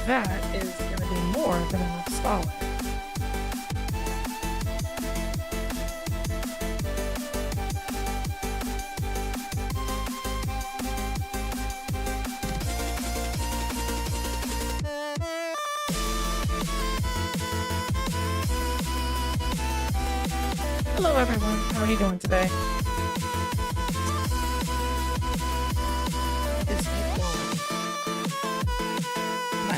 That is going to be more than enough solid. Hello everyone, how are you doing today?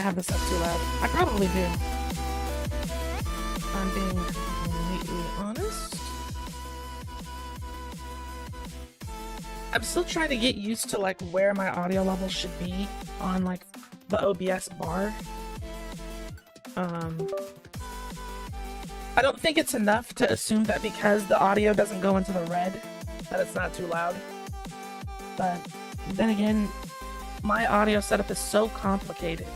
Have this up too loud. I probably do. I'm being completely honest. I'm still trying to get used to like where my audio level should be on like the OBS bar. I don't think it's enough to assume that because the audio doesn't go into the red that it's not too loud. But then again, my audio setup is so complicated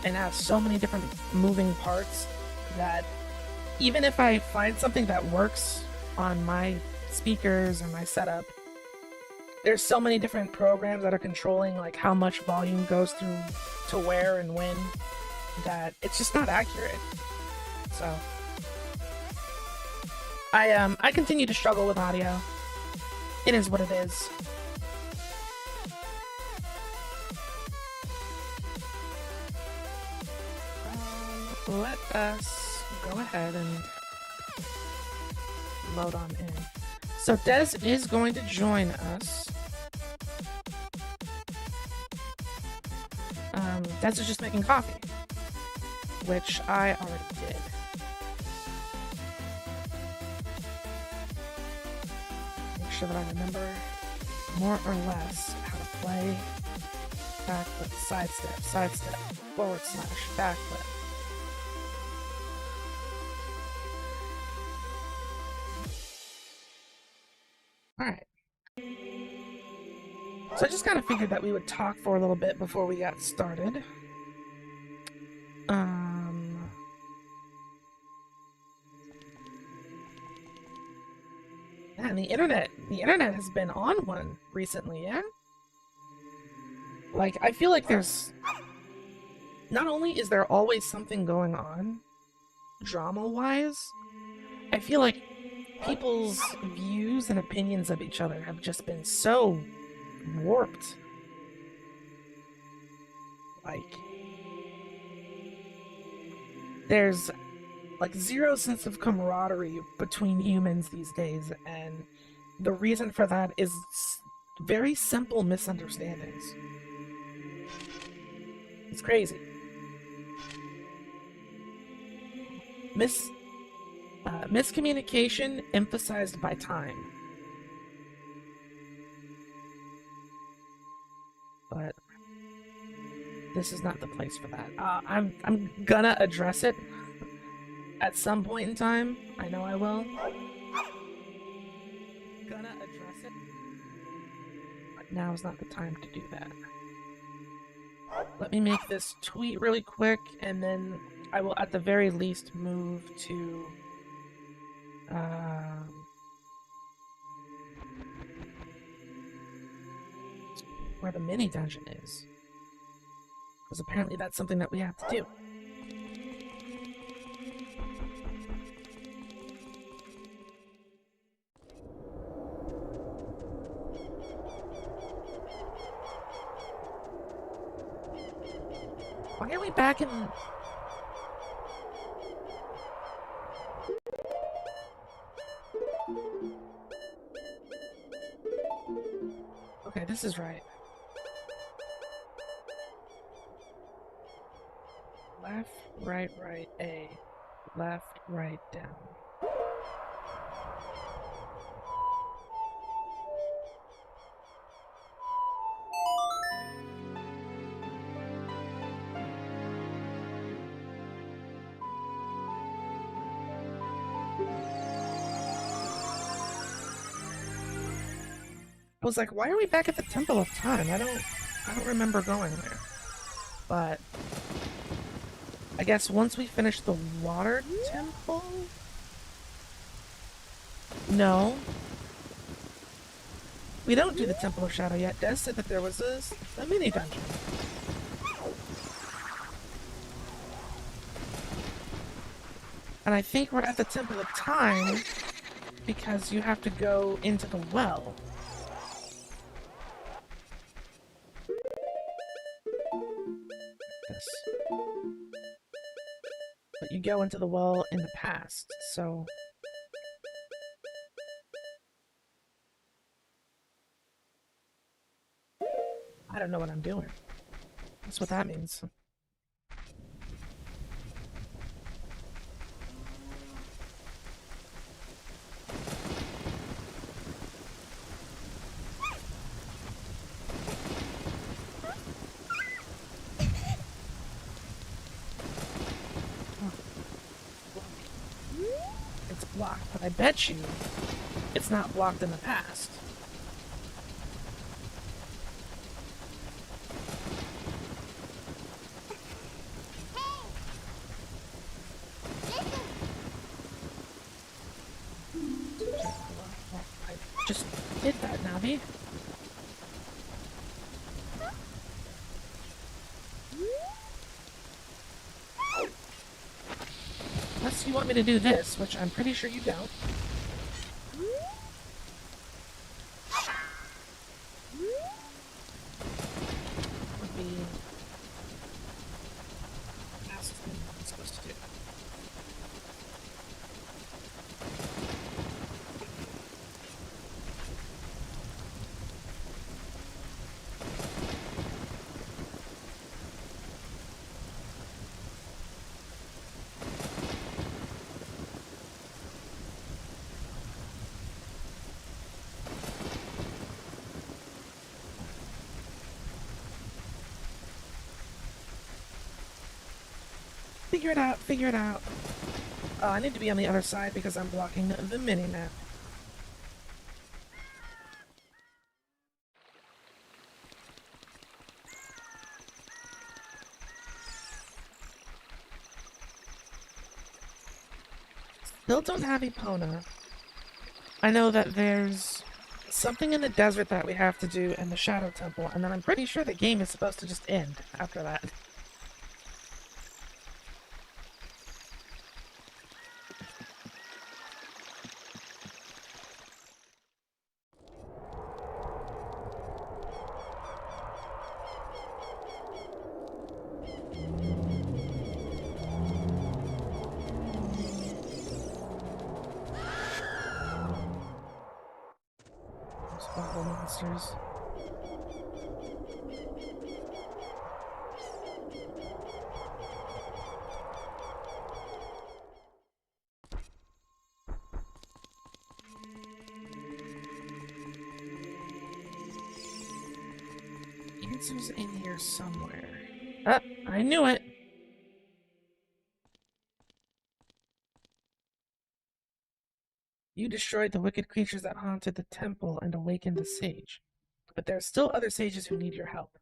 and has so many different moving parts that even if I find something that works on my speakers or my setup, there's so many different programs that are controlling like how much volume goes through to where and when that it's just not accurate. So I continue to struggle with audio. It is what it is. Let us go ahead and load on in. So Des is going to join us. Des is just making coffee, which I already did. Make sure that I remember more or less how to play backflip, sidestep, forward slash, backflip. Alright. So I just kind of figured that we would talk for a little bit before we got started. Man, the internet has been on one recently, yeah? Like, I feel like there's... Not only is there always something going on, drama-wise, I feel like people's views and opinions of each other have just been so warped. Like, there's like zero sense of camaraderie between humans these days, and the reason for that is very simple misunderstandings. It's crazy. Miscommunication emphasized by time. But this is not the place for that. I'm gonna address it at some point in time. I know I will. Gonna address it. But now is not the time to do that. Let me make this tweet really quick, and then I will at the very least move to where the mini dungeon is. Because apparently that's something that we have to do. Why are we back in... Okay, this is right. Left, right, right, A. Left, right, down. I was like, why are we back at the Temple of Time? I don't remember going there. But I guess once we finish the water temple? No. We don't do the Temple of Shadow yet. Des said that there was a mini dungeon. And I think we're at the Temple of Time because you have to go into the well. Yes. But you go into the well in the past, so... I don't know what I'm doing. That's what that means. It's blocked, but I bet you it's not blocked in the past. I just did that, Navi. Unless you want me to do this, which I'm pretty sure you don't. Would be the last thing I'm supposed to do. Figure it out, figure it out. I need to be on the other side because I'm blocking the mini-map. Still don't have Epona. I know that there's something in the desert that we have to do in the Shadow Temple, and then I'm pretty sure the game is supposed to just end after that. Horrible monsters. Answers in here somewhere. Ah, I knew it! You destroyed the wicked creatures that haunted the temple and awakened the sage. But there are still other sages who need your help.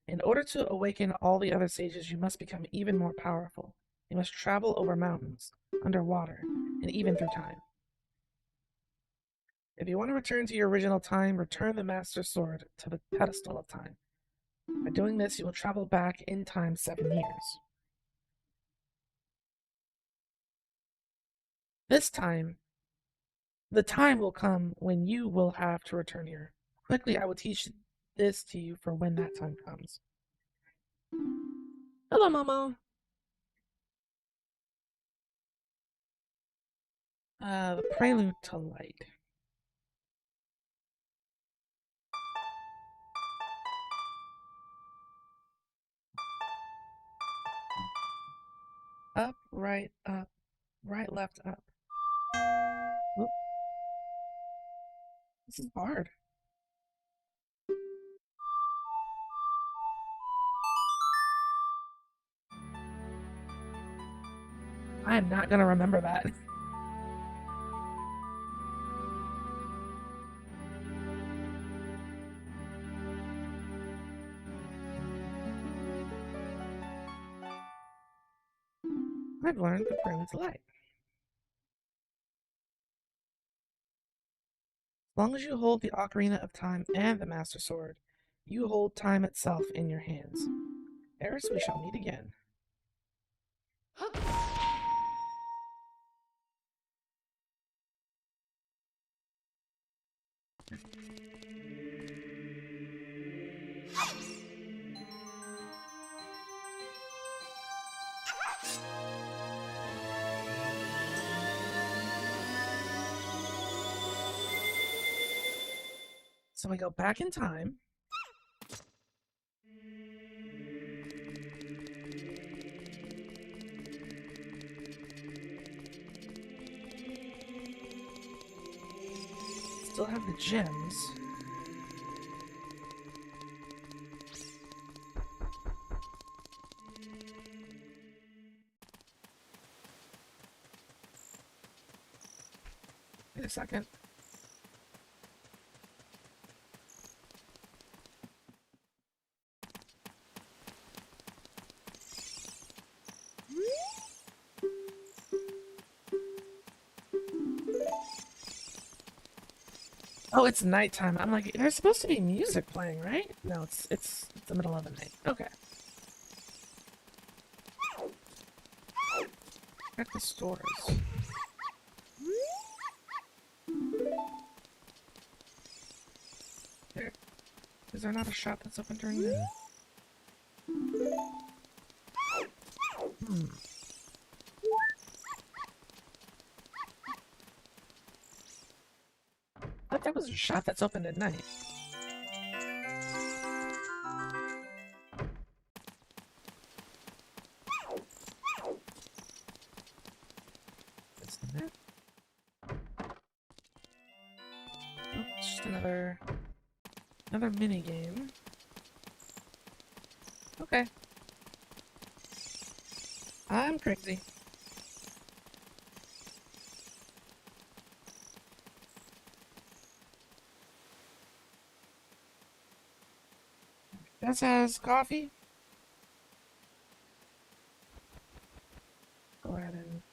In order to awaken all the other sages, you must become even more powerful. You must travel over mountains, underwater, and even through time. If you want to return to your original time, return the Master Sword to the pedestal of time. By doing this, you will travel back in time 7 years. This time, the time will come when you will have to return here. Quickly, I will teach this to you for when that time comes. Hello, Momo. The Prelude to Light. Up, right, left, up. Whoop. This is hard. I am not gonna remember that. I've learned the prelude to light. As long as you hold the Ocarina of Time and the Master Sword, you hold time itself in your hands. Eris, we shall meet again. So we go back in time. Still have the gems. Wait a second. Oh, it's nighttime. I'm like, there's supposed to be music playing, right? No, it's the middle of the night. Okay. Check the stores. There. Is there not a shop that's open during the... I thought there was a shop that's open at night. Isn't it? Oh, it's just another mini game. Okay. I'm crazy. This has coffee. Go ahead and...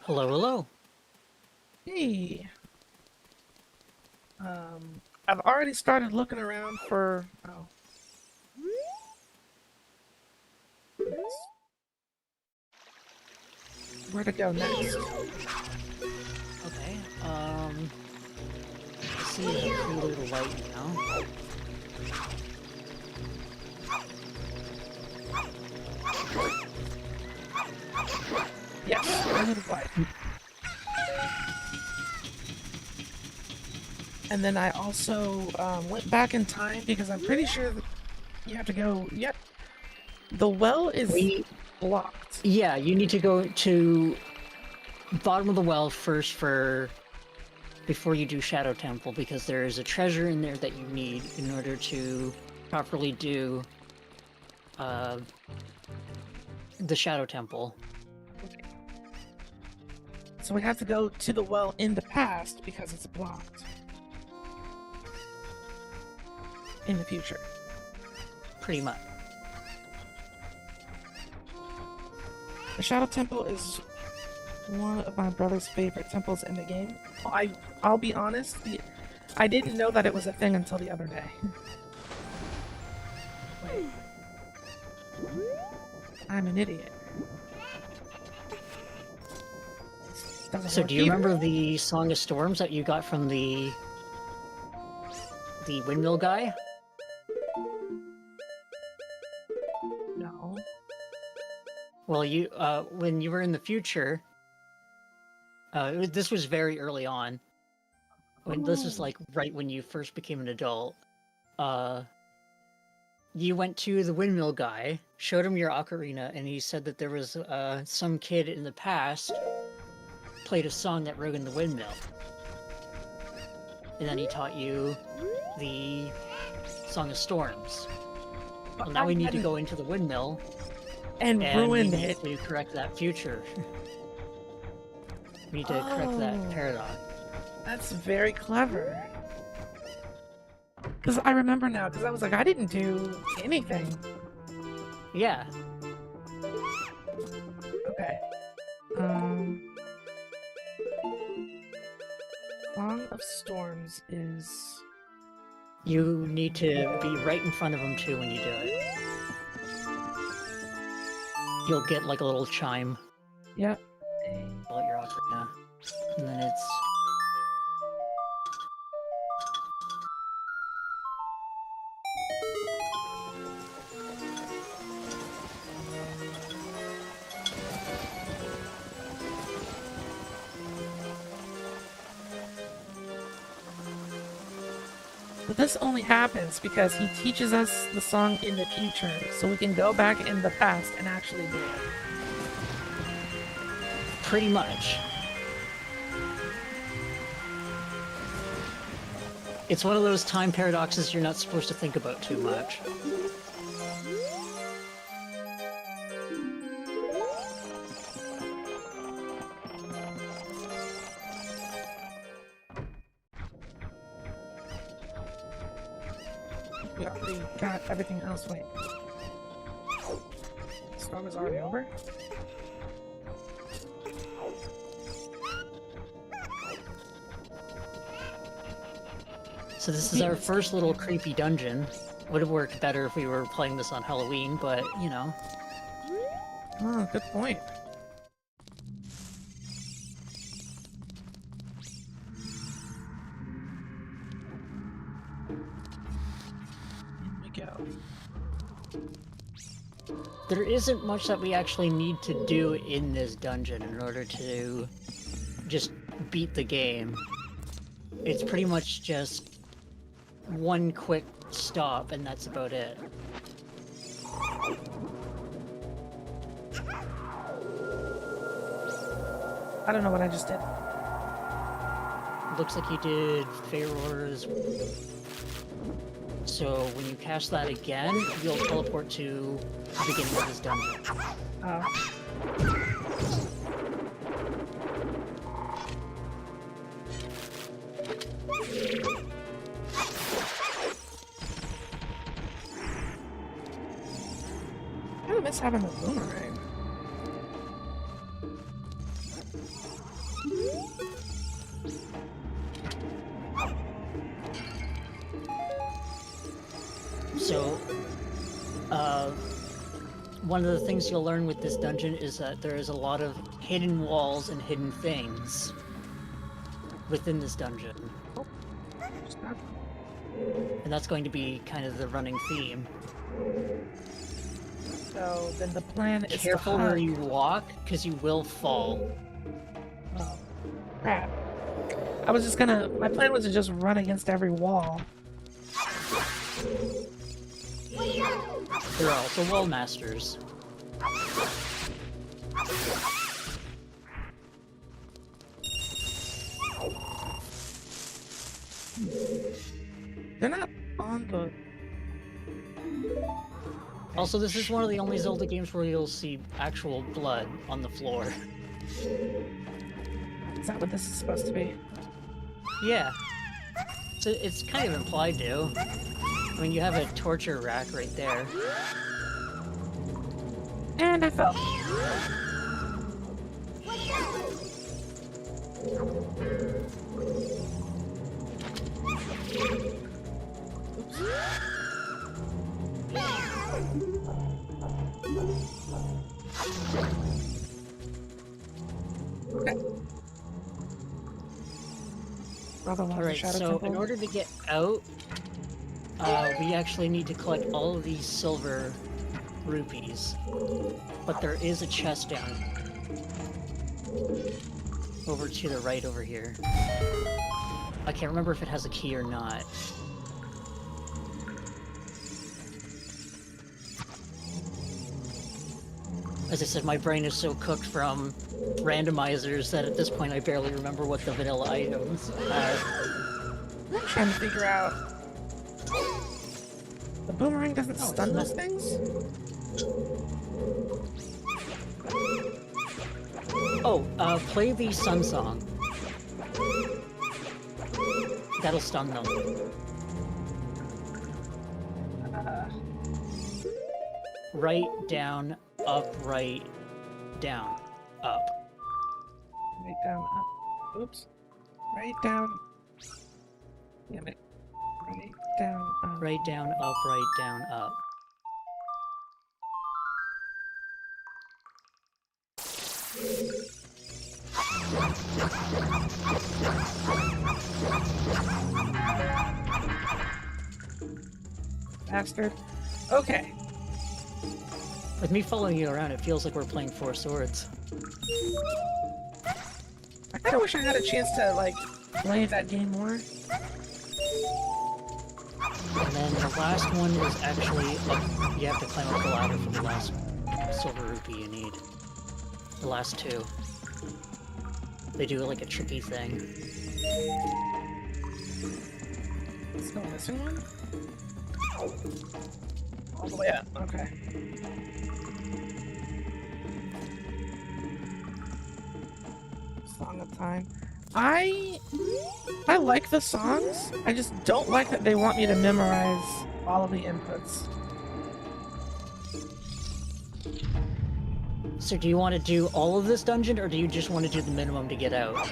Hello, hello. Hey. I've already started looking around for... Oh. Where to go next? Okay, I see a pretty little light now. Yes, a little light. And then I also went back in time because I'm pretty sure that you have to go... Yep. The well is blocked. Yeah, you need to go to bottom of the well first before you do Shadow Temple, because there is a treasure in there that you need in order to properly do the Shadow Temple. So we have to go to the well in the past because it's blocked. In the future. Pretty much. The Shadow Temple is one of my brother's favorite temples in the game. I'll be honest, I didn't know that it was a thing until the other day. Wait. I'm an idiot. So do you remember the Song of Storms that you got from the windmill guy? No. Well, you when you were in the future, this was very early on. This is like right when you first became an adult. you went to the windmill guy, showed him your ocarina, and he said that there was some kid in the past played a song that wrote in the windmill. And then he taught you the Song of Storms. Well, now we need to go into the windmill and ruin we need it. to correct that future. We need to correct that paradox. That's very clever. Because I remember now, because I was like, I didn't do anything. Yeah. Okay. Song of Storms is... You need to be right in front of him too when you do it. You'll get like a little chime. Yep. Pull out your ocarina. And then it's... But this only happens because he teaches us the song in the future, so we can go back in the past and actually do it. Pretty much. It's one of those time paradoxes you're not supposed to think about too much. We already got everything else. Wait. Storm is already over? So this is our first little creepy dungeon. Would have worked better if we were playing this on Halloween, but, you know. Oh, good point. Here we go. There isn't much that we actually need to do in this dungeon in order to just beat the game. It's pretty much just one quick stop, and that's about it. I don't know what I just did. Looks like you did Pharaoh's. So when you cast that again, you'll teleport to the beginning of this dungeon. Oh. I kind of miss having the boomerang. So, one of the things you'll learn with this dungeon is that there is a lot of hidden walls and hidden things within this dungeon. And that's going to be kind of the running theme. So then the plan is Careful to where you walk, because you will fall. Oh, crap. I was just gonna... My plan was to just run against every wall. There are also wall masters. They're not on the... Also, this is one of the only Zelda games where you'll see actual blood on the floor. Is that what this is supposed to be? Yeah. So it's kind of implied to. I mean, you have a torture rack right there. And I fell. Okay. Alright, so in order to get out, we actually need to collect all of these silver rupees. But there is a chest down over to the right over here. I can't remember if it has a key or not. As I said, my brain is so cooked from randomizers that at this point I barely remember what the vanilla items are. I'm trying to figure out. The boomerang doesn't Oh, stun it's those things? Oh, play the Sun Song. That'll stun them. Right, down, up, right, down, up. Right down, up. Oops. Right down. Damn it. Right down, up. Right, down, up, right, down, up. Bastard. Okay. With me following you around, it feels like we're playing Four Swords. I kinda wish I had a chance to, like, play that game more. And then the last one is actually up. You have to climb up the ladder for the last silver rupee you need. The last two. They do like a tricky thing. Still missing one? All the way up, okay. Song of Time. I like the songs, I just don't like that they want me to memorize all of the inputs. So do you want to do all of this dungeon, or do you just want to do the minimum to get out?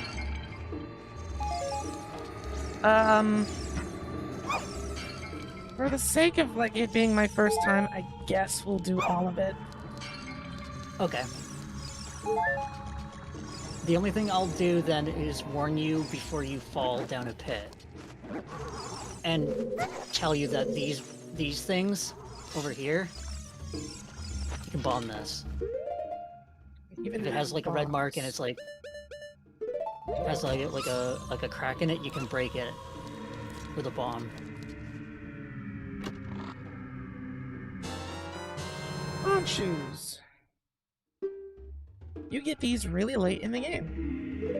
For the sake of, like, it being my first time, I guess we'll do all of it. Okay. The only thing I'll do then is warn you before you fall down a pit. And tell you that these things over here, you can bomb this. Even If it has like a red mark and it's like has like a crack in it, you can break it with a bomb. on shoes. You get these really late in the game.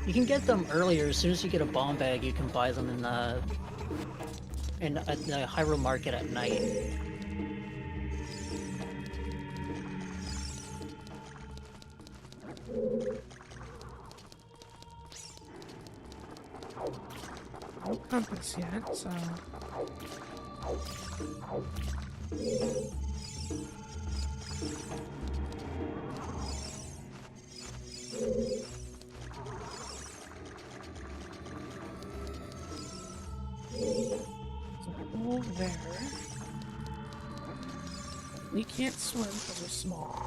You can get them earlier. As soon as you get a bomb bag, you can buy them in the Hyrule Market at night. No compass yet, so... So over there... We can't swim because we're small.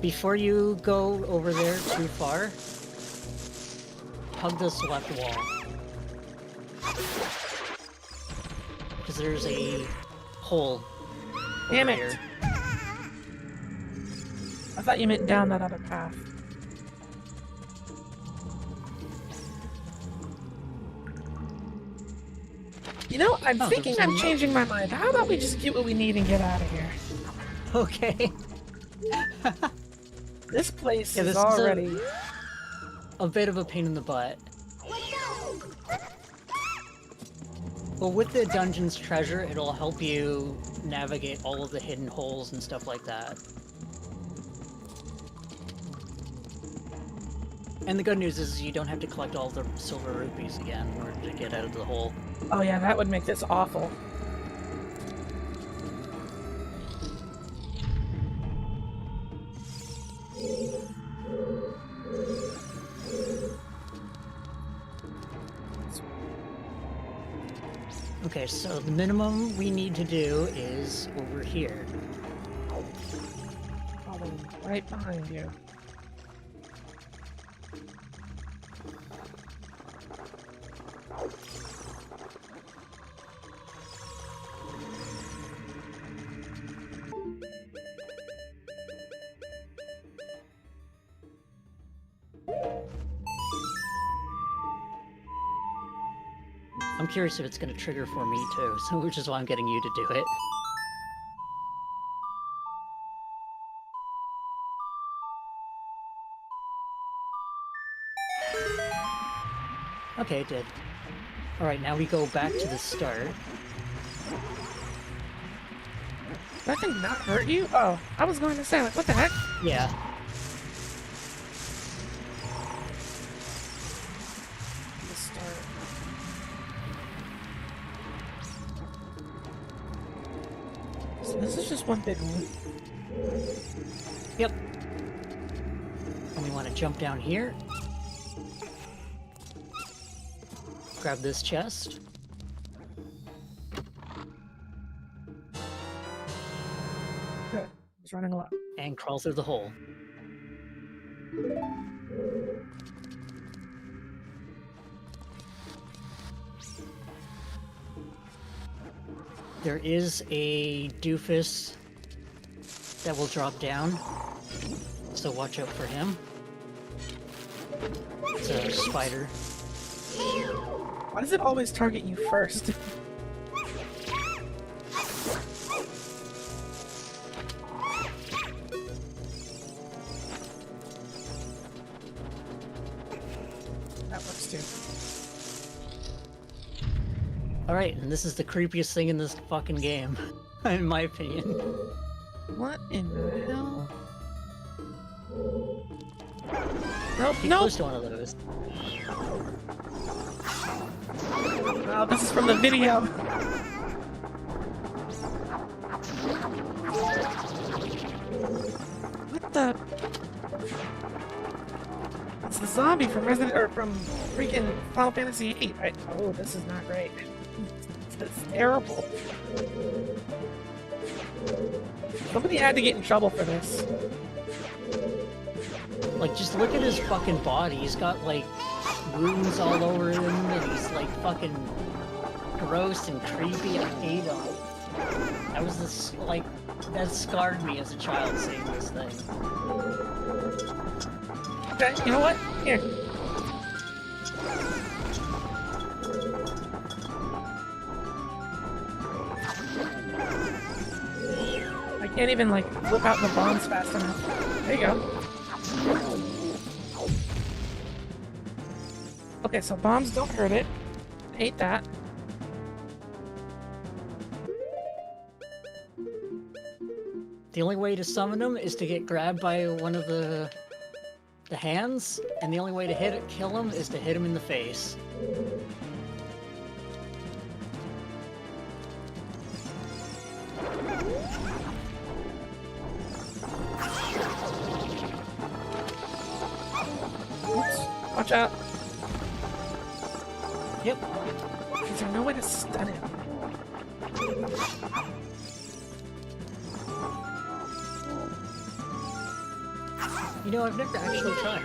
Before you go over there too far, hug this left wall. Because there's a hole Damn over it! here. I thought you meant down that other path. You know, I'm thinking I'm changing my mind. How about we just get what we need and get out of here? Okay. This place Yeah, is this already... is a bit of a pain in the butt. Well, with the dungeon's treasure, it'll help you navigate all of the hidden holes and stuff like that. And the good news is you don't have to collect all the silver rupees again in order to get out of the hole. Oh yeah, that would make this awful. Okay, so the minimum we need to do is over here. Following right behind you. I'm curious if it's going to trigger for me too, so which is why I'm getting you to do it. Okay, it did. Alright, now we go back to the start. Did that thing not hurt you? Oh, I was going to say, like, what the heck? Yeah. The start. So this is just one big loop. Yep. And we want to jump down here. Grab this chest. Good. It's running a lot. And crawl through the hole. There is a doofus that will drop down, so watch out for him. It's a spider. Why does it always target you first? That works too. Alright, and this is the creepiest thing in this fucking game, in my opinion. What in the hell? Nope, Get nope. close to one of those. Oh, this is from the video. What the? It's the zombie from Resident or from freaking Final Fantasy VIII. Oh, this is not great. It's terrible. Somebody had to get in trouble for this. Like, just look at his fucking body. He's got, like, wounds all over him, and he's, like, fucking gross and creepy. I hate him. That was this, like, that scarred me as a child seeing this thing. Okay, you know what? Here. I can't even, like, whip out the bombs fast enough. There you go. Okay, so bombs don't hurt it. Hate that. The only way to summon him is to get grabbed by one of the hands, and the only way to kill him is to hit him in the face. Oops. Watch out. Yep. Is there no way to stun him? You know, I've never actually tried.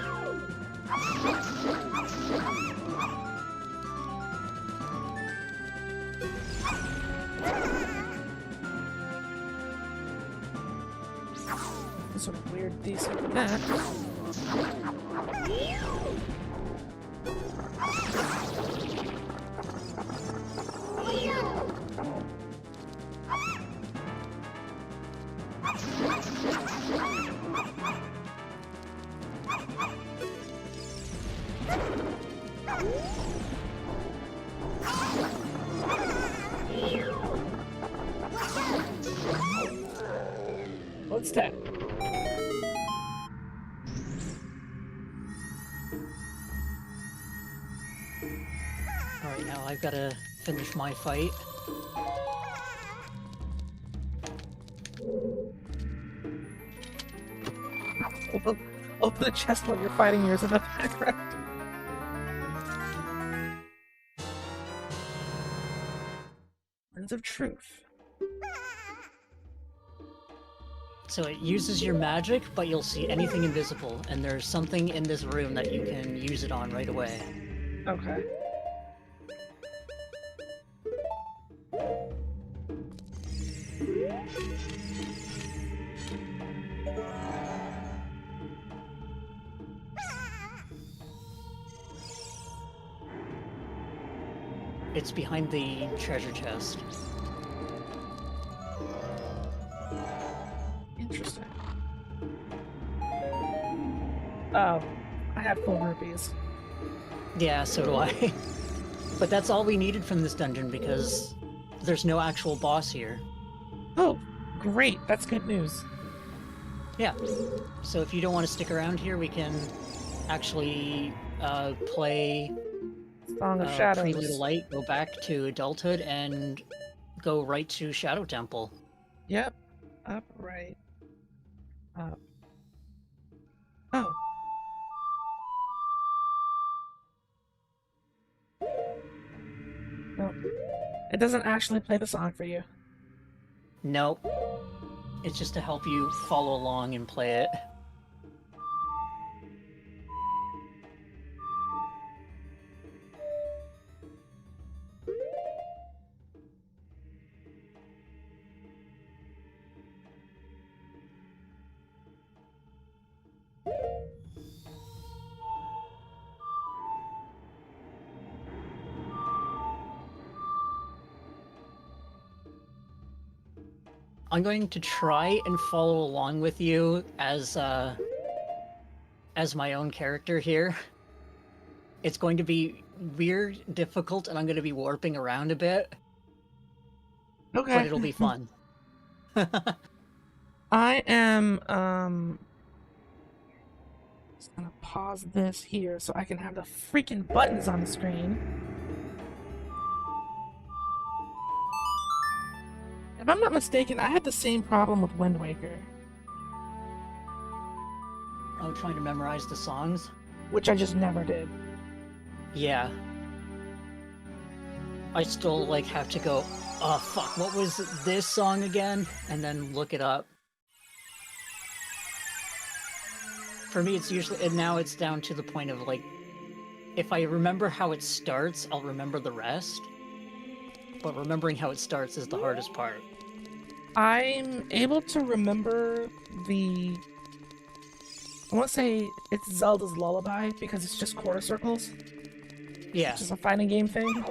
Some sort of weird decent map. What's that? Alright, now I've gotta finish my fight. Open the chest while you're fighting yours in the background. Lens of truth. So it uses your magic, but you'll see anything invisible, and there's something in this room that you can use it on right away. Okay. It's behind the treasure chest. Interesting. Oh, I have 4 rupees. Yeah, so do I. But that's all we needed from this dungeon because there's no actual boss here. Oh, great. That's good news. Yeah. So if you don't want to stick around here, we can actually play Song of Prelude to Shadows. Light, go back to adulthood, and go right to Shadow Temple. Yep. Up, right. Up. Oh. No. It doesn't actually play the song for you. Nope. It's just to help you follow along and play it. I'm going to try and follow along with you as my own character here. It's going to be weird, difficult, and I'm going to be warping around a bit, Okay. but it'll be fun. I am, just gonna pause this here so I can have the freaking buttons on the screen. If I'm not mistaken, I had the same problem with Wind Waker, I'm trying to memorize the songs. which I just never did. Yeah. I still, like, have to go, oh, fuck, what was this song again? And then look it up. For me, it's usually, and now it's down to the point of, like, if I remember how it starts, I'll remember the rest. But remembering how it starts is the hardest part. I'm able to remember the... I want to say it's Zelda's Lullaby because it's just quarter circles. Yeah. It's just a fighting game thing.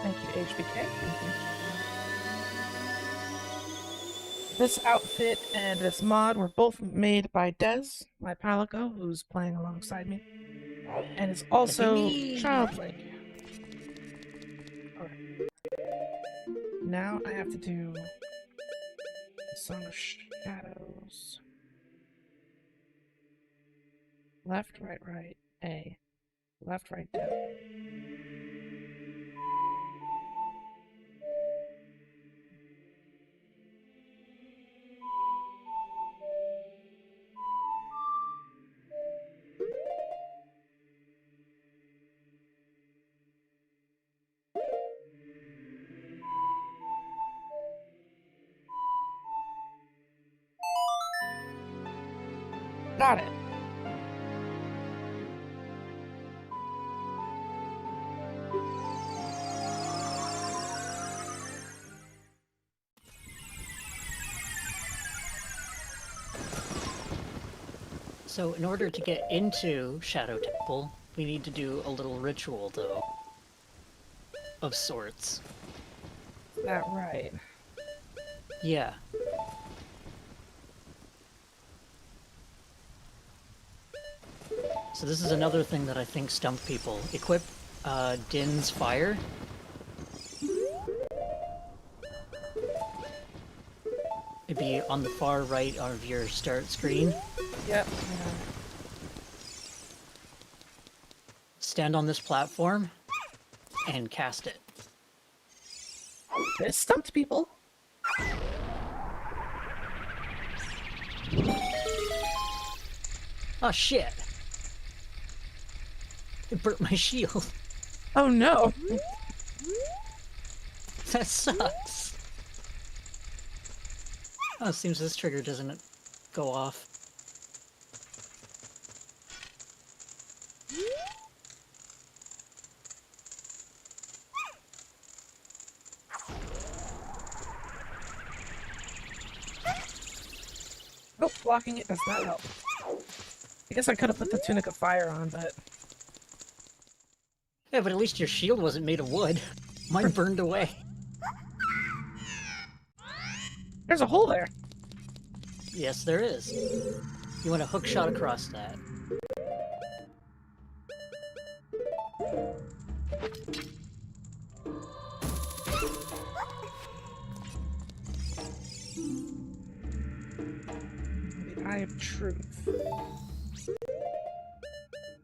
Thank you, HBK. Thank you. This outfit and this mod were both made by Dez, my Palico, who's playing alongside me. And is also childlike. Alright. Now I have to do the Song of Shadows. Left, right, right, A. Left, right, down. Got it. So in order to get into Shadow Temple, we need to do a little ritual, though. Of sorts. Is that right? Yeah. So this is another thing that I think stumped people. Equip Din's Fire. It'd be on the far right of your start screen. Yep. Stand on this platform and cast it. This stumped people. Oh shit! It burnt my shield. Oh no. That sucks. Oh, it seems this trigger doesn't go off. blocking it does not help. I guess I could have put the Tunic of Fire on, but... Yeah, but at least your shield wasn't made of wood. Mine burned away. There's a hole there. Yes, there is. You want a hook shot across that. The Eye of Truth.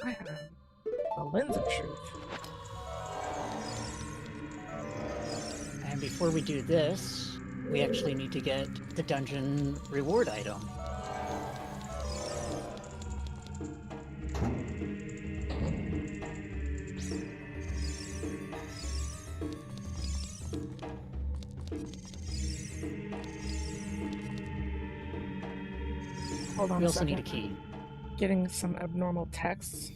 I have the Lens of Truth. And before we do this, we actually need to get the dungeon reward item. Hold on We a also second. need a key. Getting some abnormal texts.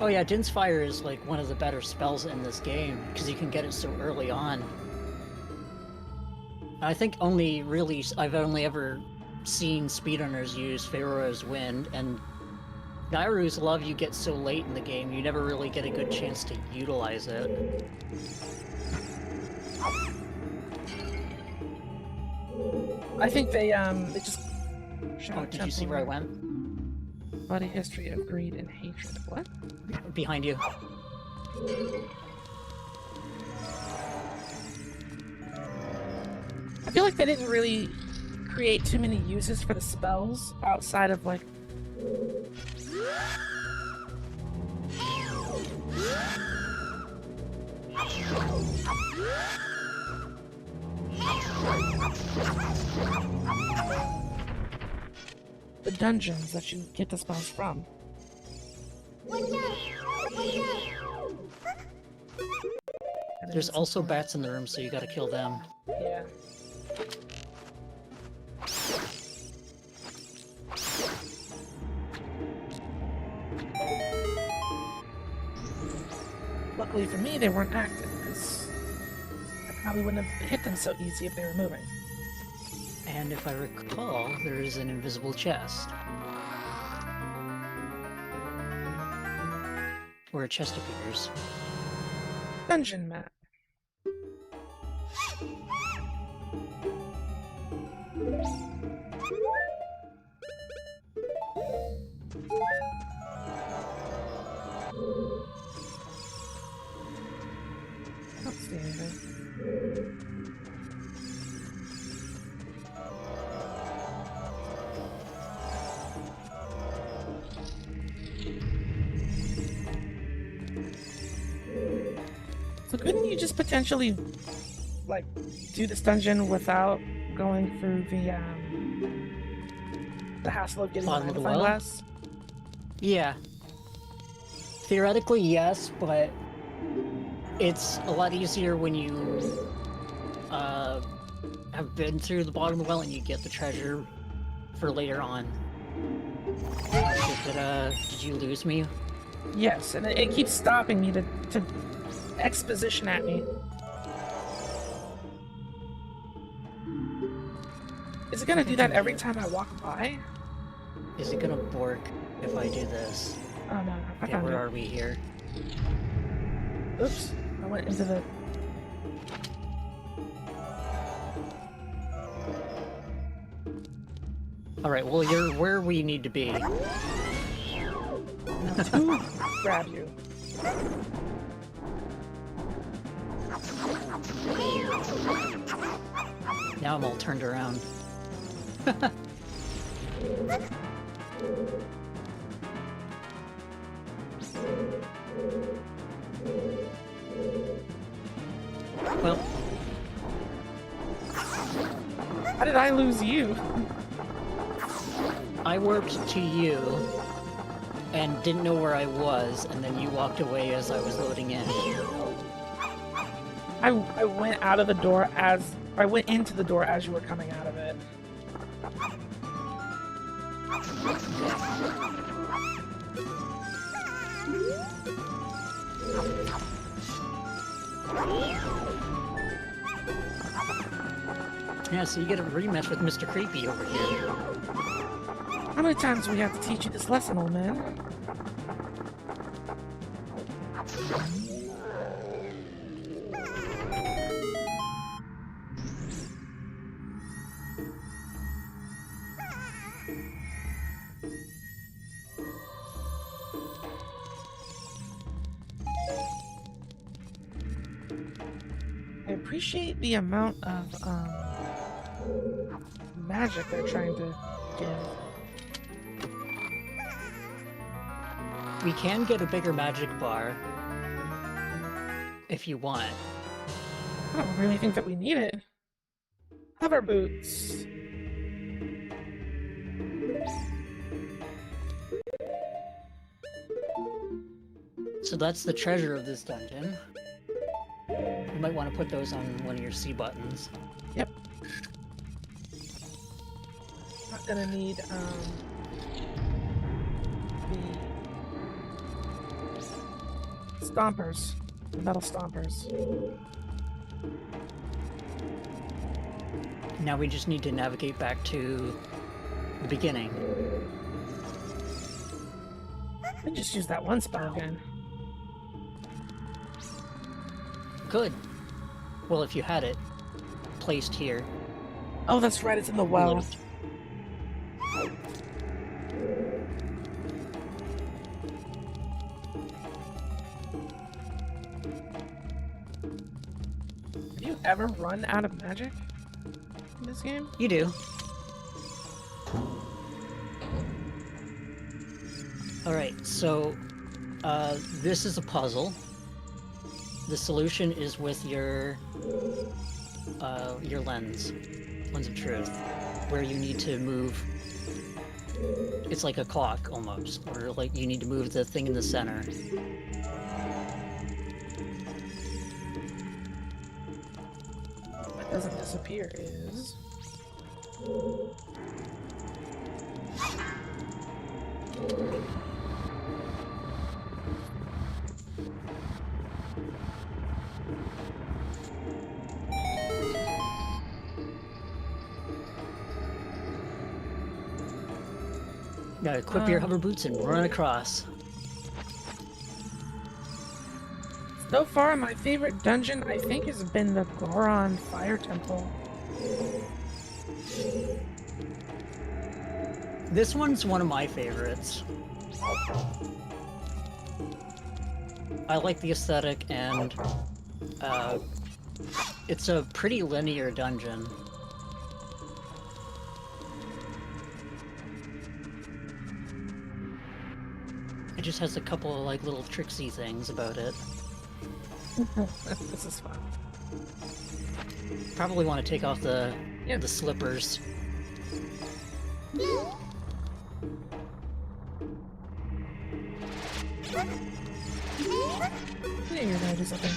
Oh yeah, Din's Fire is like one of the better spells in this game, because you can get it so early on. I think I've only ever seen speedrunners use Pharaoh's Wind, and Nairu's Love you get so late in the game, you never really get a good chance to utilize it. I think they just... Oh, did you see where I went? Bloody history of greed and hatred. What? Behind you. I feel like they didn't really create too many uses for the spells outside of like... the dungeons that you get the spells from. There's also bats in the room, so you gotta kill them. Yeah. Luckily for me, they weren't active, because I probably wouldn't have hit them so easy if they were moving. And if I recall, there is an invisible chest. Where a chest appears. Dungeon map. I don't see anything. So couldn't you just potentially, like, do this dungeon without going through the hassle of getting a Bottom of the magnifying well? glass? Yeah. Theoretically, yes, but it's a lot easier when you have been through the bottom of the well and you get the treasure for later on. Did you lose me? Yes, and it keeps stopping me to exposition at me. Is it gonna do that every time I walk by? Is it gonna bork if I do this? Oh no, I Okay, found where it. are we here? Oops, I went into the... Alright, well, you're where we need to be. to grab you. Now I'm all turned around. Well, How did I lose you? I warped to you and didn't know where I was, and then you walked away as I was loading in. I went out of the door as... I went into the door as you were coming out of it. Yeah, so you get a rematch with Mr. Creepy over here. How many times do we have to teach you this lesson, old man? I appreciate the amount of magic they're trying to give. We can get a bigger magic bar if you want. I don't really think that we need it. Hover boots. So that's the treasure of this dungeon. You might want to put those on one of your C buttons. Yep. Not gonna need the stompers, the metal stompers. Now we just need to navigate back to the beginning. I just use that one spell again. Good. Well, if you had it placed here. Oh, that's right, it's in the well. Have you ever run out of magic in this game? You do. Alright, so this is a puzzle. The solution is with your lens of truth, where you need to move. It's like a clock almost, or like you need to move the thing in the center. What doesn't disappear is... Now equip your hover boots and run across. So far, my favorite dungeon, I think, has been the Goron Fire Temple. This one's one of my favorites. I like the aesthetic, and it's a pretty linear dungeon. It just has a couple of like little tricksy things about it. This is fun. Probably want to take off the slippers. Yeah, you're gonna do something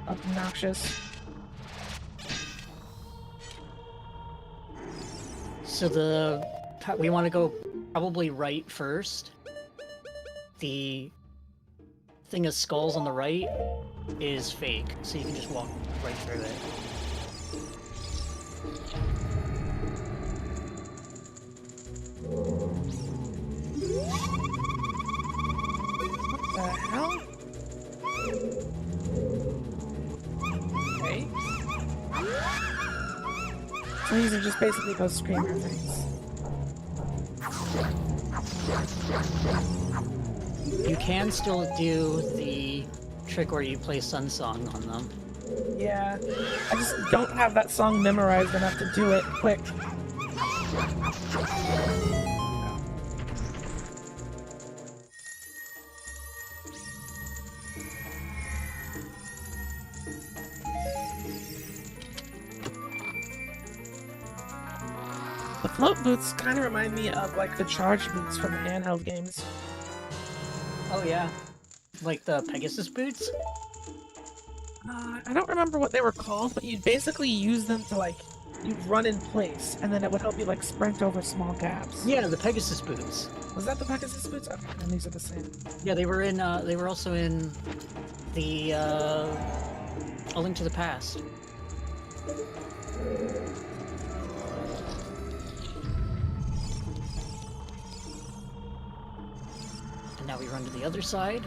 obnoxious. So we want to go probably right first. The thing of skulls on the right is fake, so you can just walk right through it. What the hell? Okay. So these are just basically those screamer things. You can still do the trick where you play Sun Song on them. Yeah, I just don't have that song memorized enough to do it quick. The float boots kind of remind me of like the charge boots from the handheld games. Oh yeah, like the Pegasus boots? I don't remember what they were called, but you'd basically use them to like, you'd run in place, and then it would help you like sprint over small gaps. Yeah, the Pegasus boots. Was that the Pegasus boots? Okay, and these are the same. Yeah, they were in. They were also in the A Link to the Past. And now we run to the other side.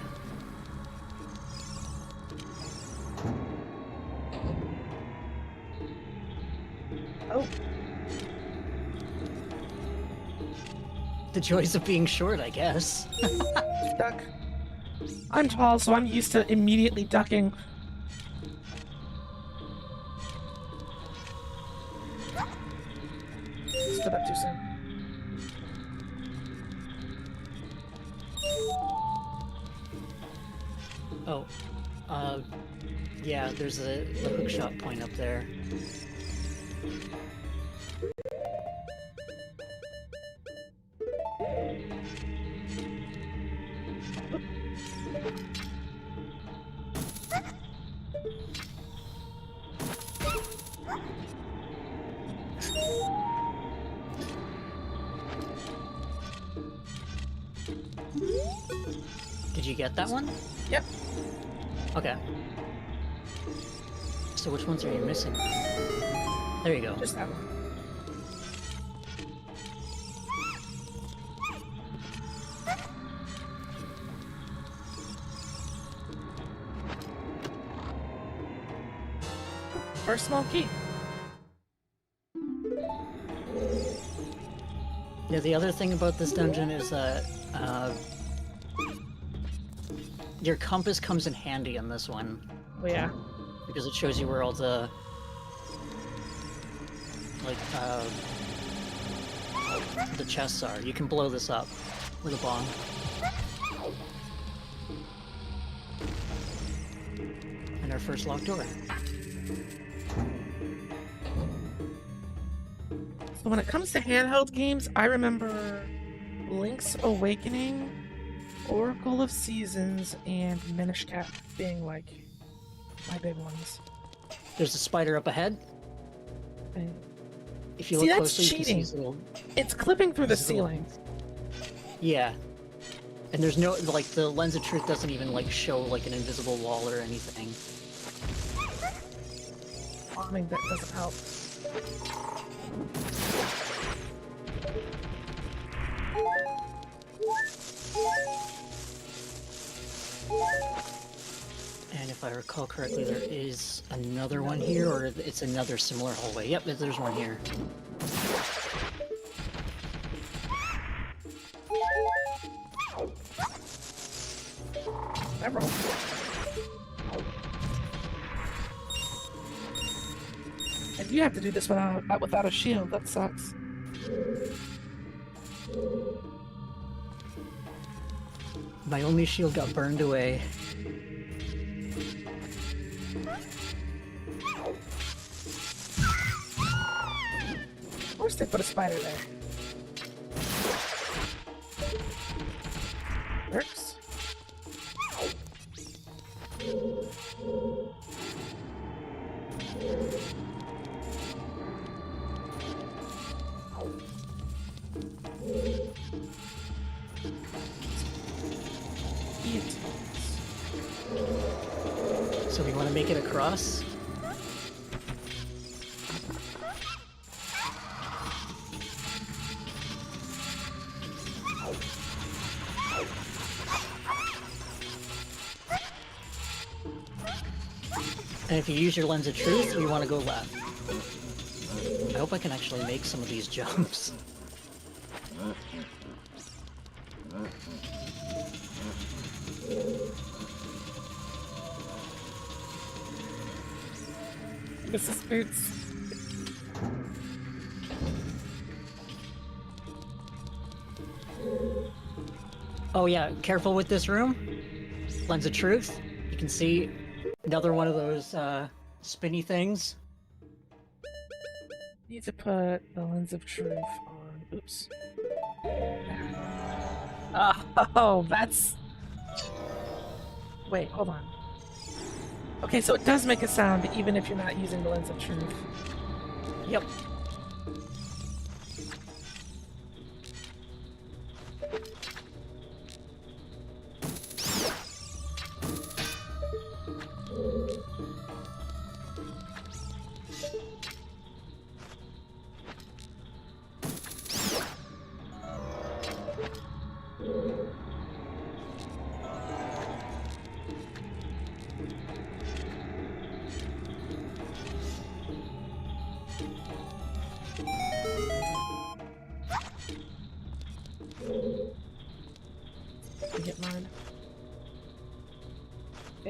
Oh. The joys of being short, I guess. Duck. I'm tall, so I'm used to immediately ducking. Stood up too soon. Oh, yeah, there's the hook shot point up there. Did you get that one? Yep. Okay. So which ones are you missing? There you go. Just that one. First small key. Yeah, the other thing about this dungeon is that your compass comes in handy on this one. Oh yeah. Because it shows you where all the the chests are. You can blow this up with a bomb. And our first locked door. So when it comes to handheld games, I remember Link's Awakening, Oracle of Seasons, and Minish Cap being like my big ones. There's a spider up ahead. And If you See, look that's closely, you can see cheating. these little... it's clipping through the These little- ceiling. Yeah. And there's no, like, the lens of truth doesn't even, like, show, like, an invisible wall or anything. Bombing that doesn't help. And if I recall correctly, there is another one here, or it's another similar hallway. Yep, there's one here. I rolled. And you have to do this without a shield. That sucks. My only shield got burned away. Of course they put a spider there. Works. So we want to make it across? And if you use your lens of truth, you want to go left. I hope I can actually make some of these jumps. This is boots. Oh yeah, careful with this room. Lens of truth. You can see another one of those spinny things. Need to put the lens of truth on. Oops. Oh, that's. Wait, hold on. Okay, so it does make a sound even if you're not using the lens of truth. Yep.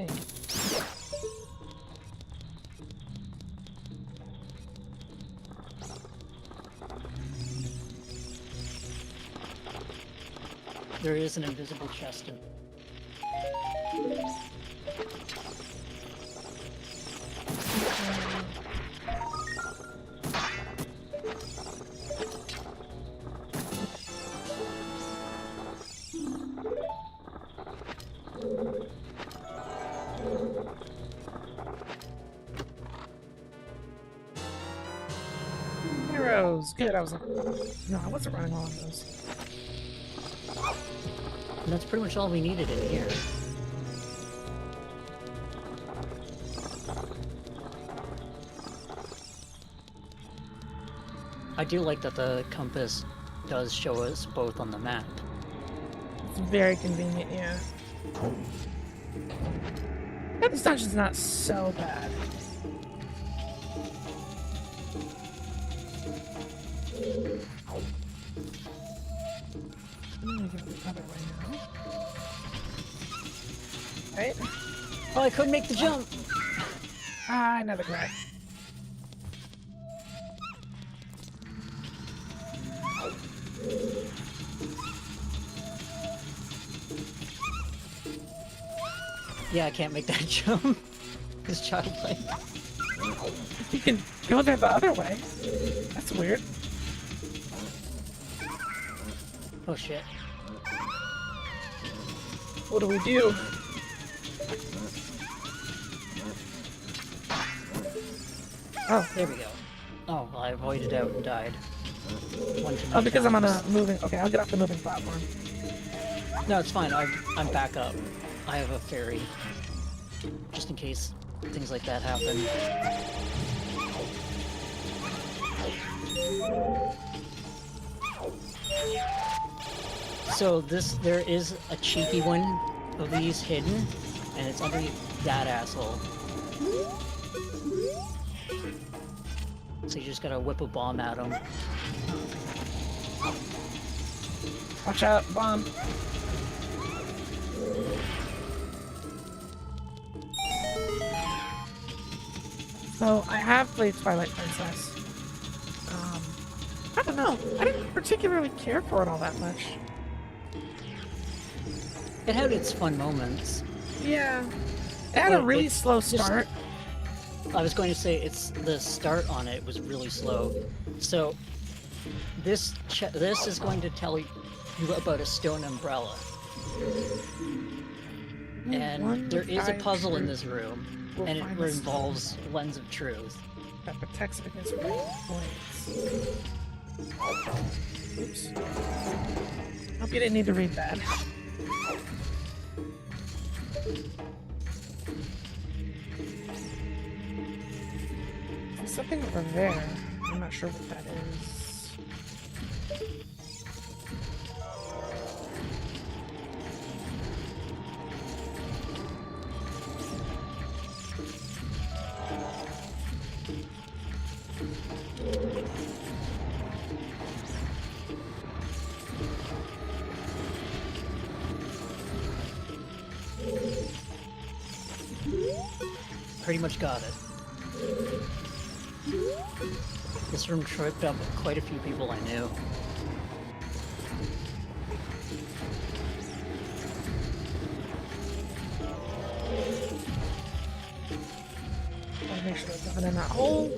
think. There is an invisible chest in. Arrows. Good. I was like, no, I wasn't running all of those. And that's pretty much all we needed in here. I do like that the compass does show us both on the map. It's very convenient, yeah. Yeah, this dungeon's not so bad. I'm gonna go the other way now. Right? Oh, I couldn't make the jump! Ah, another crack. Yeah, I can't make that jump. It's childlike. You can go there the other way. That's weird. Oh shit. What do we do? Oh, There we go. Oh, well, I avoided out and died. One too oh, many because I'm on a times. moving. Okay, I'll get off the moving platform. No, it's fine. I'm back up. I have a ferry. Just in case things like that happen. So there is a cheeky one of these hidden, and it's underneath that asshole. So you just gotta whip a bomb at him. Watch out, bomb. So I have played Twilight Princess. I don't know. I didn't particularly care for it all that much. It had its fun moments. Yeah. It had a But really it's slow just- start. I was going to say it's the start on it was really slow. So this is going to tell you about a stone umbrella. And there is a puzzle in this room, and it involves Lens of Truth. That protects it against rain blades. Oops. Hope you didn't need to read that. There's something over there. I'm not sure what that is. Pretty much got it. This room tripped up quite a few people I knew. Gotta make sure there's nothing in that hole.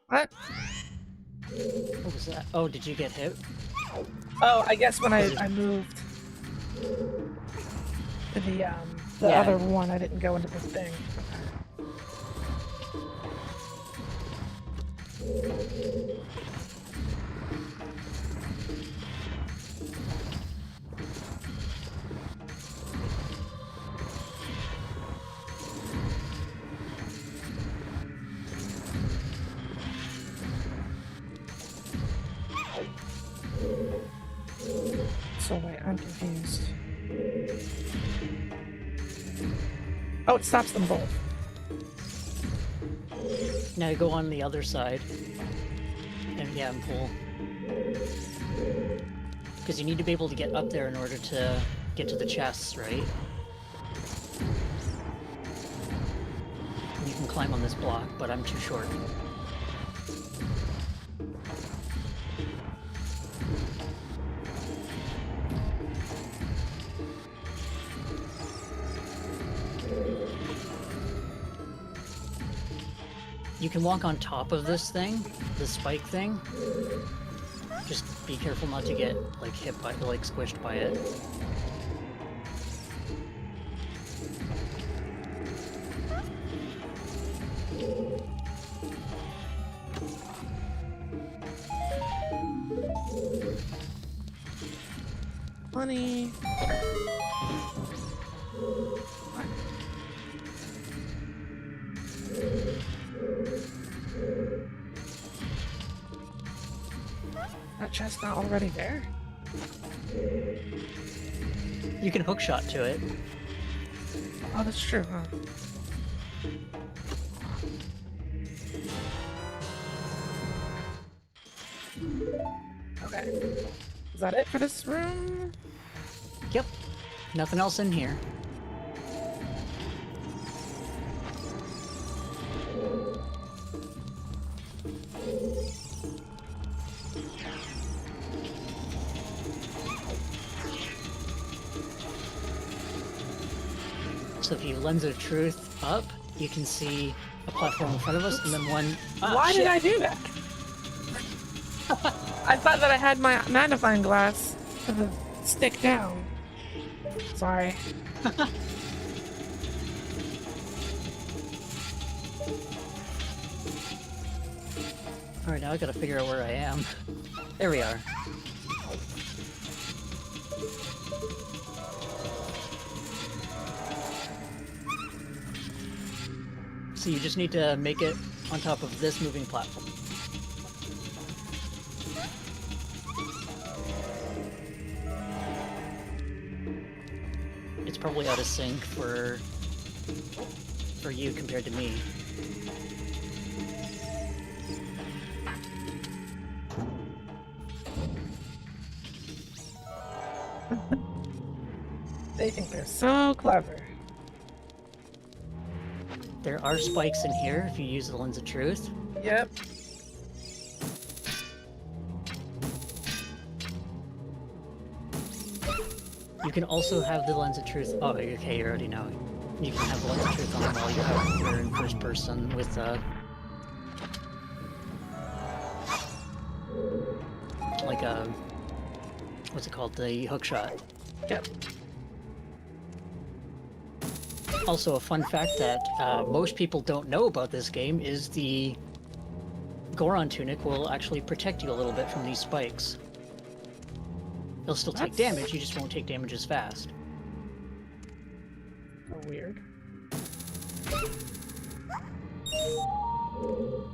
What? What was that? Oh, did you get hit? Oh, I guess when I moved to the Yeah. other one, I didn't go into this thing. So wait, I'm confused. Oh, it stops them both. Now you go on the other side. And yeah, and pull. Because you need to be able to get up there in order to get to the chests, right? You can climb on this block, but I'm too short. You can walk on top of this thing, the spike thing. Just be careful not to get like hit by, like squished by it. Money. That chest not already there? You can hookshot to it. Oh, that's true, huh? Okay. Is that it for this room? Yep. Nothing else in here. So if you lens of truth up, you can see a platform in front of us, and then one. Ah, Why shit. did I do that? I thought that I had my magnifying glass for the stick down. Sorry. Alright, now I gotta figure out where I am. There we are. So you just need to make it on top of this moving platform. It's probably out of sync for you compared to me. They think they're so clever. There are spikes in here if you use the lens of truth. Yep. You can also have the lens of truth. Oh, okay, you already know. You can have the lens of truth on while you're in first person with like a, what's it called? The hook shot. Yep. Also, a fun fact that most people don't know about this game is the Goron tunic will actually protect you a little bit from these spikes. You'll still take damage, you just won't take damage as fast. So weird.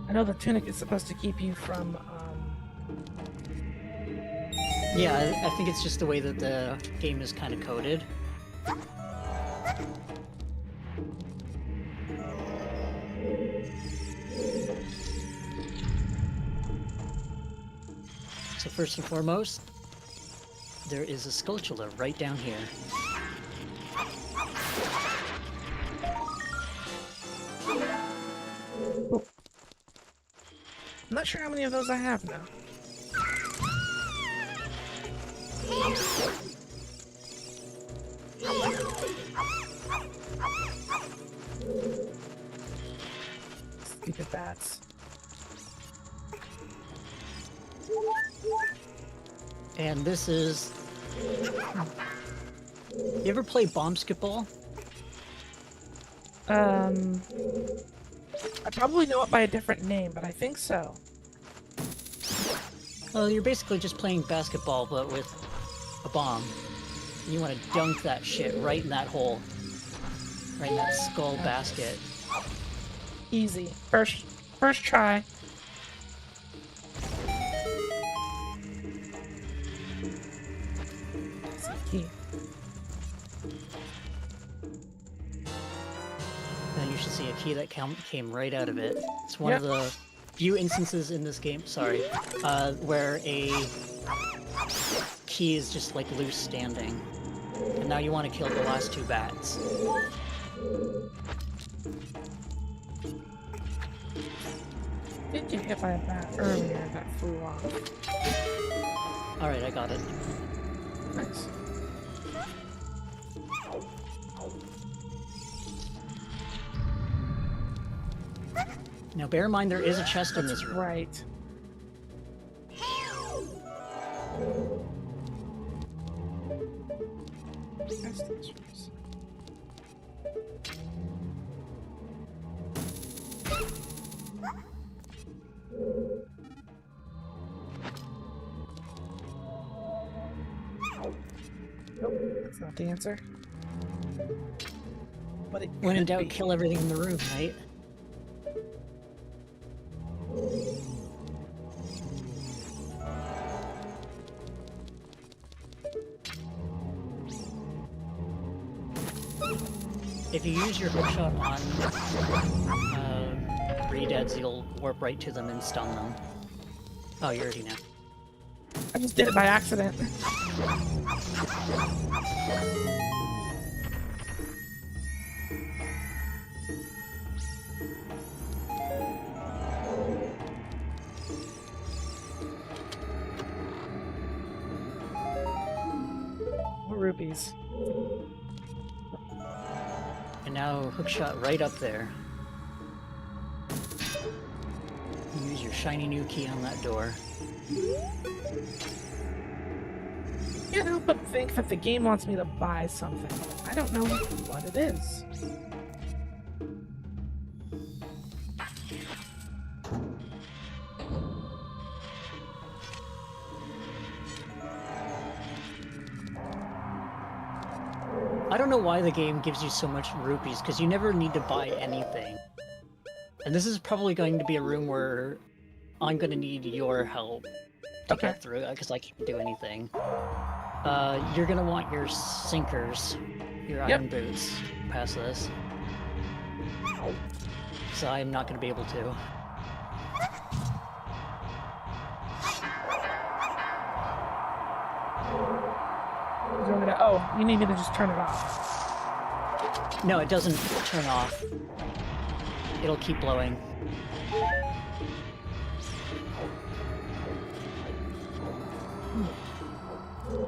I know the tunic is supposed to keep you from, Yeah, I think it's just the way that the game is kind of coded. So first and foremost, there is a sculpture right down here. I'm not sure how many of those I have now. Stupid bats. And this is... You ever play Bomb Skip Ball? I probably know it by a different name, but I think so. Well, you're basically just playing basketball, but with a bomb. And you want to dunk that shit right in that hole. Right in that skull basket. Easy. First try. Then you should see a key that came right out of it. It's one of the few instances in this game, sorry, where a key is just like loose standing. And now you want to kill the last 2 bats. Did get hit by a bat earlier that flew off. Alright, I got it. Nice. Now bear in mind there is a chest in this room. Right. Nope, that's not the answer. But it When in could doubt, be. kill everything in the room, right? If you use your hookshot on re-deads, you'll warp right to them and stun them. Oh, you already know. I just did it by accident. More rupees. And now hookshot right up there. You use your shiny new key on that door. Can't help but think that the game wants me to buy something. I don't know what it is. I don't know why the game gives you so much rupees, because you never need to buy anything. And this is probably going to be a room where I'm going to need your help to get through it, because I can't do anything. You're going to want your sinkers, your iron boots, past this. So I'm not going to be able to. Oh, you need me to just turn it off. No, it doesn't turn off. It'll keep blowing.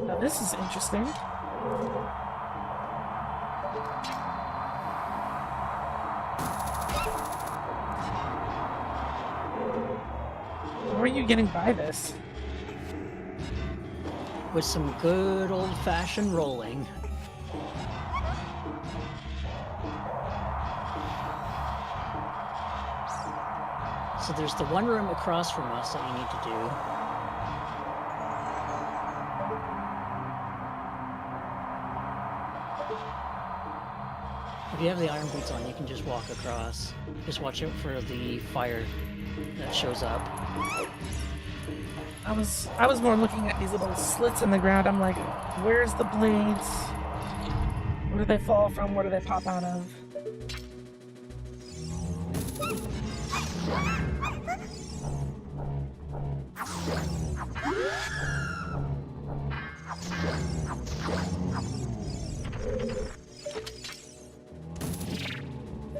Now this is interesting. How are you getting by this? With some good old-fashioned rolling. So there's the one room across from us that you need to do. If you have the iron boots on, you can just walk across. Just watch out for the fire that shows up. I was more looking at these little slits in the ground. I'm like, where's the blades? Where do they fall from? Where do they pop out of?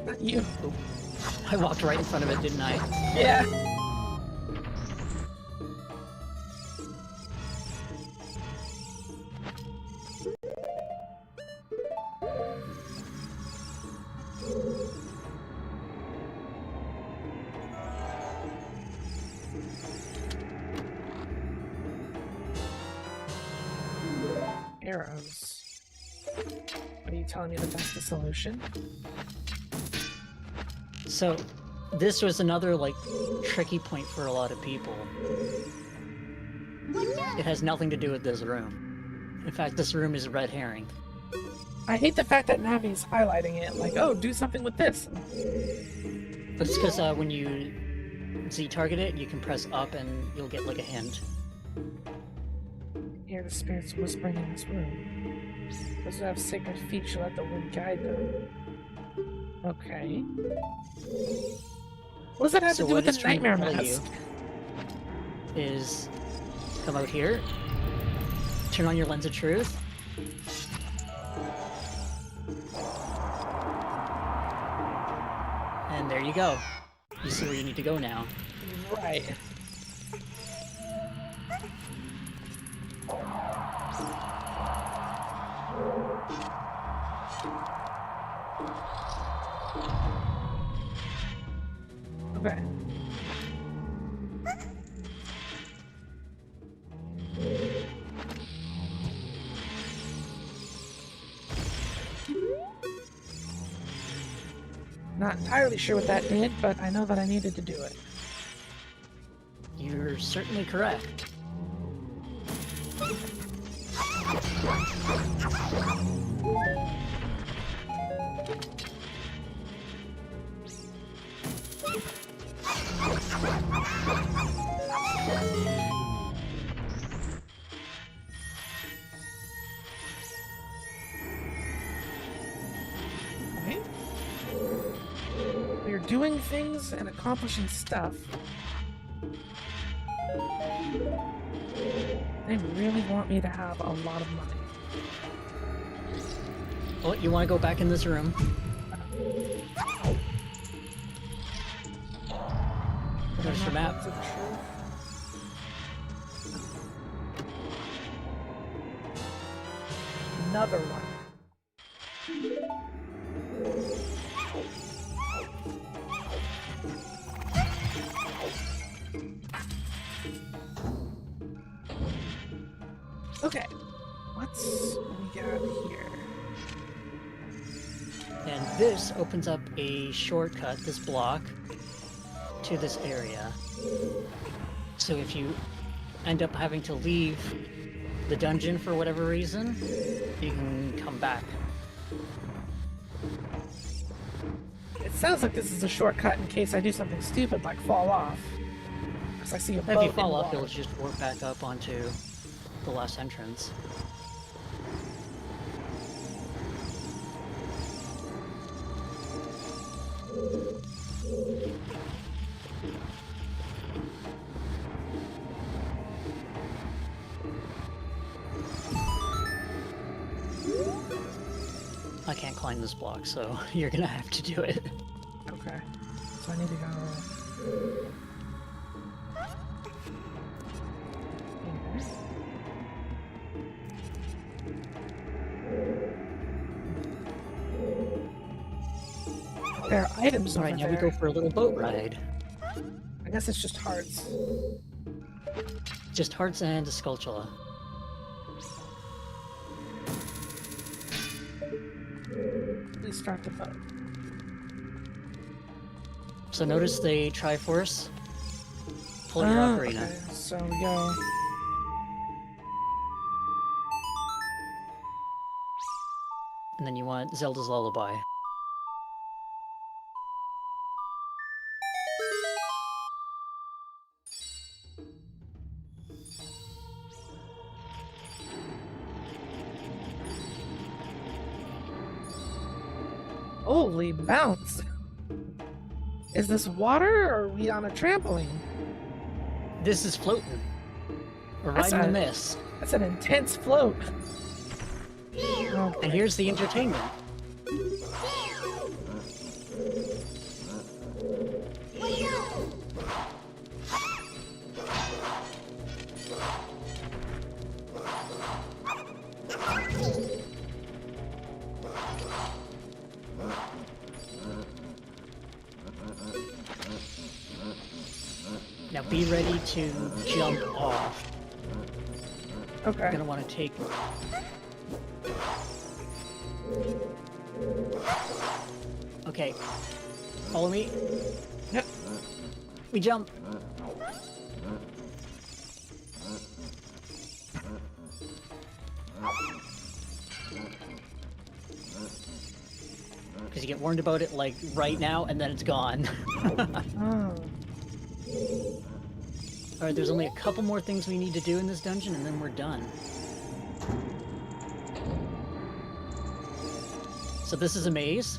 Not you. I walked right in front of it, didn't I? Yeah. Arrows. Are you telling me that that's the solution? So, this was another, like, tricky point for a lot of people. It has nothing to do with this room. In fact, this room is a red herring. I hate the fact that Navi's highlighting it, like, oh, do something with this. But it's because when you Z-target it, you can press up and you'll get, like, a hint. Hear the spirits whispering in this room. Those who have sacred feet shall let the wind guide them. Okay. What does that have So to do what with the it's trying to nightmare tell you mask? is come out here, turn on your lens of truth, and there you go. You see where you need to go now. Right. Okay. Not entirely sure what that did, but I know that I needed to do it. You're certainly correct. Right? We're doing things and accomplishing stuff. They really want me to have a lot of money. Oh, you want to go back in this room? There's your map. Maps of truth. Another one. Okay, what's we got here? And this opens up a shortcut, this block, to this area. So if you end up having to leave the dungeon for whatever reason, you can come back. It sounds like this is a shortcut in case I do something stupid like fall off. Because I see a boat If you in fall off, water. you'll just warp back up onto the last entrance. I can't climb this block, so you're gonna have to do it. Okay, so I need to go. Here. There are items over Alright, now we there. go for a little boat ride. I guess it's just hearts. Just hearts and a Skulltula. Please start the boat. So notice the Triforce. Pull your ocarina. Okay, so we go. And then you want Zelda's Lullaby. Holy bounce! Is this water or are we on a trampoline? This is floating. We're That's riding the a- mist. That's an intense float. Oh, And here's the entertainment. Now be ready to jump off. You're okay. gonna want to take... Okay. Follow me. Yep. We jump. Because you get warned about it like right now and then it's gone. Oh. Alright, there's only a couple more things we need to do in this dungeon and then we're done. So this is a maze.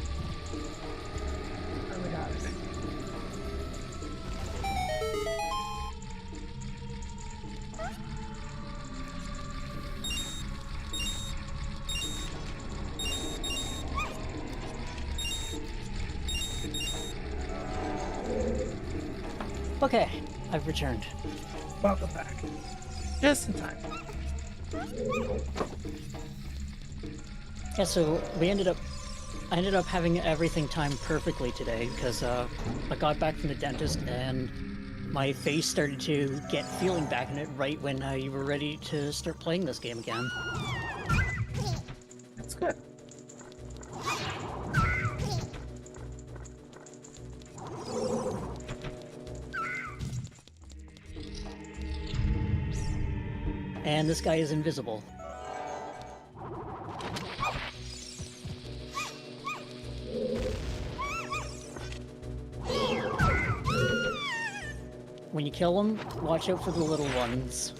Okay, I've returned. Welcome back. Just in time. Yeah, so I ended up having everything timed perfectly today because I got back from the dentist and my face started to get feeling back in it right when you were ready to start playing this game again. That's good. And this guy is invisible. When you kill him, watch out for the little ones.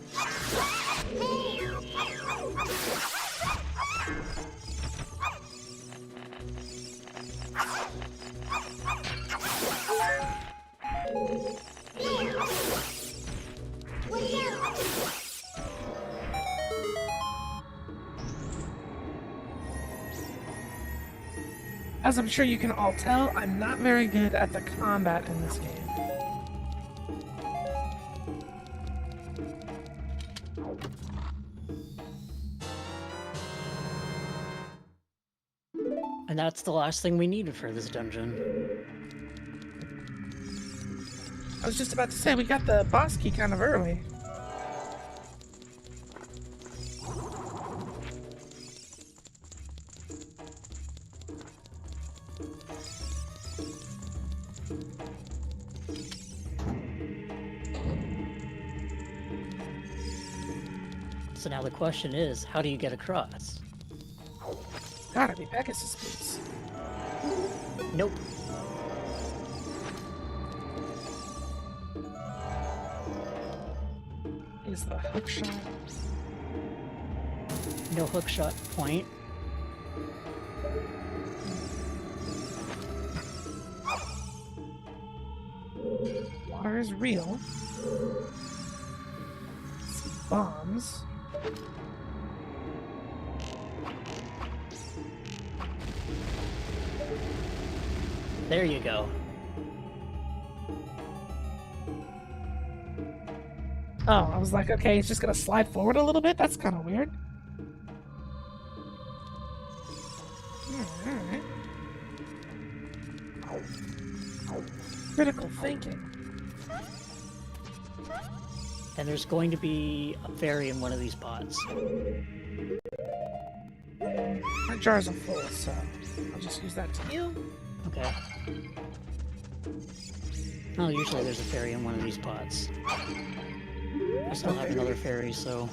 As I'm sure you can all tell, I'm not very good at the combat in this game. And that's the last thing we needed for this dungeon. I was just about to say, we got the boss key kind of early. So now the question is, how do you get across? Gotta be Pegasus boots. Nope. Is the hook shot? No hookshot point. Water is real. Bombs. There you go. Oh, I was like, okay, it's just gonna slide forward a little bit? That's kind of weird. Alright. Critical thinking. And there's going to be a fairy in one of these pots. My jars are full, so I'll just use that to heal. Okay. Oh, usually there's a fairy in one of these pots. I still have another fairy, so...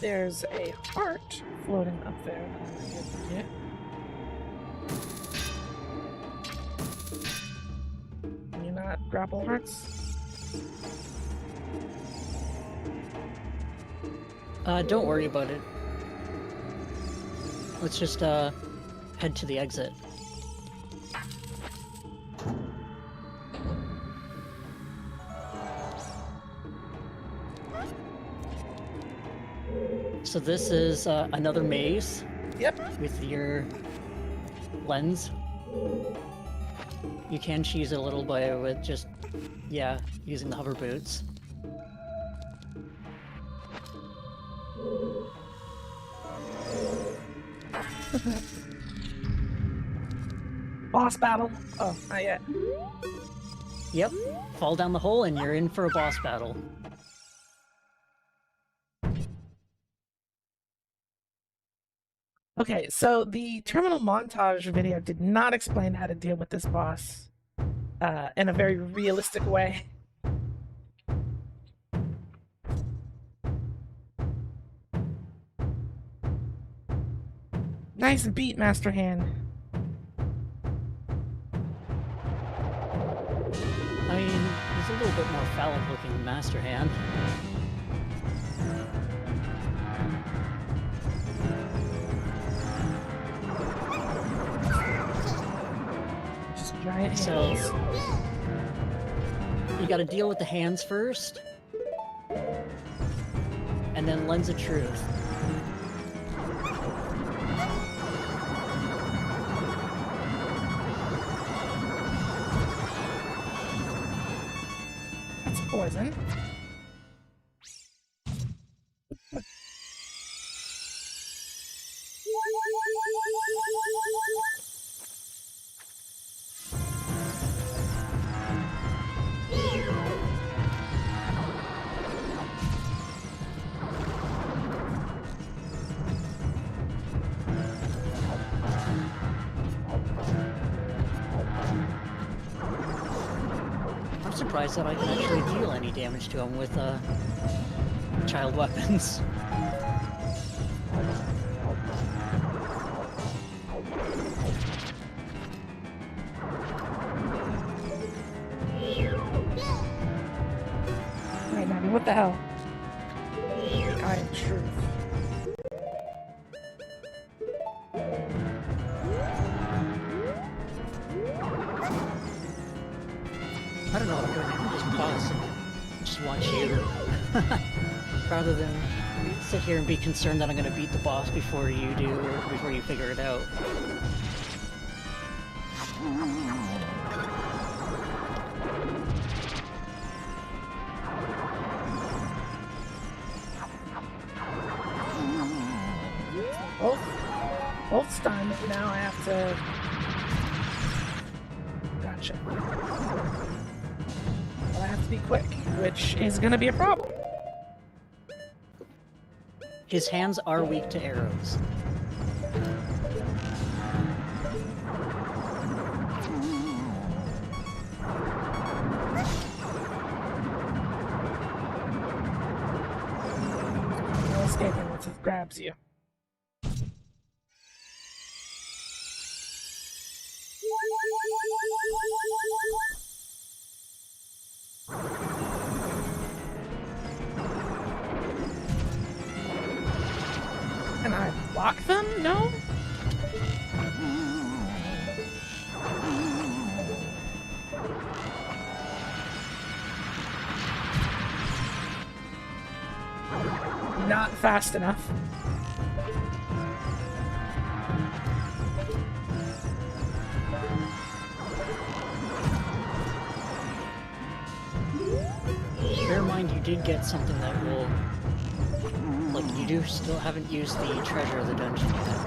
There's a heart floating up there that I'm gonna get. Can you not grapple hearts? Don't worry about it. Let's just, head to the exit. So this is, another maze. Yep. With your lens. You can cheese it a little bit with just, yeah, using the hover boots. Boss battle? Oh, not yet. Yep. Fall down the hole and you're in for a boss battle. Okay, so the terminal montage video did not explain how to deal with this boss in a very realistic way. Nice beat, Master Hand. I mean, he's a little bit more phallic looking than Master Hand. Just giant So, hands. you gotta deal with the hands first. And then Lens of Truth. poison. I'm surprised that I can actually deal any damage to him with child weapons. Wait, Navi, what the hell? I am truth. I don't know what I'm doing. I'm just pause and just watch you. Rather than sit here and be concerned that I'm going to beat the boss before you do, or before you figure it out. Both stunned. Now I have to. Gotcha. But I have to be quick, which is gonna be a problem. His hands are weak to arrows. No escaping once it grabs you. Can I block them? No? Not fast enough. Bear in mind, you did get something that will... Like, you do still haven't used the treasure of the dungeon yet.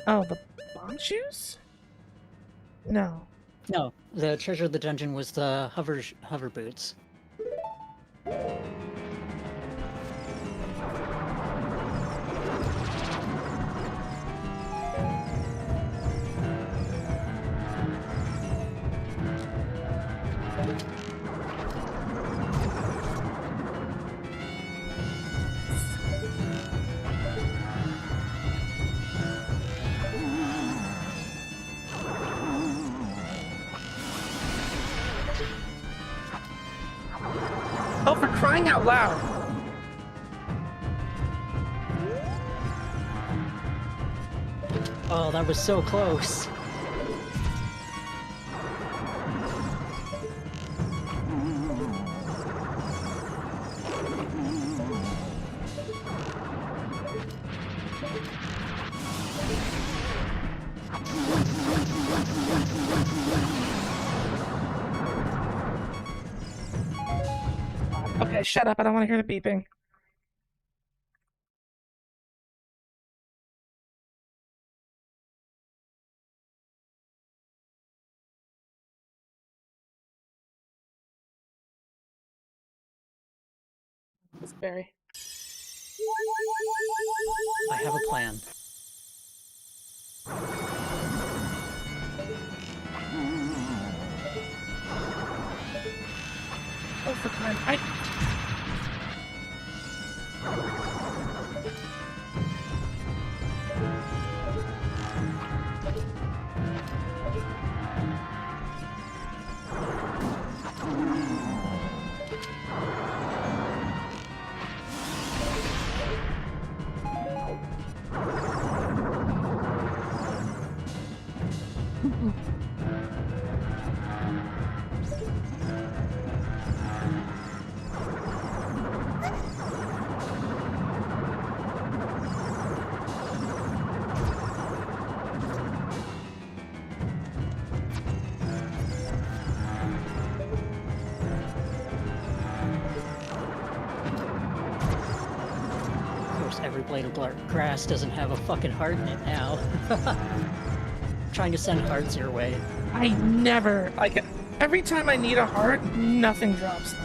Oh, the bomb shoes? No. No, the treasure of the dungeon was the hover boots. Oh, for crying out loud! Oh, that was so close. Okay, shut up. I don't want to hear the beeping. It's Barry. I have a plan. Oh, for crying. blade of grass doesn't have a fucking heart in it now. Trying to send hearts your way. I never, like, every time I need a heart, nothing drops them.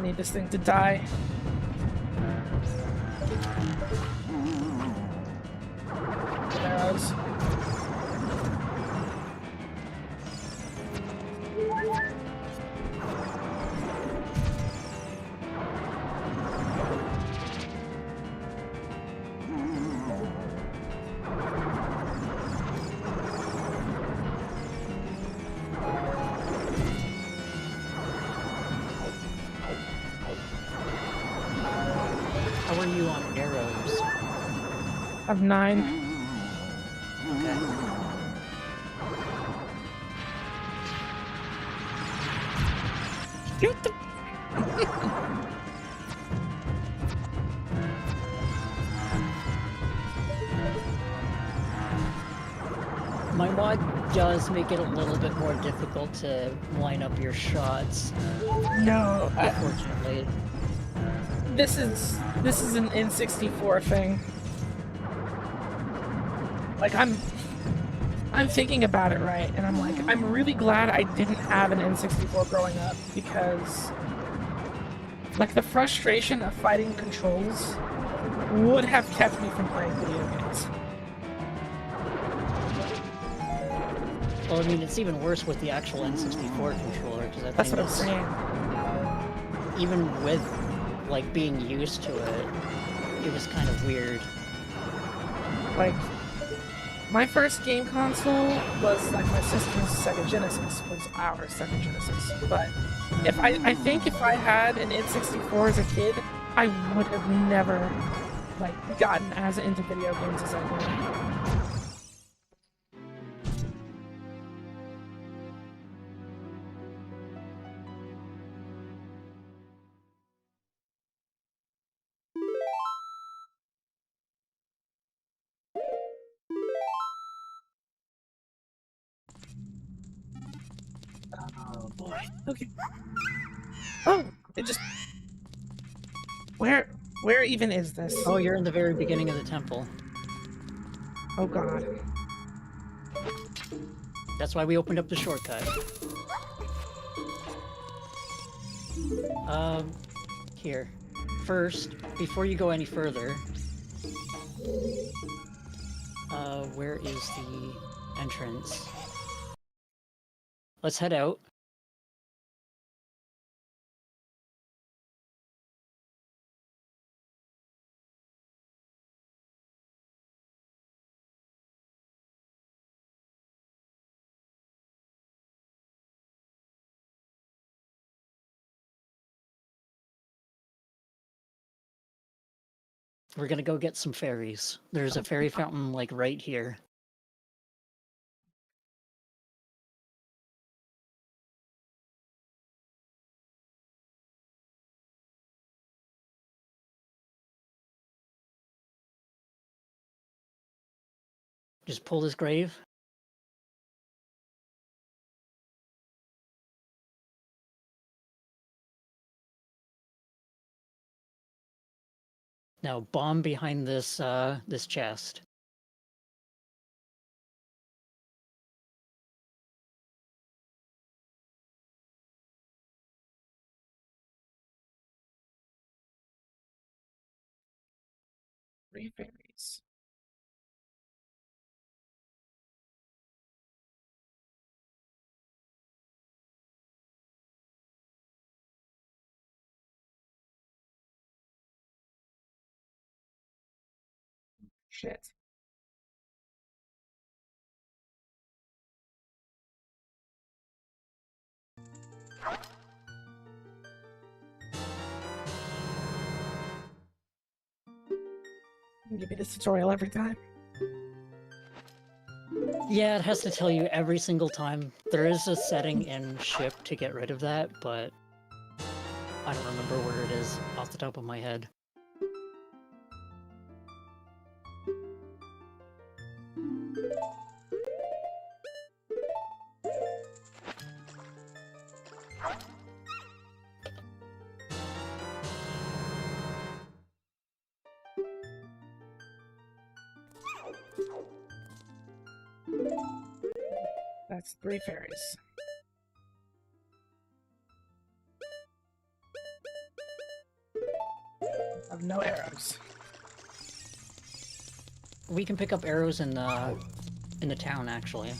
Need this thing to die. Arrows. How are you on arrows? I have 9. Okay. Shoot the... My mod does make it a little bit more difficult to line up your shots, No, unfortunately. this is an N64 thing. Like, I'm thinking about it, right, and I'm like, I'm really glad I didn't have an N64 growing up, because like the frustration of fighting controls would have kept me from playing video games. Well, I mean, it's even worse with the actual N64 controller, because That's what I'm saying. even with, like, being used to it, it was kind of weird. Like, my first game console was like my sister's Sega Genesis, was our Sega Genesis. But I think if I had an N64 as a kid, I would have never like gotten as into video games as I did. Oh boy. Okay. Oh, it just. Where even is this? Oh, you're in the very beginning of the temple. Oh god. That's why we opened up the shortcut. Here. First, before you go any further, where is the entrance? Let's head out. We're gonna go get some fairies. There's a fairy fountain, like, right here. Just pull this grave. Now bomb behind this this chest. Three fairies. Shit. Give me this tutorial every time. Yeah, it has to tell you every single time. There is a setting in ship to get rid of that, but I don't remember where it is off the top of my head. That's 3 fairies. I have no arrows. We can pick up arrows in the town, actually.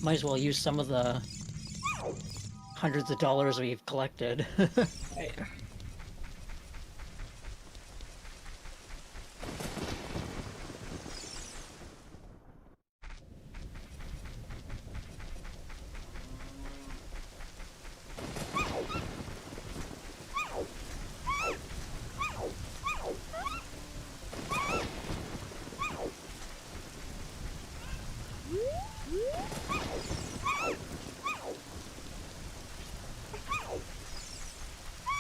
Might as well use some of the hundreds of dollars we've collected. Right.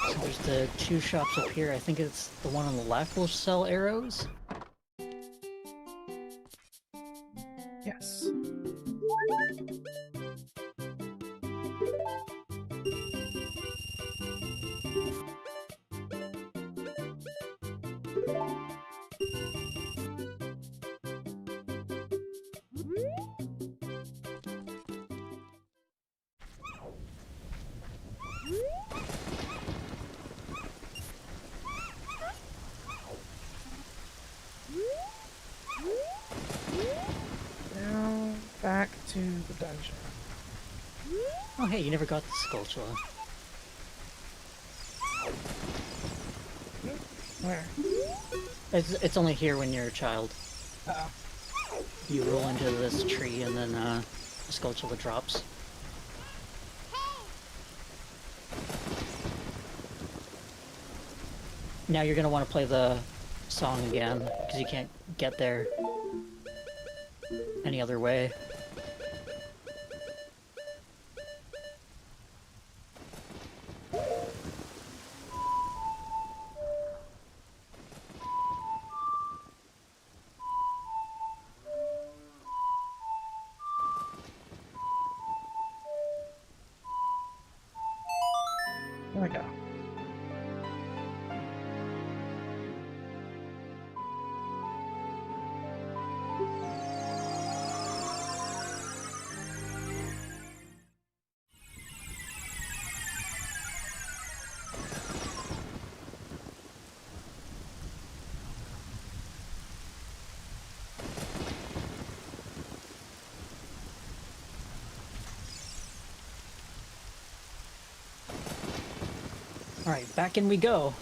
So there's the 2 shops up here. I think it's the one on the left will sell arrows. Yes. Now back to the dungeon. Oh hey, you never got the sculpture. Where? It's only here when you're a child. Uh-oh. You roll into this tree and then the sculpture drops. Now you're gonna want to play the song again, because you can't get there any other way. There we go. Alright, back in we go.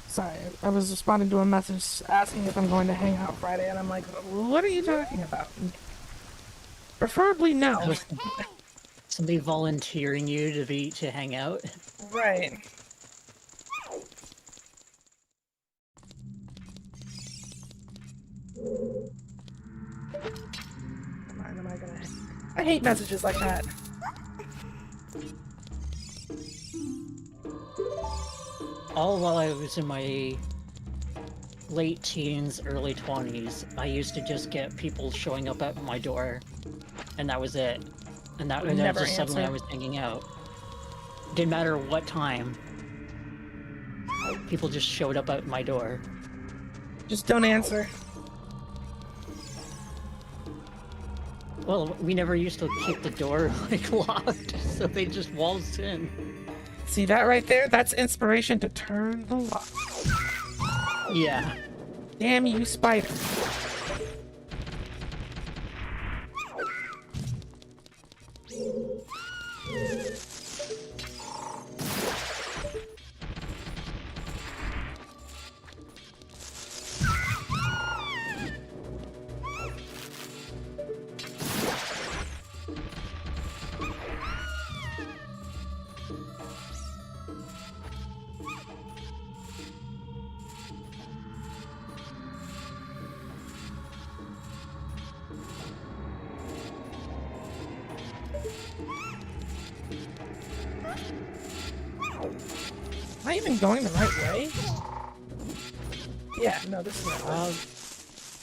Sorry, I was responding to a message asking if I'm going to hang out Friday, and I'm like, what are you talking about? Preferably no. Somebody volunteering you to hang out. Right. Come on, am I gonna... I hate messages like that. All while I was in my late teens, early 20s, I used to just get people showing up at my door, and that was it. And then Never just suddenly I answer. was hanging out. Didn't matter what time. People just showed up at my door. Just don't answer. Well, we never used to keep the door like locked, so they just waltzed in. See that right there? That's inspiration to turn the lock. Yeah. Damn you, spider. I even going the right way? Yeah, no, this is not right.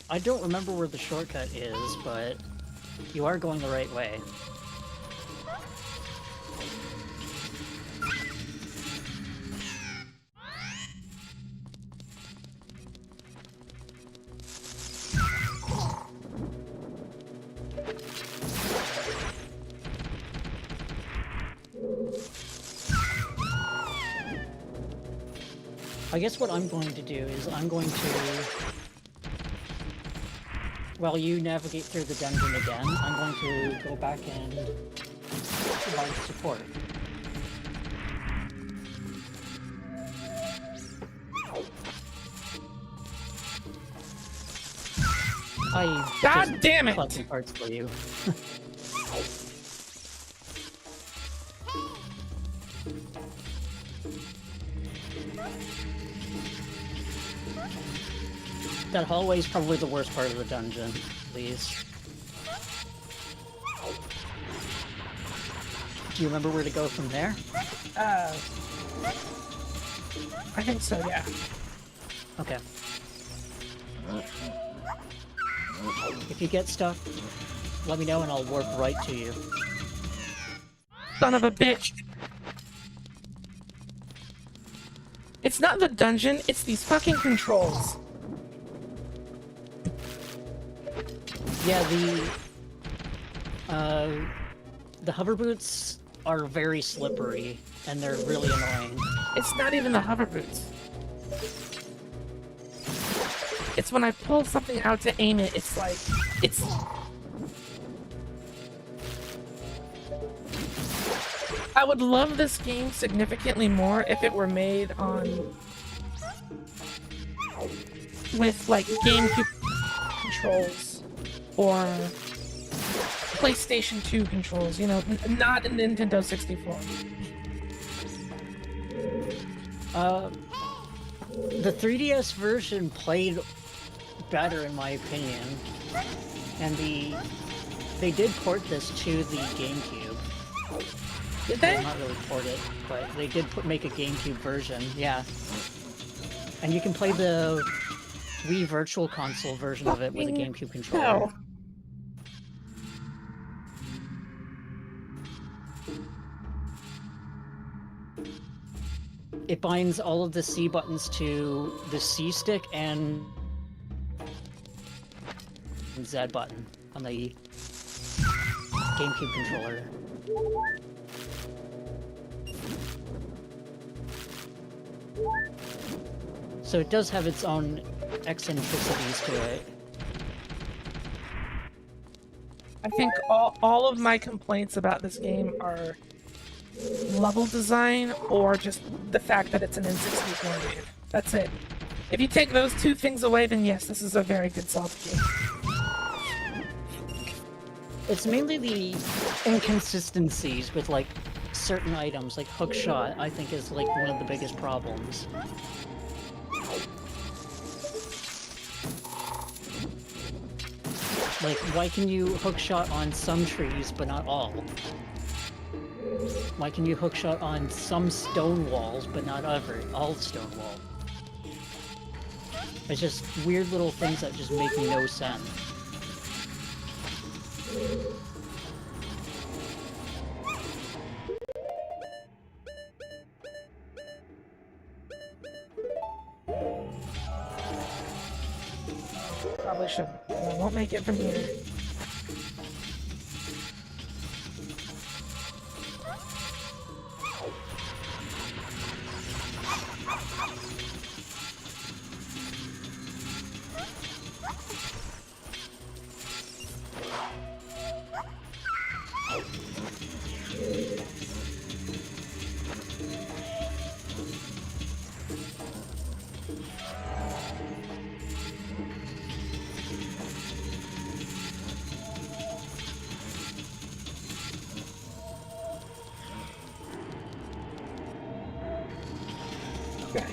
I don't remember where the shortcut is, but you are going the right way. I guess what I'm going to do is I'm going to, while you navigate through the dungeon again, I'm going to go back and provide support. God damn it! Collecting parts for you. That hallway is probably the worst part of the dungeon, please. Do you remember where to go from there? I think so, yeah. Okay. If you get stuck, let me know and I'll warp right to you. Son of a bitch! It's not the dungeon, it's these fucking controls. Yeah, the hover boots are very slippery, and they're really annoying. It's not even the hover boots. It's when I pull something out to aim it, it's like, it's... I would love this game significantly more if it were made on... with, like, GameCube controls. Or PlayStation 2 controls, you know, not a Nintendo 64. The 3DS version played better in my opinion, and they did port this to the GameCube. Did they? Well, not really port it, but they did make a GameCube version, yeah. And you can play the Wii Virtual Console version of it with a GameCube controller. Hell. It binds all of the C buttons to the C stick and Z button on the GameCube controller. So it does have its own eccentricities to it. I think all of my complaints about this game are level design or just the fact that it's an N64 game. That's it. If you take those two things away, then yes, this is a very good solid game. It's mainly the inconsistencies with, like, certain items, like hookshot, I think is, like, one of the biggest problems. Like, why can you hookshot on some trees, but not all? Why can you hookshot on some stone walls, but not all stone walls? It's just weird little things that just make no sense. Probably should. I won't make it from here. Okay.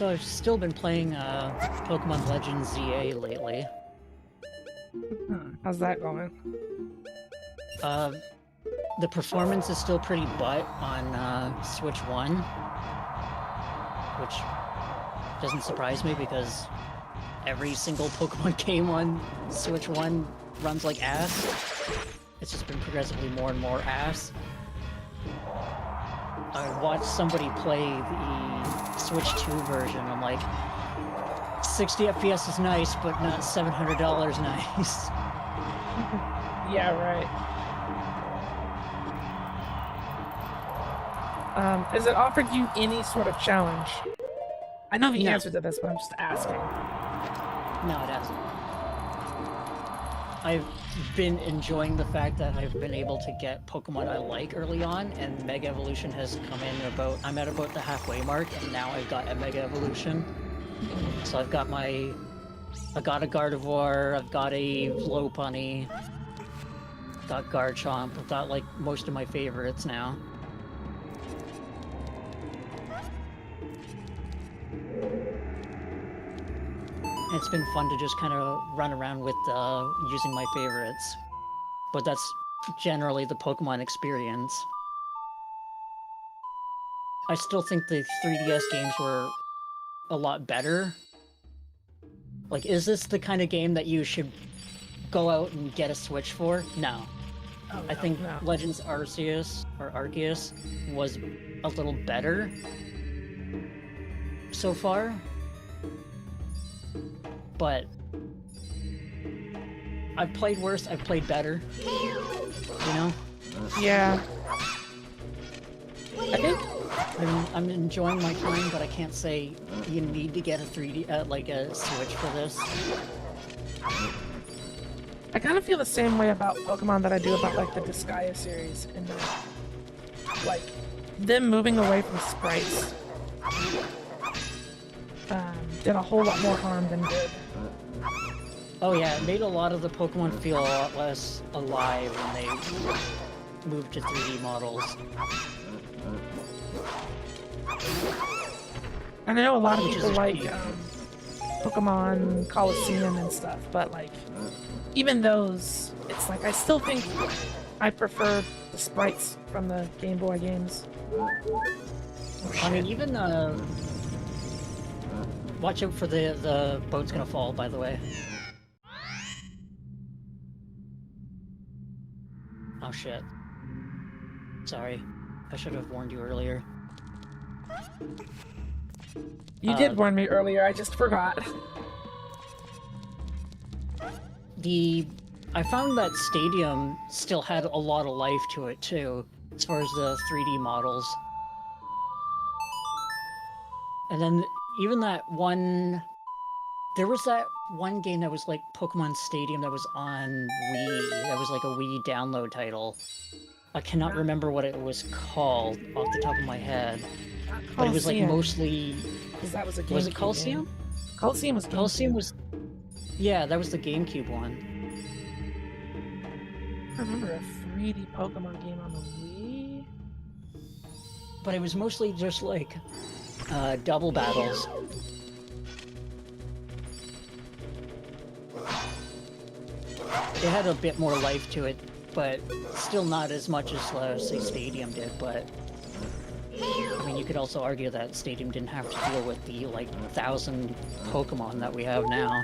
So I've still been playing Pokemon Legends ZA lately. How's that going? The performance is still pretty butt on Switch 1, which doesn't surprise me because every single Pokemon game on Switch 1 runs like ass. It's just been progressively more and more ass. I watched somebody play the Switch 2 version. I'm like, 60 FPS is nice, but not $700 nice. Yeah, right. Has it offered you any sort of challenge? I know the answer to this, but I'm just asking. No, it hasn't. I've been enjoying the fact that I've been able to get Pokemon I like early on, and Mega Evolution has come in about... I'm at about the halfway mark, and now I've got a Mega Evolution. So I've got my... I've got a Gardevoir, I've got a Lopunny, I've got Garchomp, I've got, like, most of my favorites now. It's been fun to just kind of run around with using my favorites. But that's generally the Pokemon experience. I still think the 3DS games were a lot better. Like, is this the kind of game that you should go out and get a Switch for? No. Oh, no, I think no. Legends Arceus, or Arceus, was a little better so far. But I've played worse, I've played better. You know? Yeah. I think I'm enjoying my time, but I can't say you need to get a 3D, like a Switch for this. I kind of feel the same way about Pokemon that I do about like the Disgaea series, and like them moving away from sprites did a whole lot more harm than good. Oh yeah, it made a lot of the Pokemon feel a lot less alive when they moved to 3D models. And I know a lot of Which is people a like shame. Pokemon Coliseum and stuff, but like even those, it's like I still think I prefer the sprites from the Game Boy games. I mean, even watch out for the boat's gonna fall, by the way. Oh shit. Sorry. I should have warned you earlier. You did warn me earlier, I just forgot. I found that Stadium still had a lot of life to it too, as far as the 3D models. And then even that one... There was that one game that was like Pokemon Stadium that was on Wii. That was like a Wii download title. I cannot remember what it was called off the top of my head. But it was like mostly... Because that was a GameCube Was it Coliseum? game. Coliseum was GameCube. Coliseum was... Yeah, that was the GameCube one. I remember a 3D Pokemon game on the Wii. But it was mostly just like double battles. It had a bit more life to it, but still not as much as, say, Stadium did, but... I mean, you could also argue that Stadium didn't have to deal with the, like, 1,000 Pokemon that we have now.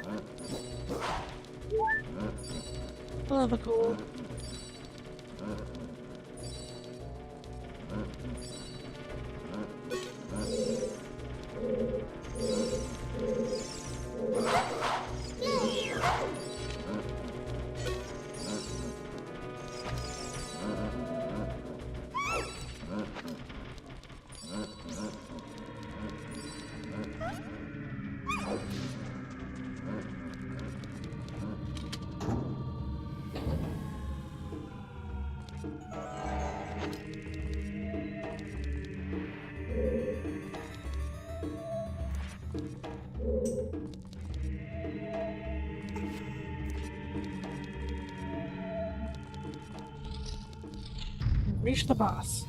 Oh, the cool. Reach the boss.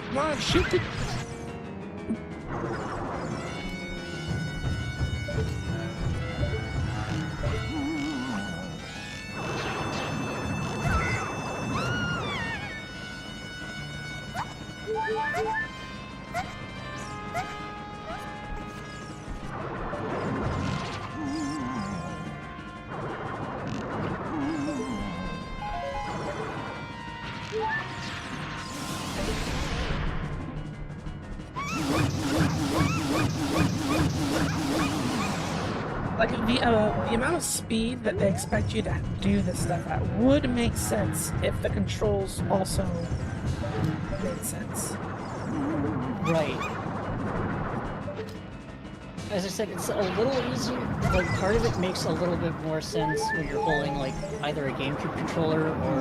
Come on, shoot it. Like the amount of speed that they expect you to do this stuff at would make sense if the controls also made sense. Right. As I said, it's a little easier. Like, part of it makes a little bit more sense when you're holding, like, either a GameCube controller or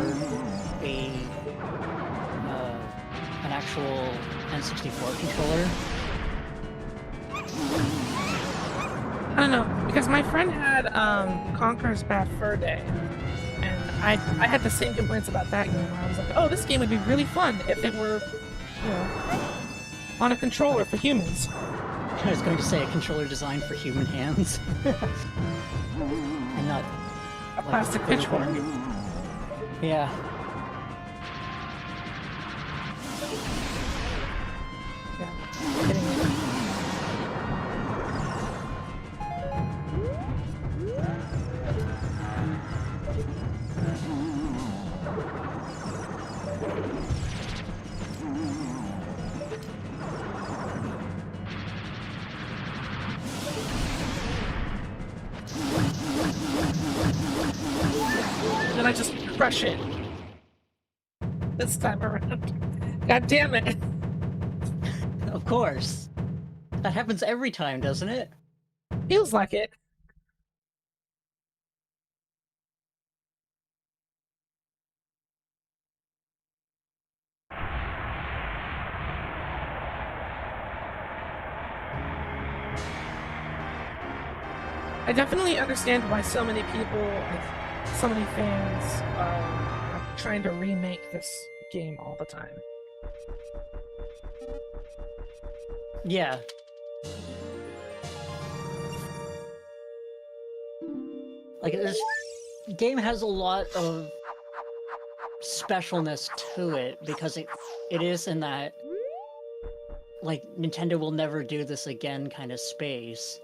an actual N64 controller. I don't know, because my friend had Conker's Bad Fur Day, and I had the same complaints about that game. Where I was like, oh, this game would be really fun if it were, you know, on a controller for humans. I was going to say a controller designed for human hands. And not A plastic pitchfork. Yeah. Yeah, getting it. Then I just crush it. This time around. God damn it. Of course. That happens every time, doesn't it? Feels like it. I definitely understand why so many people, like, so many fans, are trying to remake this game all the time. Yeah. Like, this game has a lot of specialness to it because it is in that, like, Nintendo will never do this again kind of space.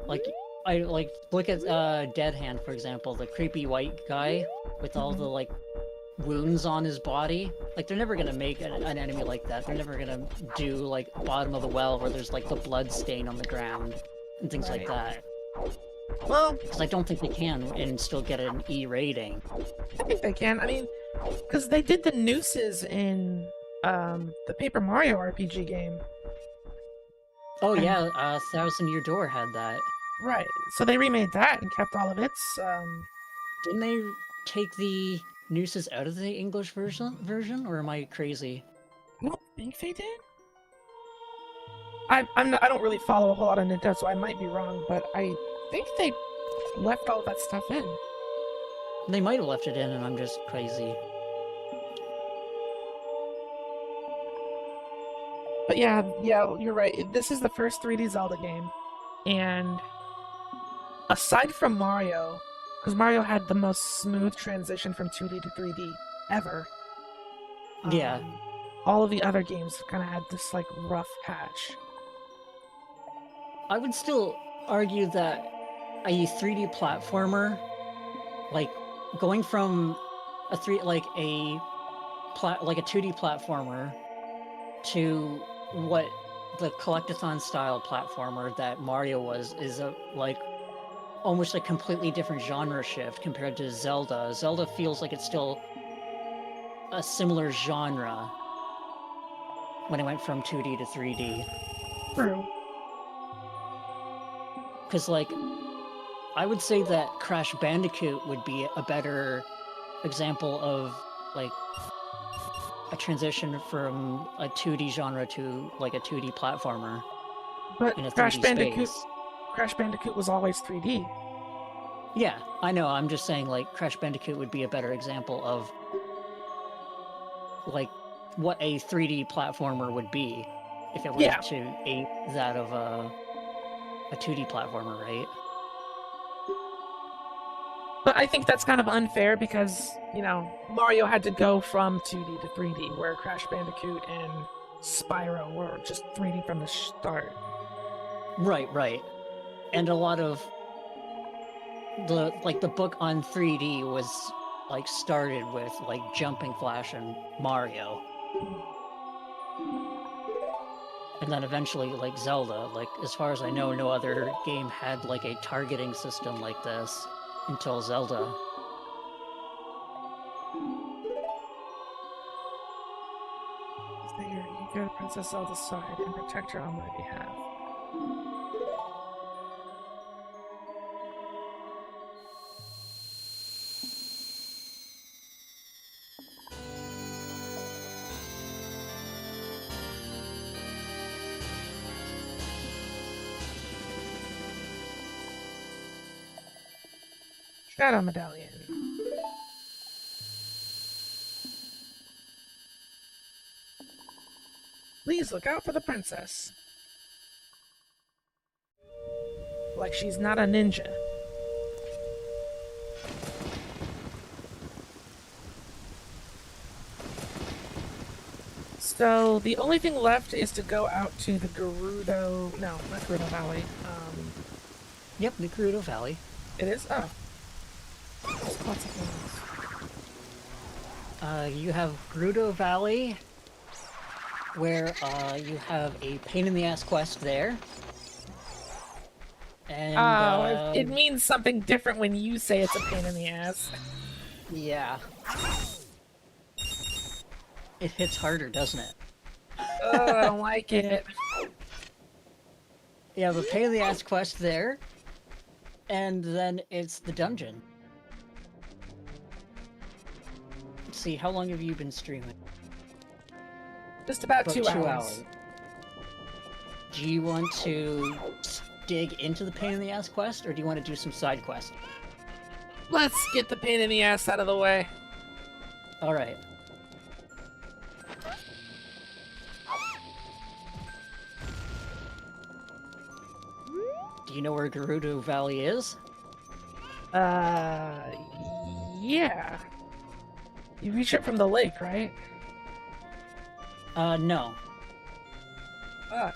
Like, I look at Dead Hand, for example, the creepy white guy with all the, like, wounds on his body. Like, they're never gonna make an enemy like that. They're never gonna do, like, Bottom of the Well where there's, like, the blood stain on the ground and things like that. Well, Because I don't think they can and still get an E rating. I think they can. I mean, because they did the nooses in the Paper Mario RPG game. Oh yeah, Thousand Year Door had that. Right. So they remade that and kept all of its, Didn't they take the nooses out of the English version, or am I crazy? I don't think they did. I don't really follow a whole lot of Nintendo, so I might be wrong, but I think they left all that stuff in. They might have left it in, and I'm just crazy. But yeah, you're right. This is the first 3D Zelda game, and aside from Mario, because Mario had the most smooth transition from 2D to 3D ever. Yeah. All of the other games kind of had this, like, rough patch. I would still argue that a 3D platformer, like, going from a 2D platformer to what the collectathon style platformer that Mario was, is almost a completely different genre shift compared to Zelda. Zelda feels like it's still a similar genre when it went from 2D to 3D. True. Because, like, I would say that Crash Bandicoot would be a better example of, like, a transition from a 2D genre to, like, a 2D platformer But in a 3D Crash Bandicoot was always 3D. Yeah, I know. I'm just saying, like, Crash Bandicoot would be a better example of, like, what a 3D platformer would be if it were Yeah. to ape that of a 2D platformer, right? But I think that's kind of unfair because, you know, Mario had to go from 2D to 3D, where Crash Bandicoot and Spyro were just 3D from the start. Right. And a lot of the book on 3D was like started with like Jumping Flash and Mario. And then eventually like Zelda, like as far as I know, no other game had like a targeting system like this until Zelda. So you go to Princess Zelda's side and protect her on my behalf. Shadow Medallion. Please look out for the princess. Like she's not a ninja. So the only thing left is to go out to the Gerudo. No, not Gerudo Valley. Yep, the Gerudo Valley. It is. Oh, there's lots of things. You have Gerudo Valley, where you have a pain in the ass quest there. And it means something different when you say it's a pain in the ass. yeah. It hits harder, doesn't it? Oh, I don't like it. You have a pain in the ass quest there, and then it's the dungeon. Let's see, how long have you been streaming? Just about About 2 2 hours. Do you want to dig into the pain in the ass quest, or do you want to do some side quest? Let's get the pain in the ass out of the way. All right. Do you know where Gerudo Valley is? Yeah. You reach it from the lake, right? No. Fuck.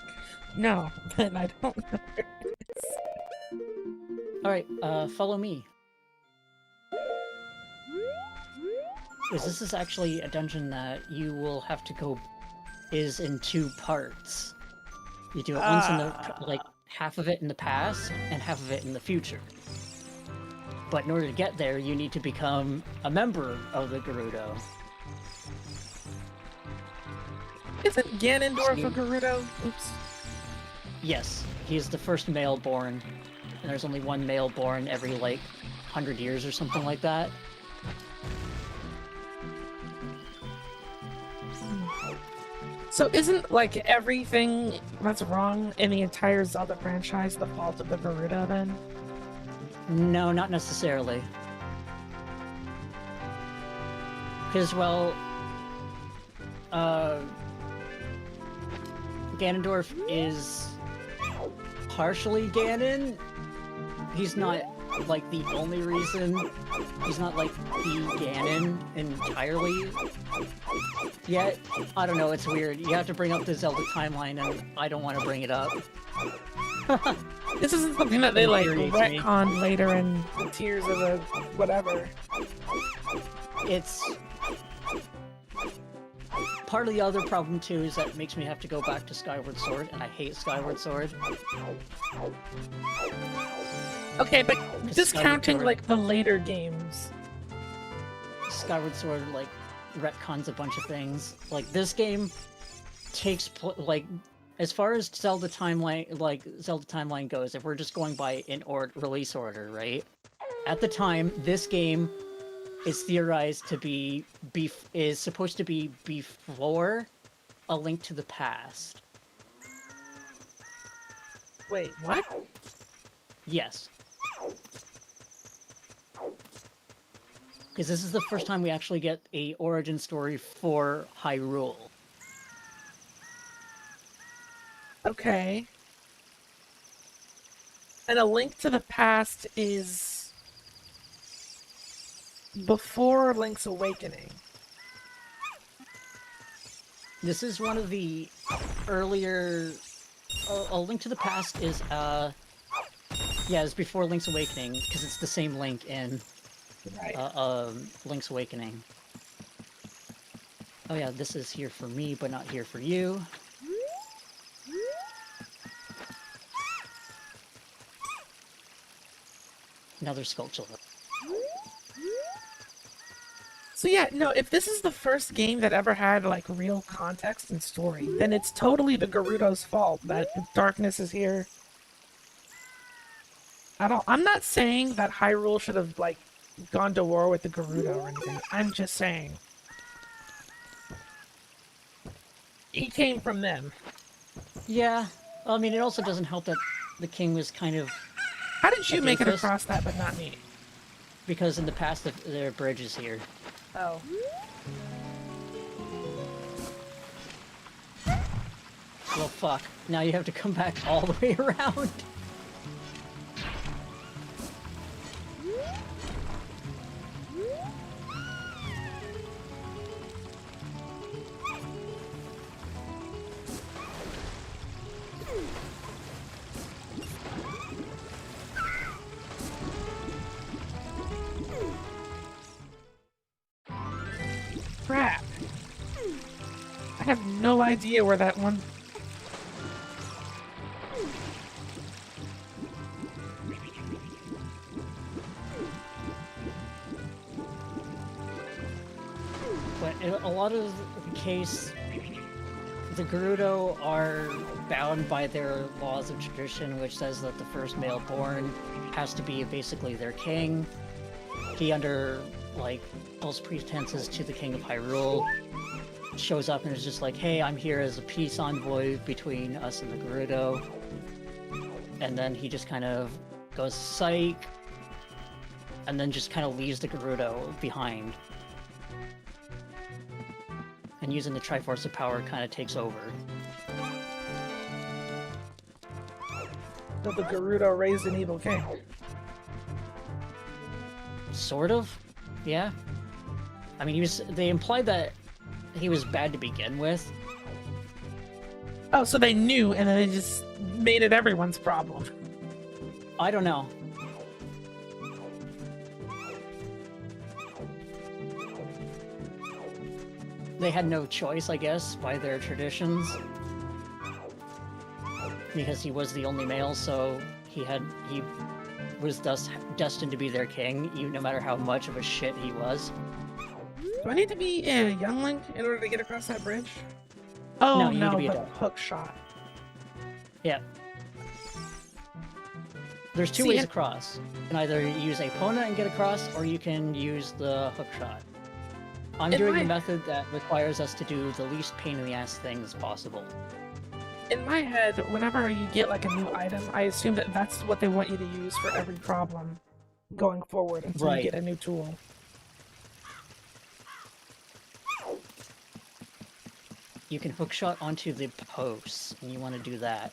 No, then I don't know where it is. All right, follow me. Because this is actually a dungeon that you will have to go is in 2 parts. You do it once in the like half of it in the past and half of it in the future. But in order to get there, you need to become a member of the Gerudo. Isn't Ganondorf a Gerudo? Oops. Yes, he is the first male born, and there's only one male born every like 100 years or something like that. So isn't like everything that's wrong in the entire Zelda franchise the fault of the Gerudo then? No, not necessarily. Because, well, Ganondorf is partially Ganon. He's not, like, the only reason. He's not, like, the Ganon entirely yet. I don't know, it's weird. You have to bring up the Zelda timeline, and I don't want to bring it up. This isn't something that they like Infuriates me. retconned later in the Tears of the whatever. It's... Part of the other problem, too, is that it makes me have to go back to Skyward Sword, and I hate Skyward Sword. Okay, but Skyward discounting Sword- like the later games. Skyward Sword, like, retcons a bunch of things. Like, this game takes, like, as far as Zelda timeline goes, if we're just going by in release order, right? At the time, this game is theorized to is supposed to be before A Link to the Past. Wait, what? Yes. Because this is the first time we actually get a origin story for Hyrule. Okay. And A Link to the Past is before Link's Awakening. This is one of the earlier... A Link to the Past is, yeah, it's before Link's Awakening, because it's the same Link in Link's Awakening. Oh yeah, this is here for me, but not here for you. Another sculpture. So yeah, no, if this is the first game that ever had, like, real context and story, then it's totally the Gerudo's fault that darkness is here. I'm not saying that Hyrule should have, like, gone to war with the Gerudo or anything. I'm just saying. He came from them. Yeah, I mean, it also doesn't help that the king was kind of... How did you make it across that, but not me? Because in the past, there are bridges here. Oh. Well, fuck. Now you have to come back all the way around. Crap. I have no idea where that one... But in a lot of the case, the Gerudo are bound by their laws of tradition, which says that the first male born has to be basically their king. He, under, like, false pretenses to the king of Hyrule, shows up and is just like, hey, I'm here as a peace envoy between us and the Gerudo. And then he just kind of goes psych, and then just kind of leaves the Gerudo behind. And using the Triforce of Power kind of takes over. So the Gerudo raised an evil king. Sort of, yeah. I mean, they implied that he was bad to begin with. Oh, so they knew, and then they just made it everyone's problem. I don't know. They had no choice, I guess, by their traditions. Because he was the only male, so he was thus destined to be their king, even no matter how much of a shit he was. Do I need to be a young Link in order to get across that bridge? Oh, No, you need to no, be a but dog. hook shot. Yeah. There's two ways across. You can either use Epona and get across, or you can use the hook shot. I'm doing the method that requires us to do the least pain in the ass things possible. In my head, whenever you get like a new item, I assume that that's what they want you to use for every problem going forward until you get a new tool. You can hookshot onto the posts, and you want to do that.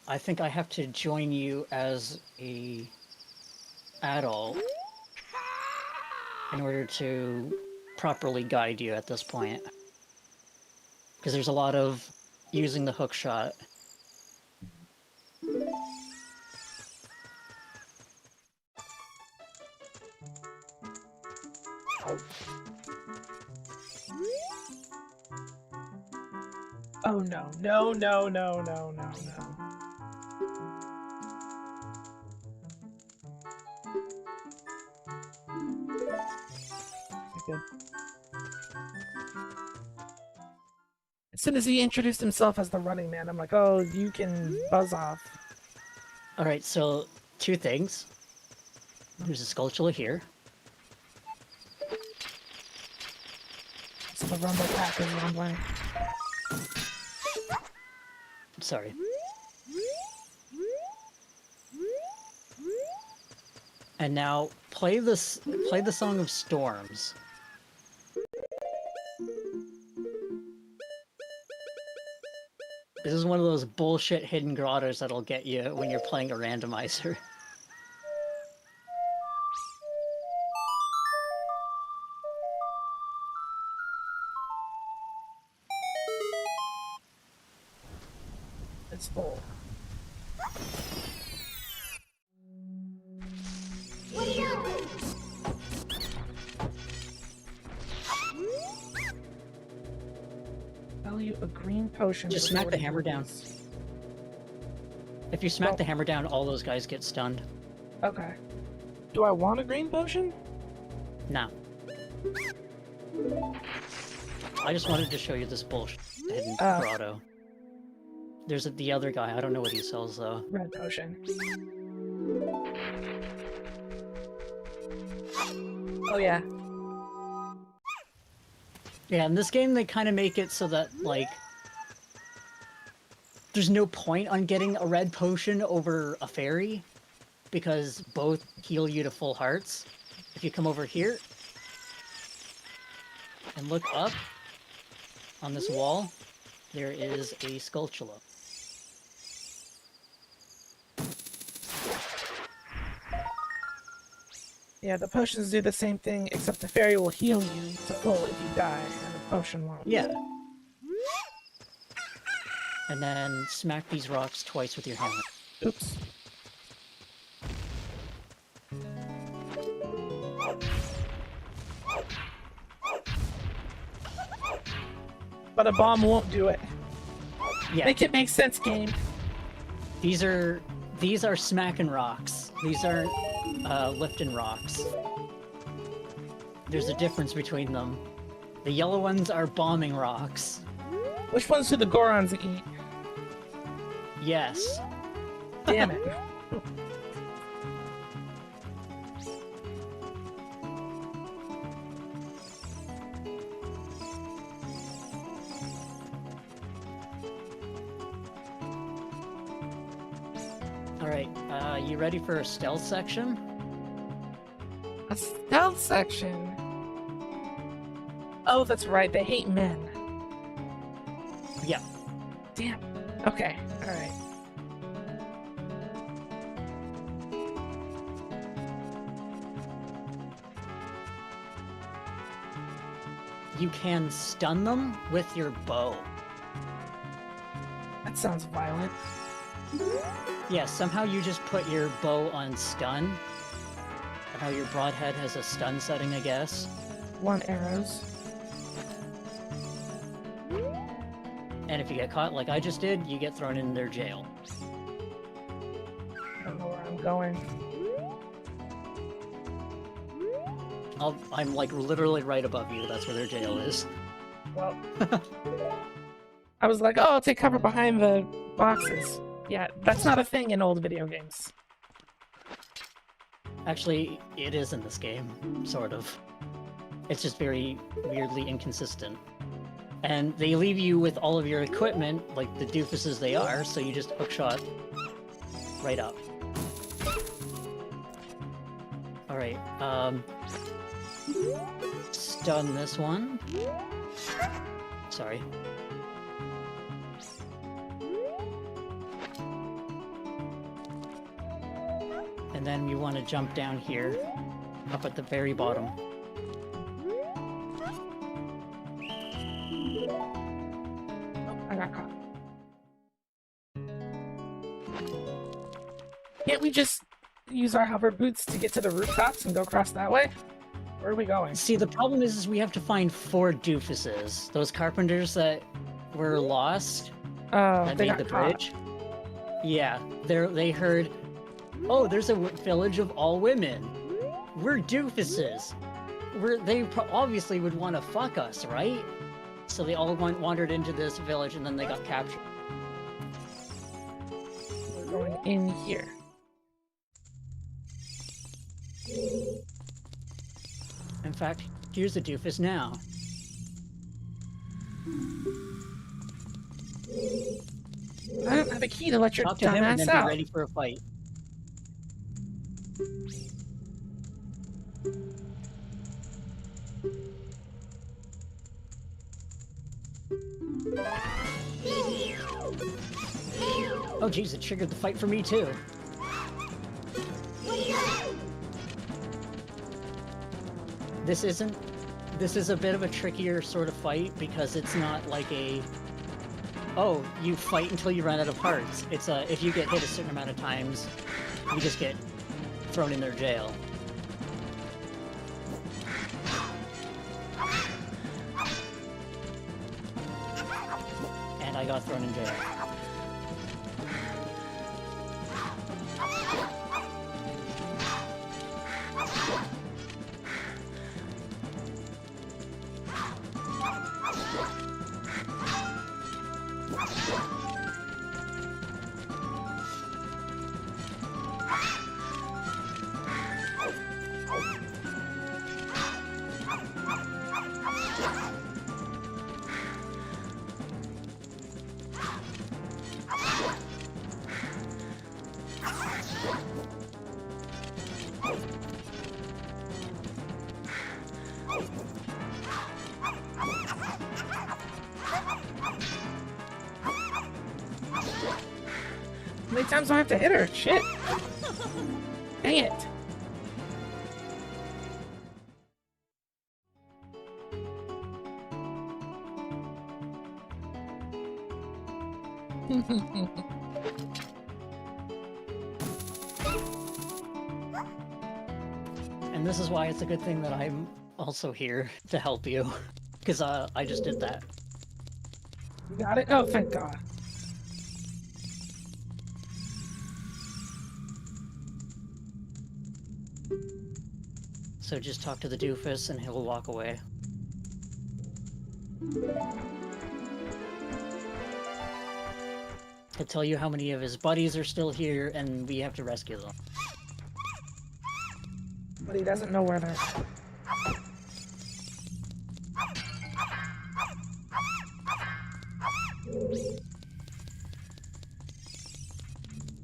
I think I have to join you as a adult in order to properly guide you at this point. Because there's a lot of using the hook shot. Oh no, no, no, no, no, no, no. Good. As soon as he introduced himself as the running man, I'm like, oh, you can buzz off. Alright, so two things. There's a skulltula here. the rumble pack is rumbling. Sorry. And now play the Song of Storms. This is one of those bullshit hidden grottos that'll get you when you're playing a randomizer. It's full. Value a green potion. Just smack the hammer down. If you smack the hammer down, all those guys get stunned. Okay. Do I want a green potion? No. I just wanted to show you this bullshit hidden grotto. There's the other guy. I don't know what he sells though. Red potion. Oh yeah. Yeah, in this game they kind of make it so that, like, there's no point on getting a red potion over a fairy, because both heal you to full hearts. If you come over here and look up on this wall, there is a Skulltula. Yeah, the potions do the same thing, except the fairy will heal you to full if you die, and the potion won't. Yeah. And then smack these rocks twice with your hammer. Oops. But a bomb won't do it. Yeah. Make it make sense, game. These are smacking rocks. These aren't lifting rocks. There's a difference between them. The yellow ones are bombing rocks. Which ones do the Gorons eat? Yes. Damn it. Alright, you ready for a stealth section? A stealth section? Oh, that's right, they hate men. Yeah. Damn. Okay, alright. You can stun them with your bow. That sounds violent. Yeah, somehow you just put your bow on stun. I know your broadhead has a stun setting, I guess. 1 arrows. And if you get caught like I just did, you get thrown in their jail. I don't know where I'm going. I'm like literally right above you, that's where their jail is. Well, I was like, oh, I'll take cover behind the boxes. Yeah, that's not a thing in old video games. Actually, it is in this game, sort of. It's just very weirdly inconsistent. And they leave you with all of your equipment, like the doofuses they are, so you just hookshot right up. Alright, stun this one. Sorry. And then you want to jump down here, up at the very bottom. I got caught. Can't we just use our hover boots to get to the rooftops and go across that way? Where are we going? See, the problem is we have to find 4 doofuses. Those carpenters that were lost, Oh, that they made got the caught. bridge. Yeah, they heard, oh, there's a village of all women. We're doofuses. They obviously would want to fuck us, right? So they all wandered into this village and then they got captured. We're going in here. In fact, here's a doofus now. I don't have a key to let your Talk to him and dumbass then out. be ready for a fight. Oh geez, it triggered the fight for me too. This is a bit of a trickier sort of fight because it's not like a, oh, you fight until you run out of hearts. It's a, if you get hit a certain amount of times, you just get thrown in their jail. And I got thrown in jail. How many times do I have to hit her? Shit. Dang it. And this is why it's a good thing that I'm also here to help you. Because I just did that. You got it? Oh, thank God. So just talk to the doofus and he'll walk away. He'll tell you how many of his buddies are still here and we have to rescue them. But he doesn't know where they're at.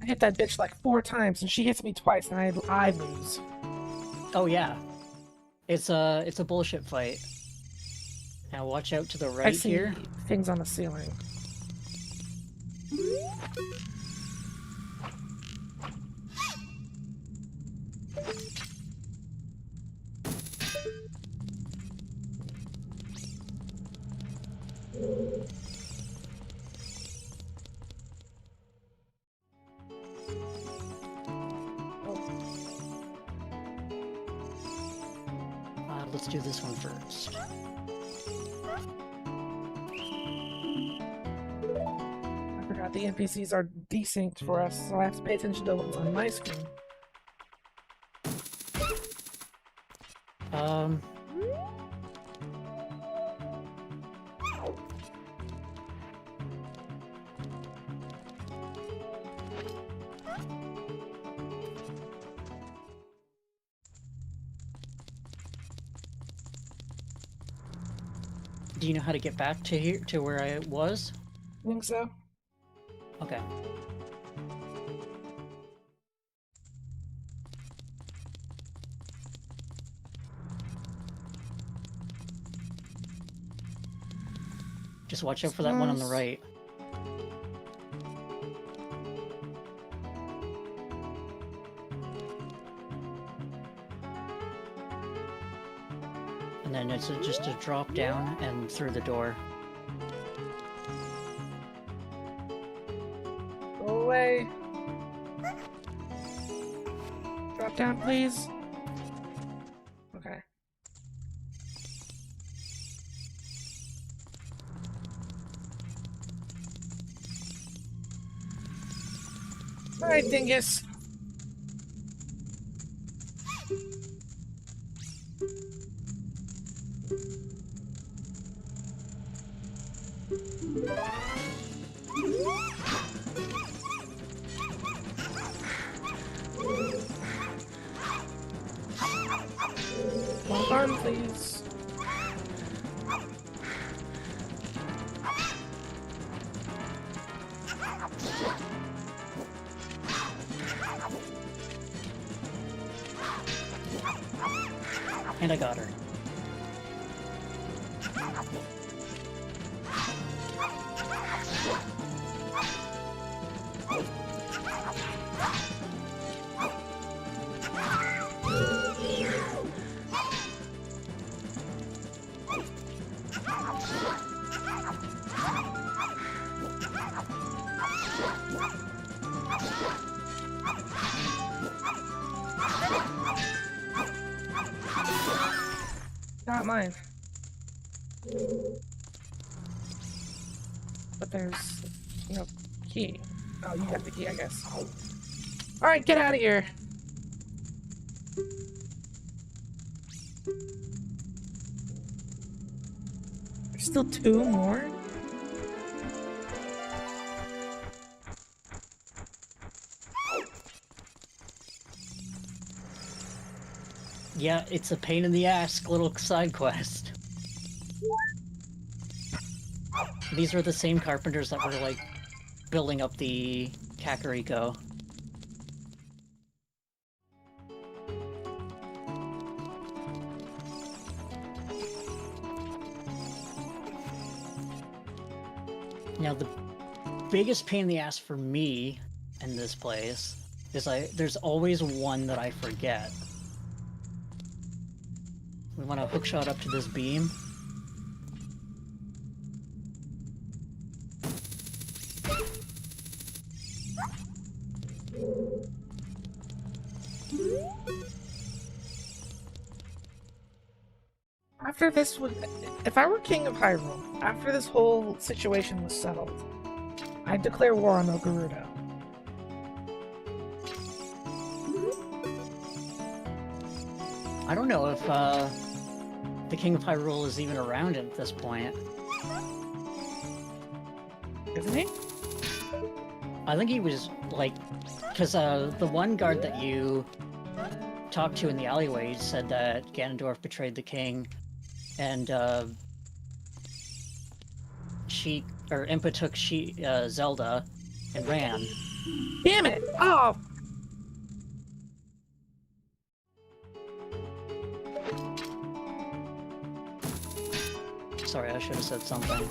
I hit that bitch like 4 times and she hits me twice and I lose. Oh yeah. It's a bullshit fight. Now watch out to the I right see here. things on the ceiling. Let's do this one first. I forgot the NPCs are desynced for us, so I have to pay attention to what's on my screen. Do you know how to get back to here, to where I was? I think so. Okay. Just watch out for that one on the right. And then it's just a drop down and through the door. Go away. Drop down, please. Okay. Alright, dingus. Hold on, please. And I got her. Not mine. But there's, key. Oh, you got the key, I guess. Alright, get out of here. There's still 2 more? Yeah, it's a pain in the ass little side quest. These are the same carpenters that were, like, building up the Kakariko. Now, the biggest pain in the ass for me in this place is there's always one that I forget. We want to hookshot up to this beam. After this would, if I were King of Hyrule, after this whole situation was settled, I'd declare war on the Gerudo. I don't know if the King of Hyrule is even around at this point. Isn't he? I think he was, like, because the one guard that you talked to in the alleyway said that Ganondorf betrayed the king, and Impa took Zelda and ran. Damn it! Oh! Sorry, I should have said something.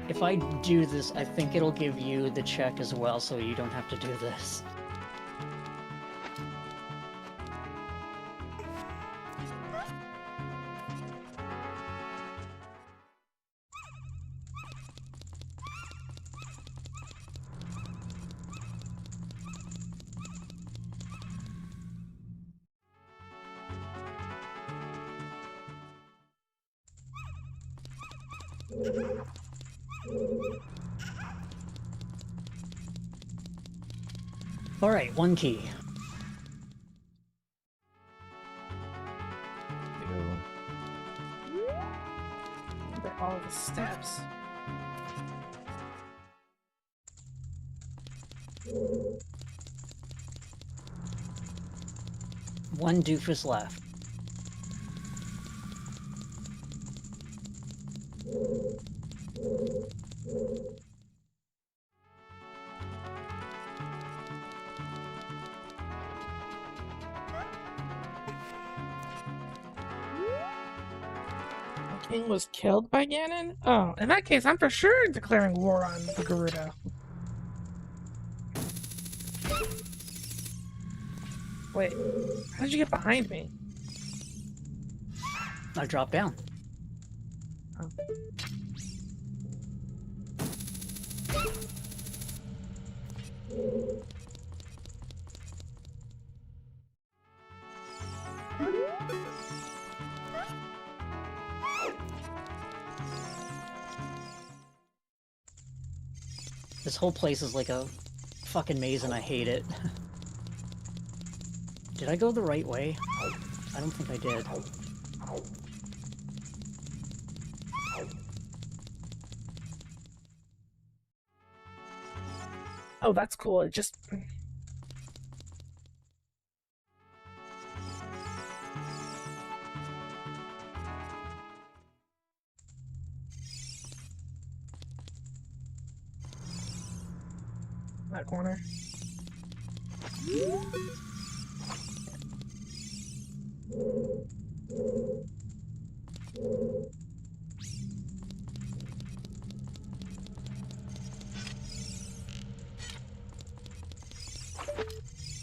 If I do this, I think it'll give you the check as well, so you don't have to do this. Alright, 1 key. Remember all the steps. One doofus left. King was killed by Ganon? Oh, in that case, I'm for sure declaring war on the Gerudo. Wait, how did you get behind me? I dropped down. Oh. This whole place is like a fucking maze and I hate it. Did I go the right way? I don't think I did. Oh, that's cool. It just... that corner.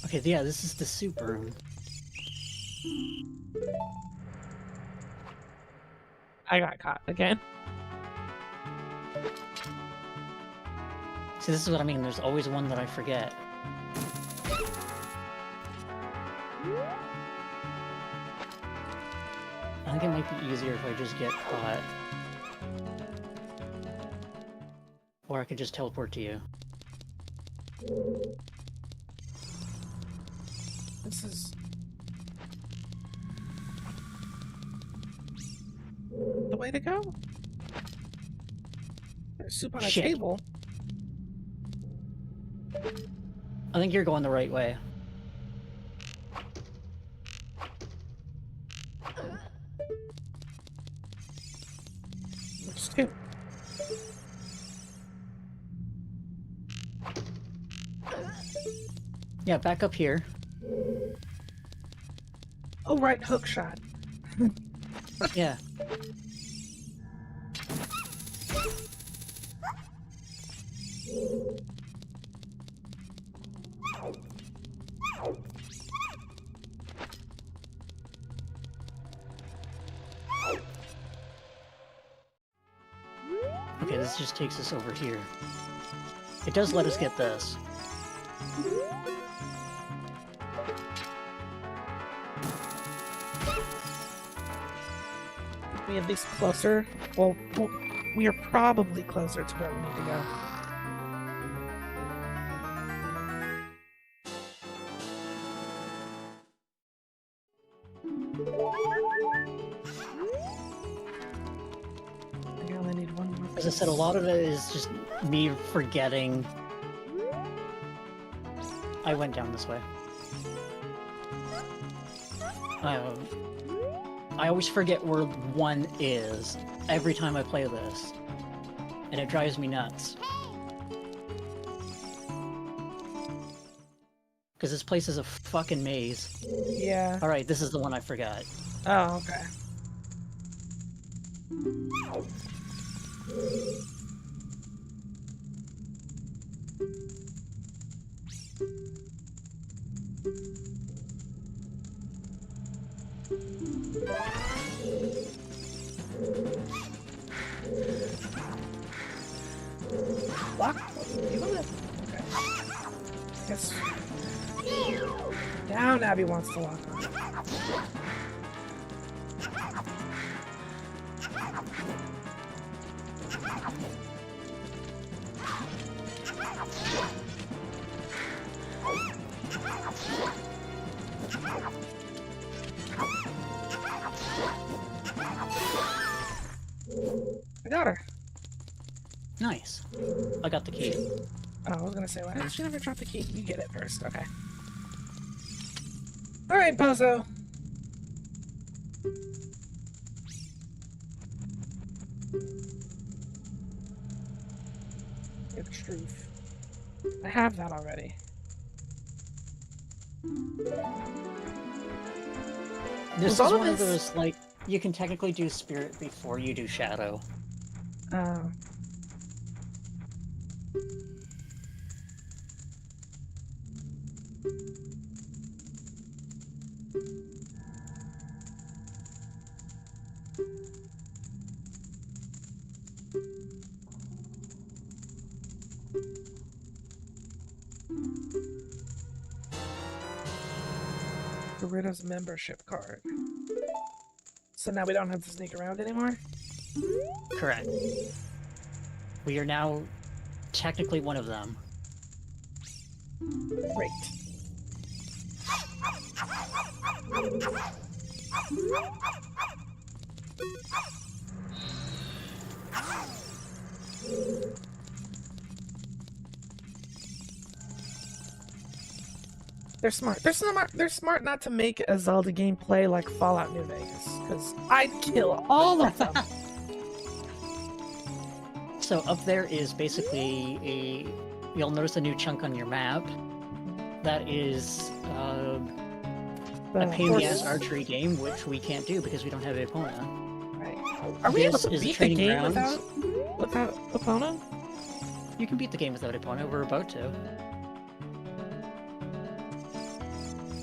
Okay, yeah, this is the soup room. I got caught again. See, this is what I mean. There's always one that I forget. I think it might be easier if I just get caught. Or I could just teleport to you. This is the way to go. There's soup on a Shit. table. I think you're going the right way. There's two. Yeah, back up here. Oh, right, hook shot. Yeah. Okay, this just takes us over here. It does let us get this. We at least closer. Well, we are probably closer to where we need to go. I only need one more. As I said, a lot of it is just me forgetting. I went down this way. I always forget where one is every time I play this, and it drives me nuts. Because this place is a fucking maze. Yeah. Alright, this is the one I forgot. Oh, okay. Lock? You want it? Okay. I guess. Down, Abby wants to lock on. I got her. Nice. I got the key. Oh, I was gonna say, why did she never drop the key? You get it first, okay. Alright, Bozo. Get the truth. I have that already. This is all of one of this- those, like, you can technically do spirit before you do shadow. Oh. Doritos membership card. So now we don't have to sneak around anymore? Correct. We are now technically one of them. Great. They're smart. They're smart not to make a Zelda game play like Fallout New Vegas, because I'd kill all of them. So up there is basically a... You'll notice a new chunk on your map. that is a The pain in the ass horse- archery game, which we can't do because we don't have Epona. Right. Are we able This to is beat the training game grounds. without Epona? You can beat the game without Epona, we're about to.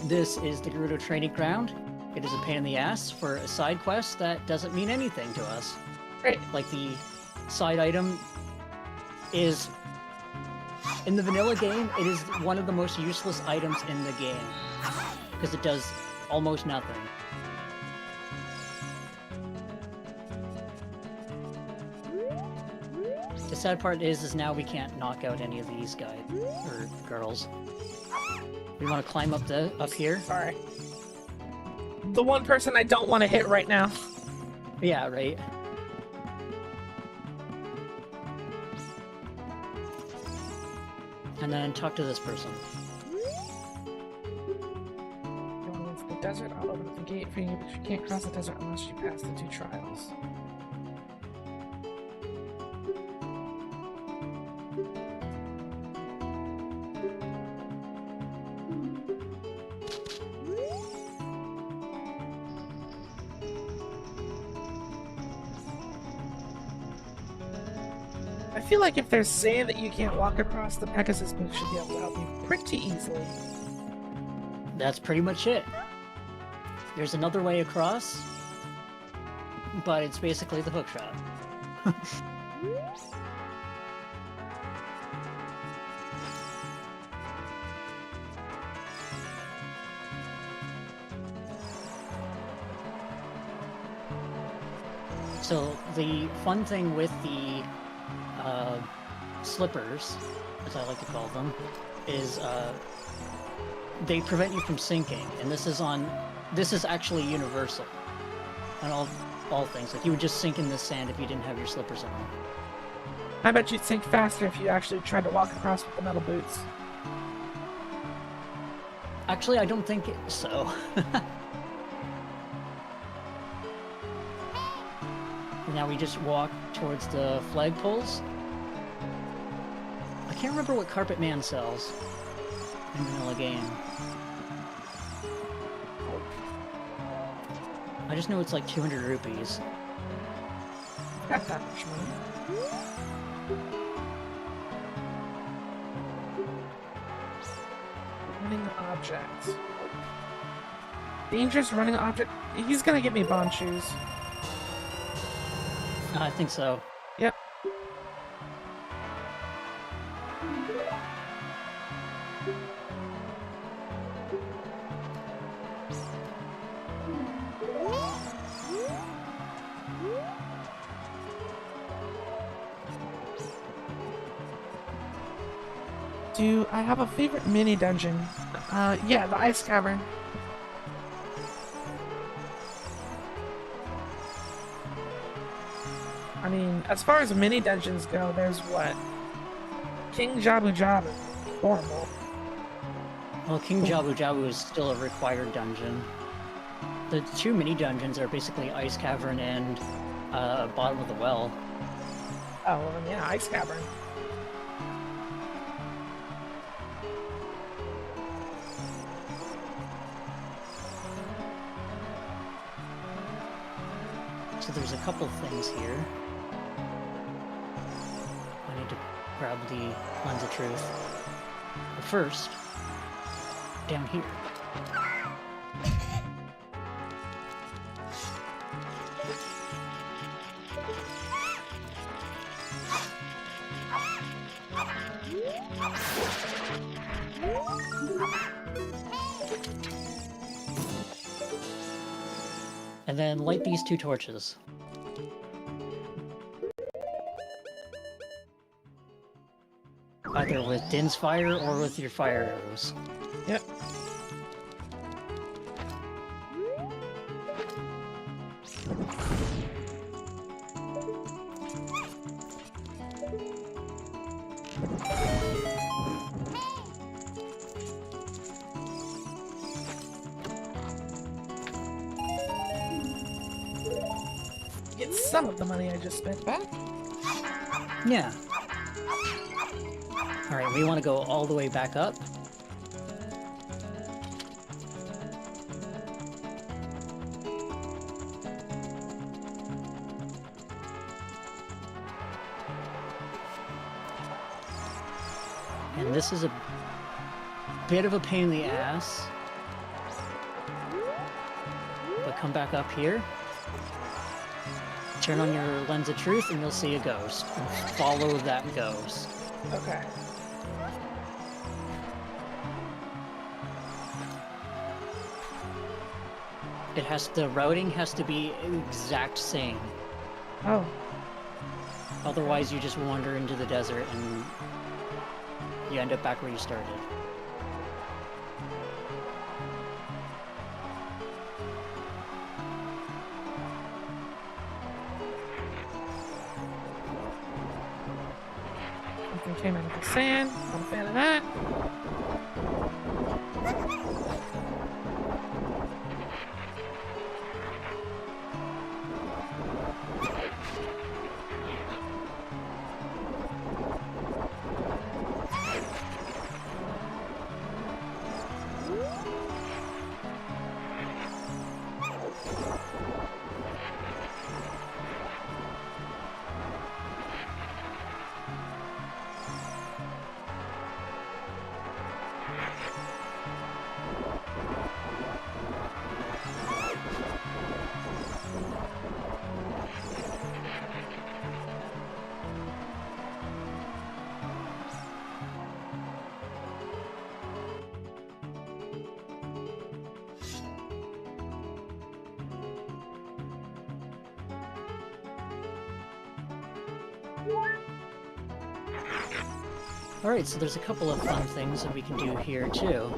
This is the Gerudo training ground. It is a pain in the ass for a side quest that doesn't mean anything to us. Great. Like the side item is... In the vanilla game, it is one of the most useless items in the game. Because it does almost nothing. The sad part is now we can't knock out any of these guys or girls. We want to climb up here. Sorry. The one person I don't want to hit right now. Yeah, right. And then talk to this person. You want to go to the desert? I'll open up the gate for you, but you can't cross the desert unless you pass the 2 trials. I feel like if they're saying that you can't walk across, the Pegasus book should be able to help you pretty easily. That's pretty much it. There's another way across, but it's basically the hook shot. So the fun thing with the slippers, as I like to call them, is they prevent you from sinking, and this is actually universal on all things. Like you would just sink in the sand if you didn't have your slippers on. I bet you'd sink faster if you actually tried to walk across with the metal boots. Actually, I don't think so. Now we just walk towards the flagpoles. I can't remember what Carpet Man sells in vanilla game. I just know it's like 200 rupees. Got that much money. Running object. Dangerous running object. He's gonna give me Bond shoes. I think so. Yep. Do I have a favorite mini dungeon? Yeah, the Ice Cavern. I mean, as far as mini dungeons go, there's what? King Jabu Jabu. Horrible. Well, King Jabu Jabu is still a required dungeon. The 2 mini dungeons are basically Ice Cavern and Bottom of the Well. Oh, well then yeah, Ice Cavern. So there's a couple things here. I need to grab the Lens of Truth. But first, down here. And then light these 2 torches. Either with Din's fire or with your fire arrows. Yep. Get some of the money I just spent back. Yeah. Alright, we want to go all the way back up. And this is a bit of a pain in the ass. But come back up here. Turn on your lens of truth and you'll see a ghost. And follow that ghost. Okay. The routing has to be exact same. Oh. Otherwise you just wander into the desert and you end up back where you started. Something came out of the sand. I'm a fan of that. Alright, so there's a couple of fun things that we can do here, too.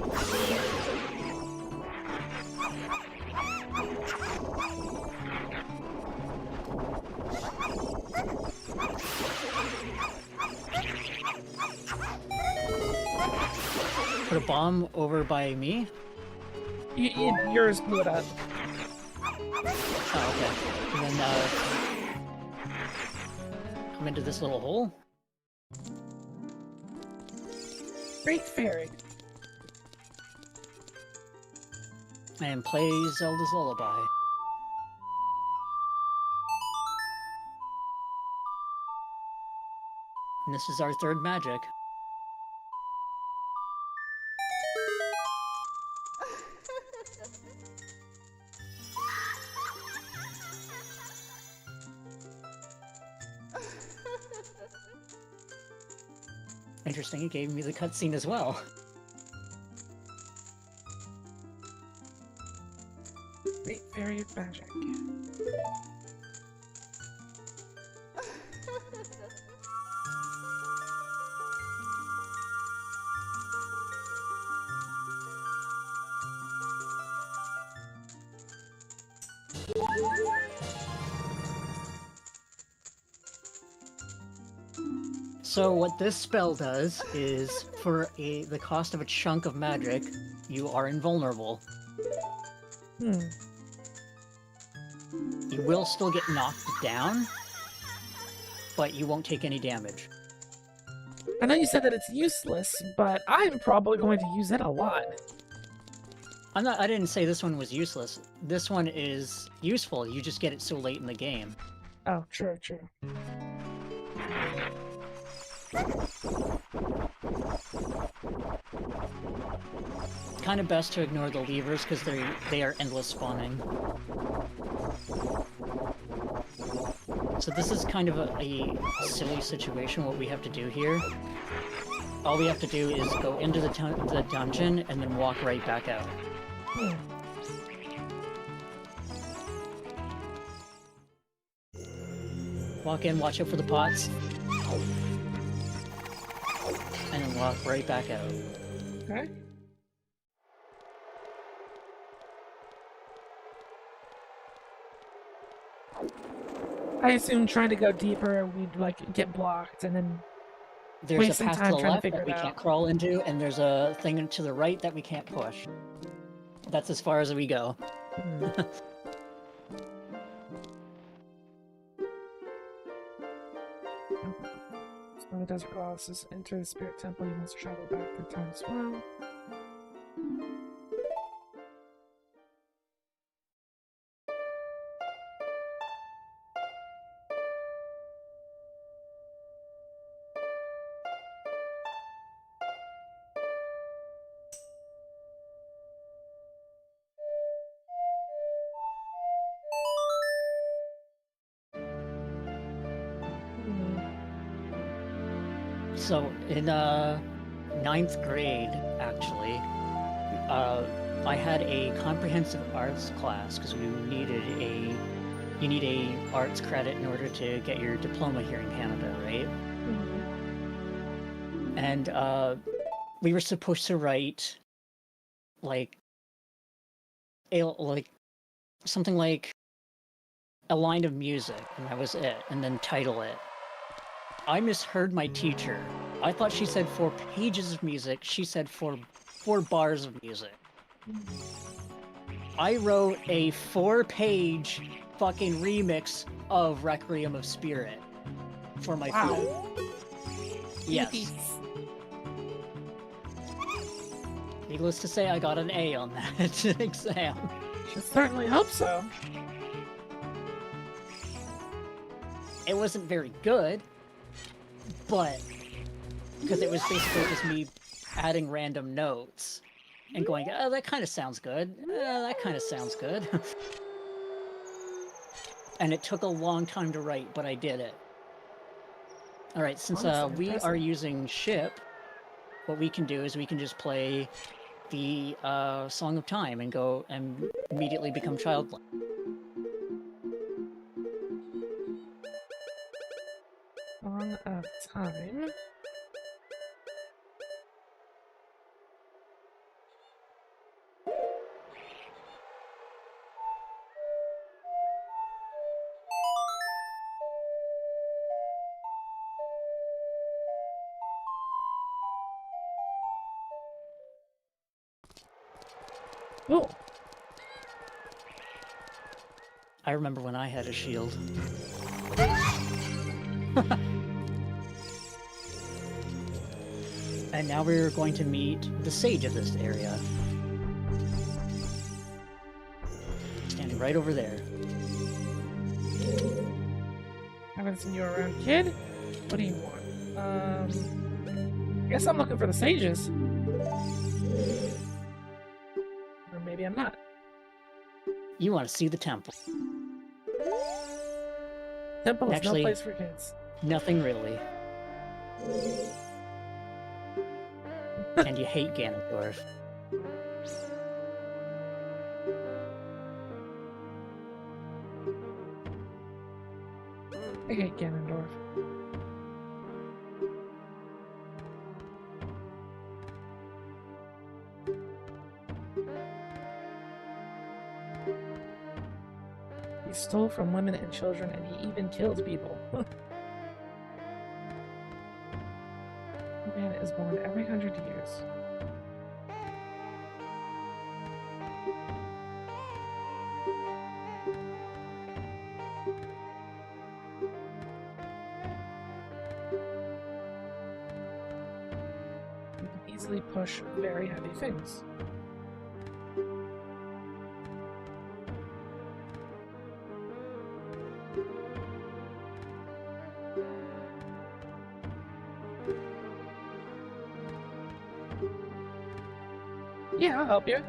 Put a bomb over by me? Yours blew it up. Oh, okay. And then, come into this little hole. Great fairy. And play Zelda's Lullaby. And this is our third magic. Interesting, it gave me the cutscene as well. Great fairy magic. So what this spell does is, for the cost of a chunk of magic, you are invulnerable. Hmm. You will still get knocked down, but you won't take any damage. I know you said that it's useless, but I'm probably going to use it a lot. I didn't say this one was useless. This one is useful, you just get it so late in the game. Oh, true, true. Kind of best to ignore the levers because they are endless spawning. So this is kind of a silly situation. What we have to do here, all we have to do is go into the dungeon and then walk right back out. Walk in, watch out for the pots, and then walk right back out. Okay. I assume trying to go deeper, we'd like get blocked and then There's waste a some path to time the trying to left figure that we it out. can't crawl into, and there's a thing to the right that we can't push. That's as far as we go. Hmm. When the desert goddesses enter the spirit temple, you must travel back through time as well. So in ninth grade, actually, I had a comprehensive arts class because you need a arts credit in order to get your diploma here in Canada, right? And we were supposed to write like something like a line of music, and that was it, and then title it. I misheard my teacher. I thought she said 4 pages of music. She said 4 bars of music. I wrote a 4-page fucking remix of Requiem of Spirit for my flute. Yes. Needless to say, I got an A on that exam. I certainly hope so. It wasn't very good, but because it was basically just me adding random notes and going, oh, that kind of sounds good. That kind of sounds good. And it took a long time to write, but I did it. All right, since we are using ship, what we can do is we can just play the Song of Time and go and immediately become childlike. Song of Time. Oh. I remember when I had a shield. And now we're going to meet the sage of this area. Standing right over there. Haven't seen you around, kid. What do you want? I guess I'm looking for the sages. Or maybe I'm not. You want to see the temple. Temple is Actually, no place for kids. Nothing really. And you hate Ganondorf. I hate Ganondorf. He stole from women and children, and he even killed people. Man is born every 100 years. You can easily push very heavy things. Yeah, I'll help you.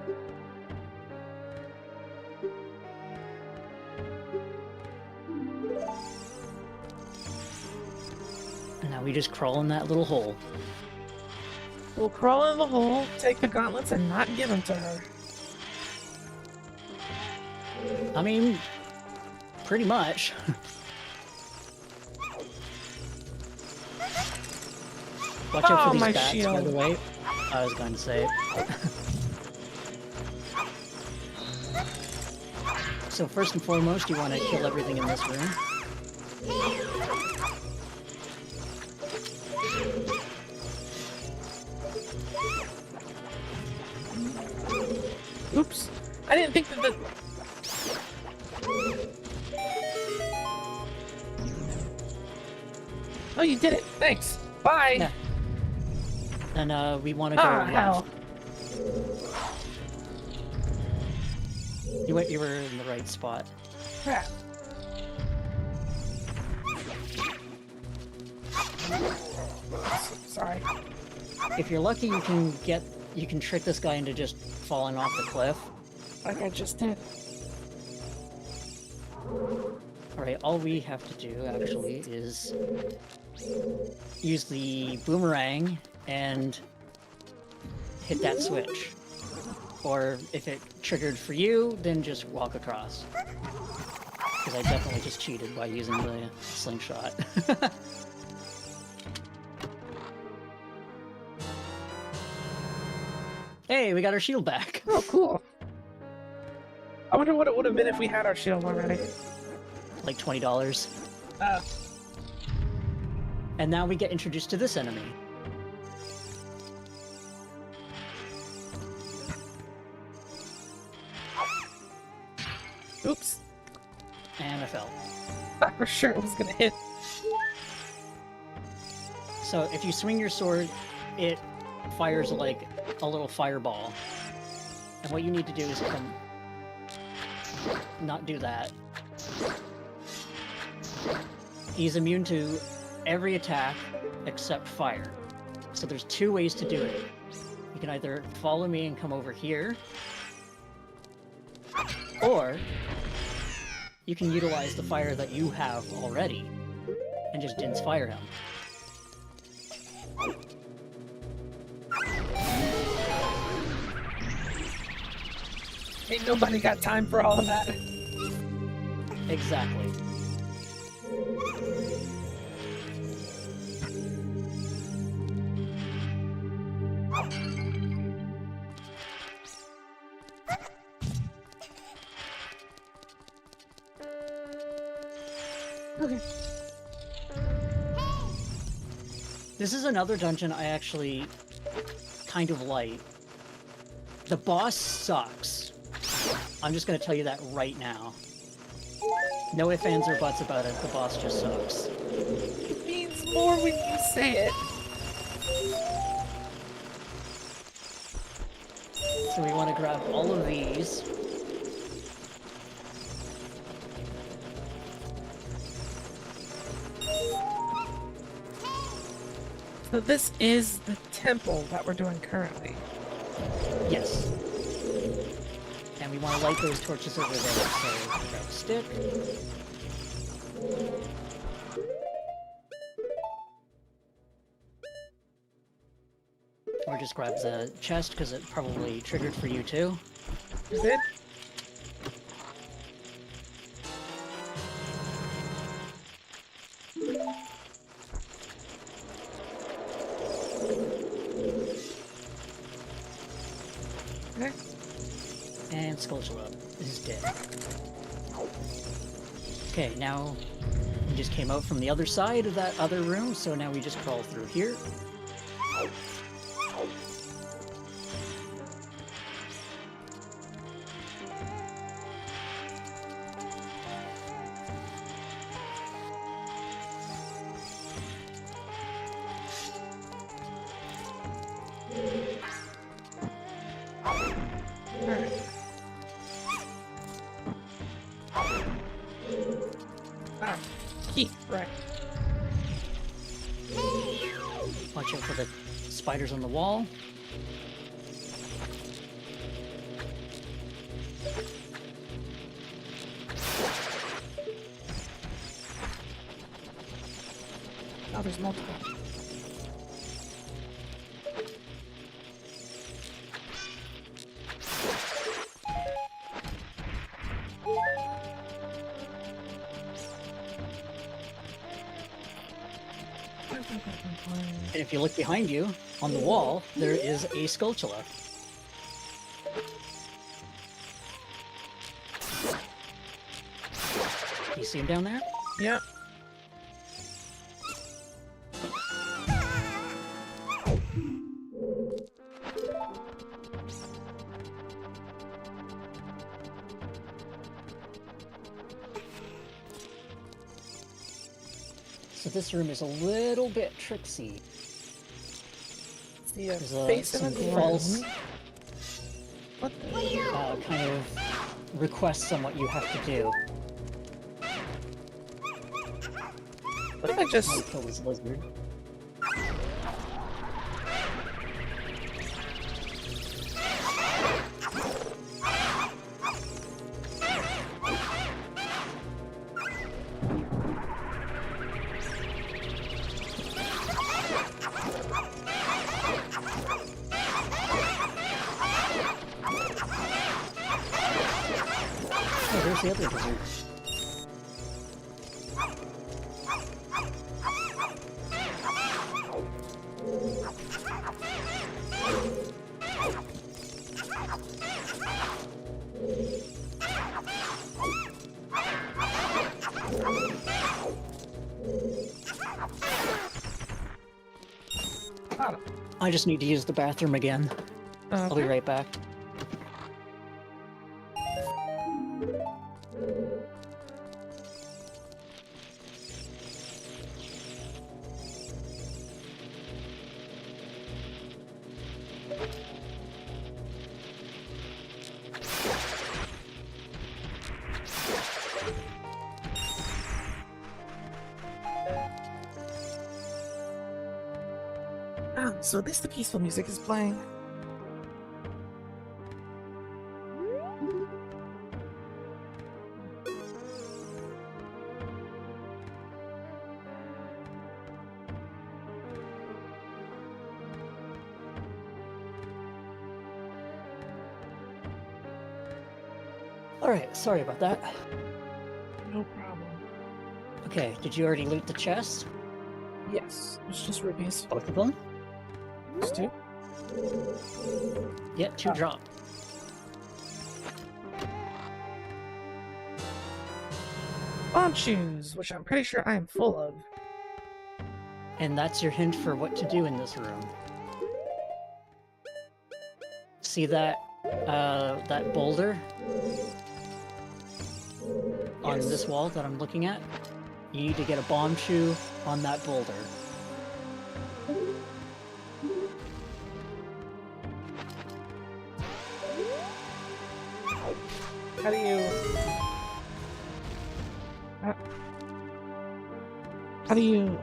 And now we just crawl in that little hole. We'll crawl in the hole, take the gauntlets, and not give them to her. I mean, pretty much. Watch out for these my bats, by shield. the way. I was going to say. So first and foremost, you want to kill everything in this room. Oops. I didn't think that the... Oh, you did it. Thanks. Bye. Yeah. And we want to go left. Hell. You were in the right spot. Crap. Sorry. If you're lucky, you can trick this guy into just falling off the cliff. Like I just did. Alright, all we have to do, actually, is use the boomerang and hit that switch. Or if it triggered for you, then just walk across. Because I definitely just cheated by using the slingshot. Hey, we got our shield back. Oh, cool. I wonder what it would have been if we had our shield already. Like $20. Oh. And now we get introduced to this enemy. Oops. And I fell. Thought for sure it was gonna hit. So if you swing your sword, it fires like a little fireball. And what you need to do is come... not do that. He's immune to every attack except fire. So there's two ways to do it. You can either follow me and come over here, or you can utilize the fire that you have already and just didn't fire him. Ain't nobody got time for all of that. Exactly. Okay. This is another dungeon I actually kind of like. The boss sucks. I'm just gonna tell you that right now. No ifs, ands, or buts about it. The boss just sucks. It means more when you say it. So we want to grab all of these. So this is the temple that we're doing currently. Yes. And we want to light those torches over there. So grab a stick. Or just grab the chest because it probably triggered for you too. Is it? Okay. And Skulltula is dead. Okay, now we just came out from the other side of that other room, so now we just crawl through here. Ah, key, right. Watch out for the spiders on the wall. Oh, there's multiple. And if you look behind you, on the wall, there is a Skulltula. You see him down there? Yeah. So this room is a little bit tricksy. See a There's face in some the false ground. What the? kind of requests on what you have to do. What if I just? Oh, kill this lizard. the other dessert? I just need to use the bathroom again. Okay. I'll be right back. Ah, so at least the peaceful music is playing. Alright, sorry about that. No problem. Okay, did you already loot the chest? Yes, it's just rupees. Both of them? Just two. Yeah, 2 drop. Bomb shoes, which I'm pretty sure I am full of. And that's your hint for what to do in this room. See that that boulder on Yes. this wall that I'm looking at? You need to get a bomb shoe on that boulder. How do you... How do you...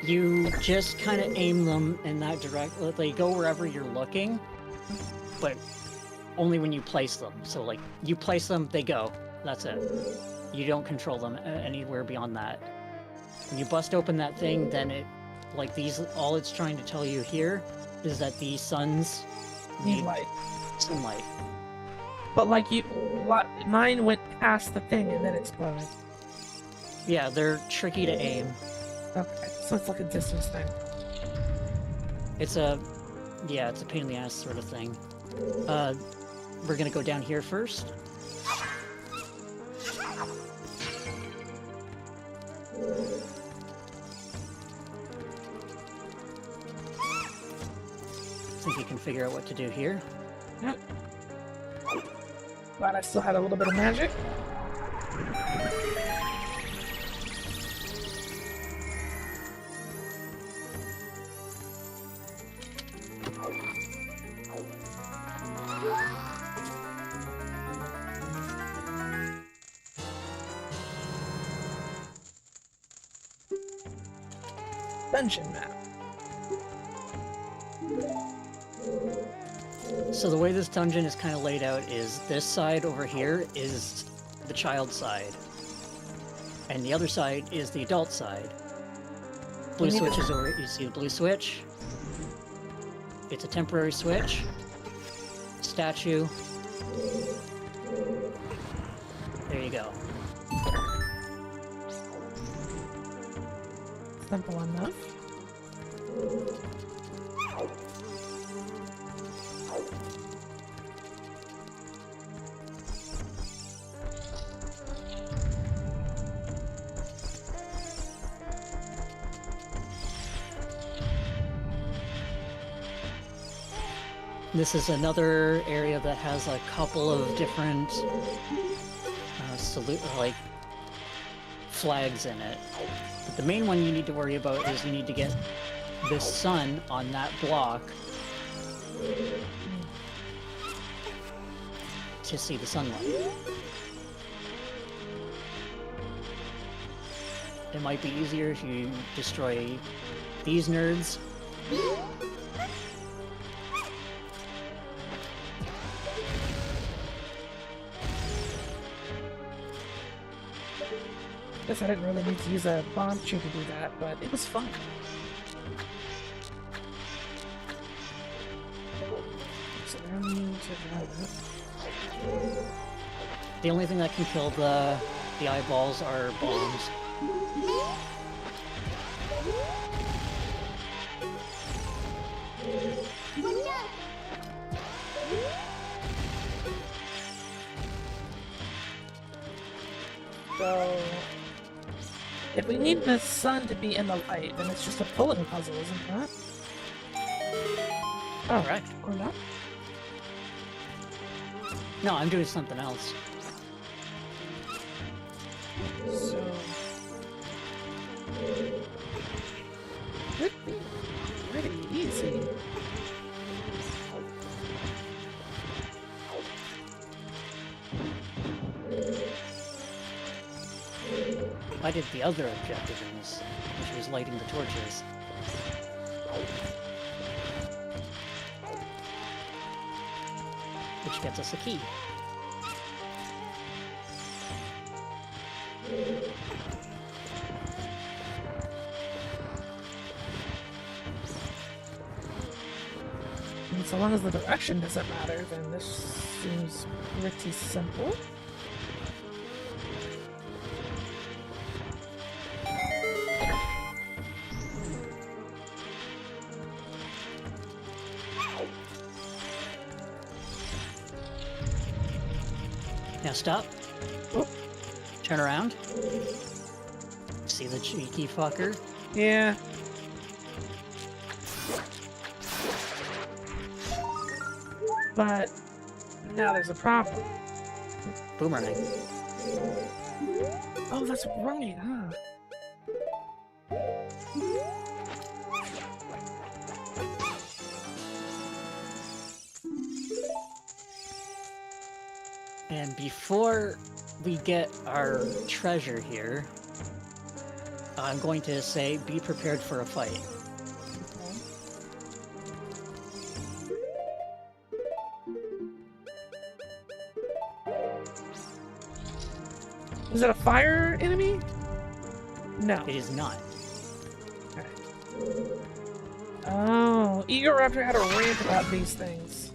You just kind of aim them in that direction. They go wherever you're looking, but only when you place them. So, like, you place them, they go. That's it. You don't control them anywhere beyond that. When you bust open that thing, then it, like these, all it's trying to tell you here is that these suns need light? sunlight. But like mine went past the thing and then exploded. Yeah, they're tricky to aim. Okay, so it's like a distance thing. It's it's a pain in the ass sort of thing. We're gonna go down here first. Think you can figure out what to do here. Yep. Glad I still had a little bit of magic. Dungeon map. So the way this dungeon is kind of laid out is this side over here is the child side, and the other side is the adult side. Blue switch is over. You see the blue switch? It's a temporary switch. Statue. There you go. Simple enough. This is another area that has a couple of different flags in it. But the main one you need to worry about is you need to get this sun on that block to see the sunlight. It might be easier if you destroy these nerds. Guess I didn't really need to use a bomb shoe to do that, but it was fun. So now we need to The only thing that can kill the eyeballs are bombs. So, if we need the sun to be in the light, then it's just a pulling puzzle, isn't that? Oh, Correct. or not? No, I'm doing something else. So, could be pretty easy. I did the other objective in this, which was lighting the torches. Which gets us a key. And so long as the direction doesn't matter, then this seems pretty simple. Now stop. Oh. Turn around. See the cheeky fucker? Yeah. But now there's a problem. Boomerang. Oh, that's right, huh? And before we get our treasure here, I'm going to say be prepared for a fight. Is it a fire enemy? No. It is not. Okay. Oh, Eagle Raptor had a rant about these things.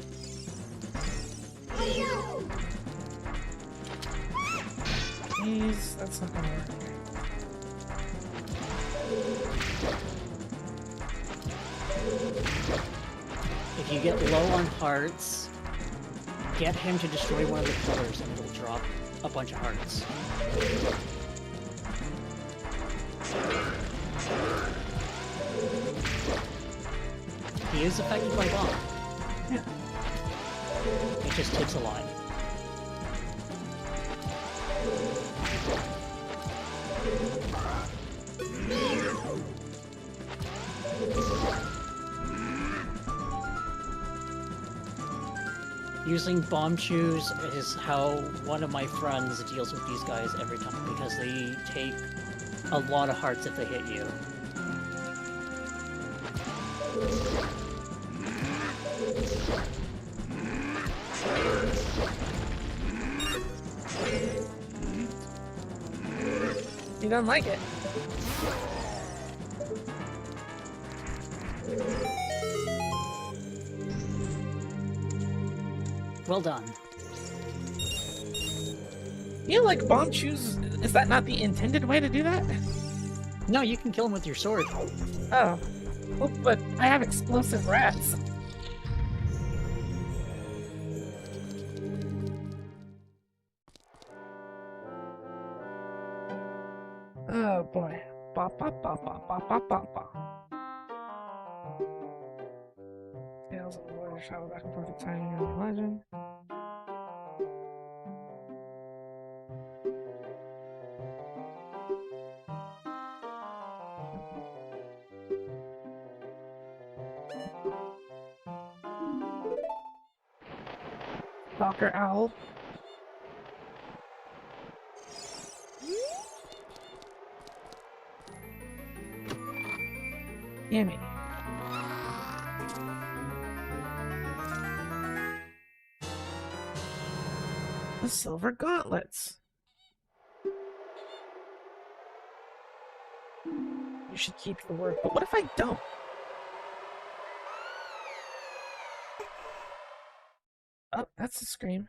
Jeez, that's not gonna work. If you get low on hearts, get him to destroy one of the pillars and it'll drop a bunch of hearts. He is affected by bomb. Yeah. It just takes a lot. Using bomb chews is how one of my friends deals with these guys every time, because they take a lot of hearts if they hit you. He doesn't like it. Well done. You know, like bomb chews, is that not the intended way to do that? No, you can kill him with your sword. Oh. Well, but I have explosive rats. Oh boy. Ba ba ba ba ba ba ba ba. Tales of the warriors travel back and forth to time and legend. Dr. Owl. Gimme. The silver gauntlets. You should keep your word, but what if I don't? Oh, that's a scream.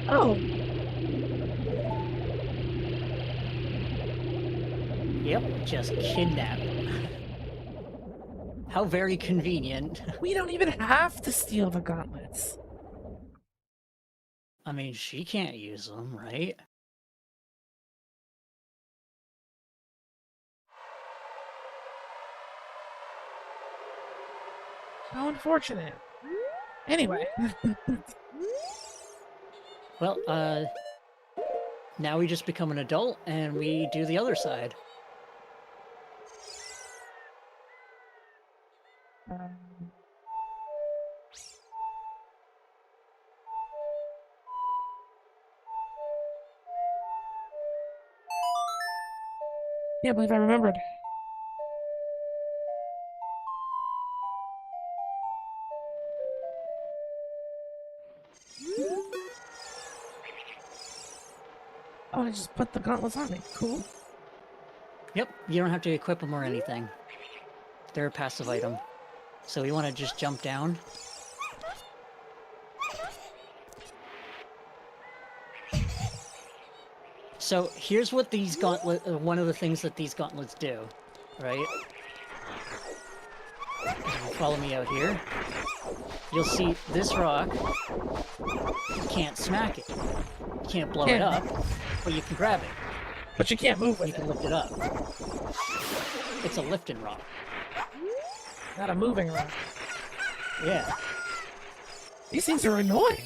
Oh, Yep, just kidnap. How very convenient. we don't even have to steal the gauntlets. I mean, she can't use them, right? How unfortunate. Anyway. Well, now we just become an adult and we do the other side. Can't believe I remembered. Oh, I just put the gauntlets on me. Cool. Yep, you don't have to equip them or anything. They're a passive item. So we want to just jump down. So here's what these gauntlets, one of the things that these gauntlets do, right? Follow me out here. You'll see this rock. You can't smack it. You can't blow it up, but you can grab it. But you can't move with You it. can lift it up. It's a lifting rock. Not a moving rock. Yeah, These things are annoying.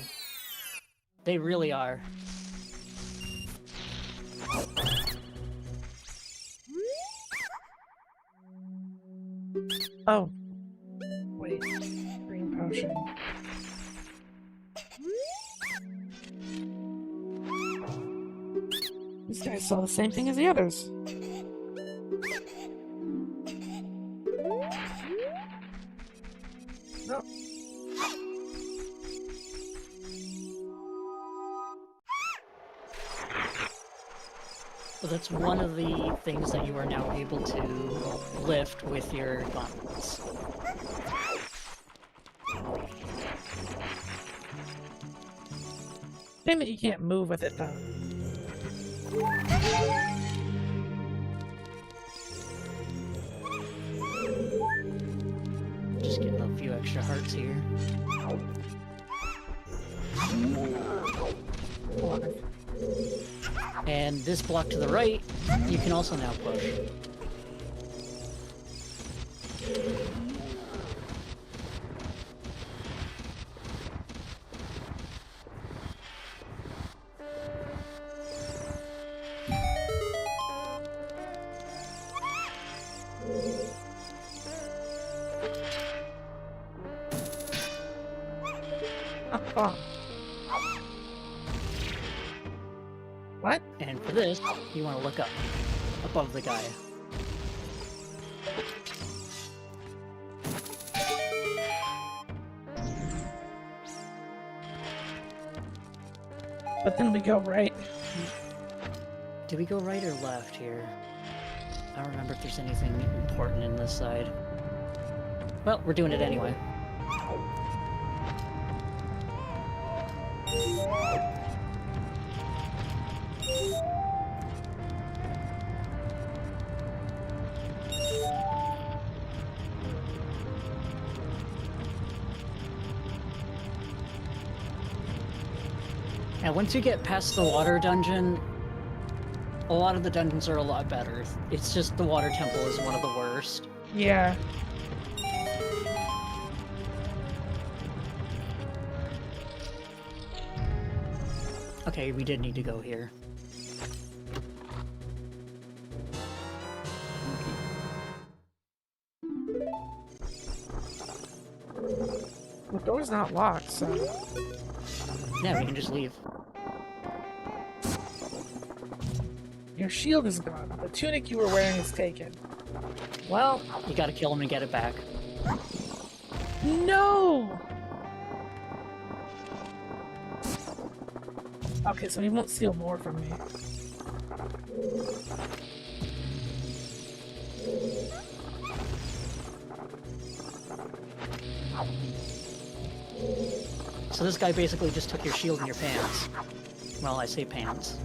they really are. Oh. Wait. Green potion. These guys saw the same thing as the others. No. But that's one of the things that you are now able to lift with your gauntlets. Shame that you can't move with it though. Just getting a few extra hearts here. And this block to the right, you can also now push. Oh. What? And for this, you want to look up, above the guy. But then we go right. Do we go right or left here? I don't remember if there's anything important in this side. Well, we're doing it anyway. Now, once you get past the water dungeon, a lot of the dungeons are a lot better. It's just the water temple is one of the worst. Yeah. Okay, we did need to go here. The door's not locked, so. Yeah, we can just leave. Your shield is gone. The tunic you were wearing is taken. Well, You gotta kill him and get it back. no! Okay, so he won't steal more from me. So this guy basically just took your shield and your pants. Well, I say pants.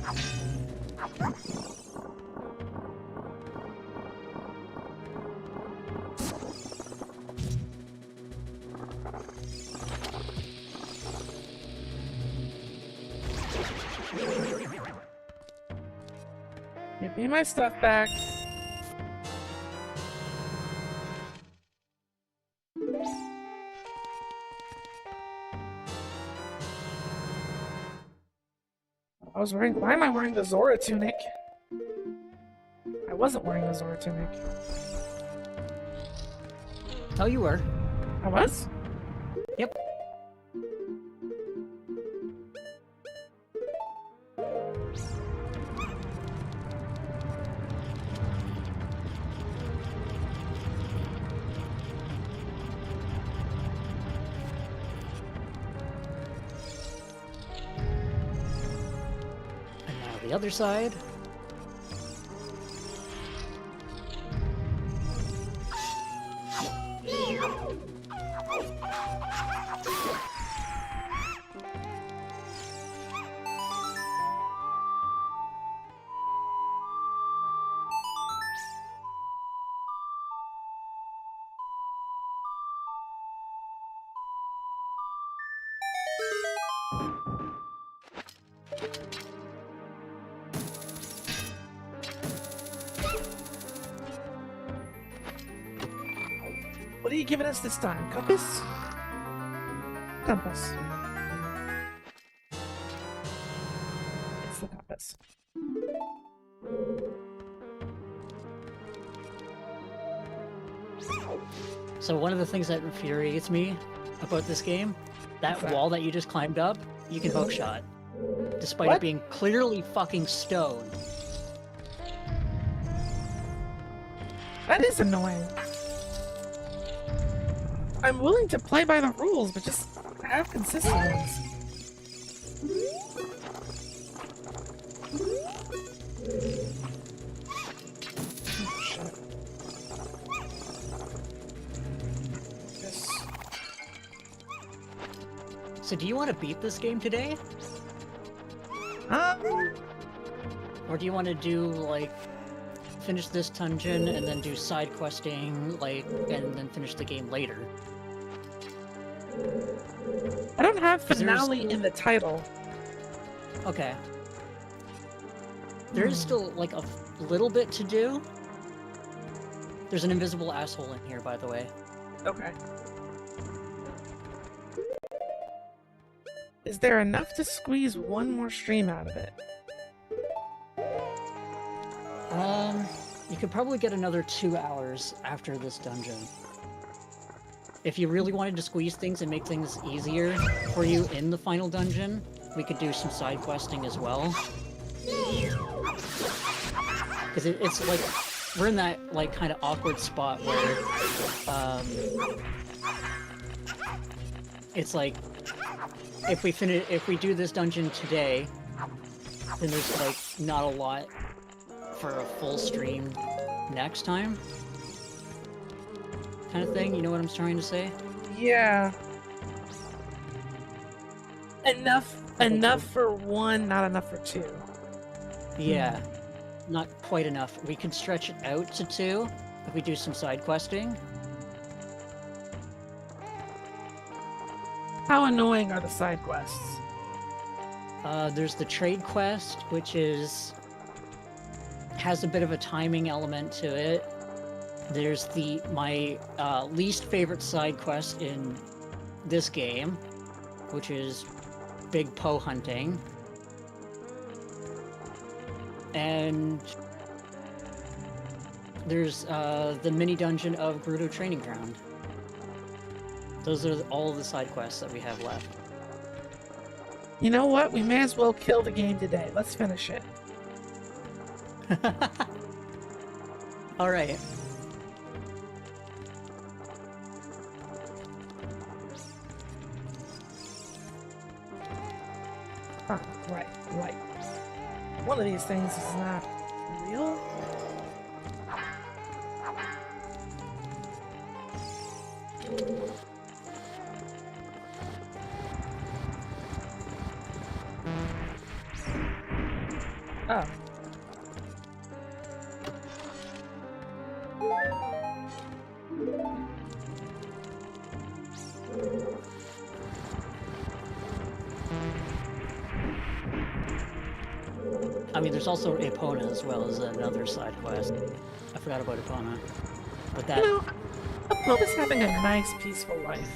Give me my stuff back. Why am I wearing the Zora tunic? I wasn't wearing the Zora tunic. Oh, you were. I was? Yep. And now the other side. What are you giving us this time? Compass? Compass. It's the compass. So one of the things that infuriates me about this game, that wall that you just climbed up, you can hookshot. Despite What? it being clearly fucking stone. That is annoying. I'm willing to play by the rules, but just have consistent ones. Oh, shit. This. So do you want to beat this game today? Or do you want to do, like, finish this dungeon and then do side questing, like, and then finish the game later? I don't have 'Cause there's- finale in the title. Okay. There is still, like, a little bit to do. There's an invisible asshole in here, by the way. Okay. Is there enough to squeeze one more stream out of it? You could probably get another 2 hours after this dungeon. If you really wanted to squeeze things and make things easier for you in the final dungeon, we could do some side questing as well. Because it's like, we're in that, like, kind of awkward spot where, it's like, if we do this dungeon today, then there's, like, not a lot for a full stream next time. Kind of thing, you know what I'm trying to say? Yeah. Enough for one, not enough for two. Yeah. Not quite enough. We could stretch it out to 2 if we do some side questing. How annoying are the side quests? There's the trade quest, which has a bit of a timing element to it. There's my least favorite side quest in this game, which is Big Poe hunting. And there's the mini dungeon of Gerudo Training Ground. Those are all the side quests that we have left. You know what? We may as well kill the game today. Let's finish it. Alright. Ah, right. One of these things is not real. Oh. I mean, there's also Epona as well as another side quest. I forgot about Epona. But that... You know, Epona's having a nice, peaceful life.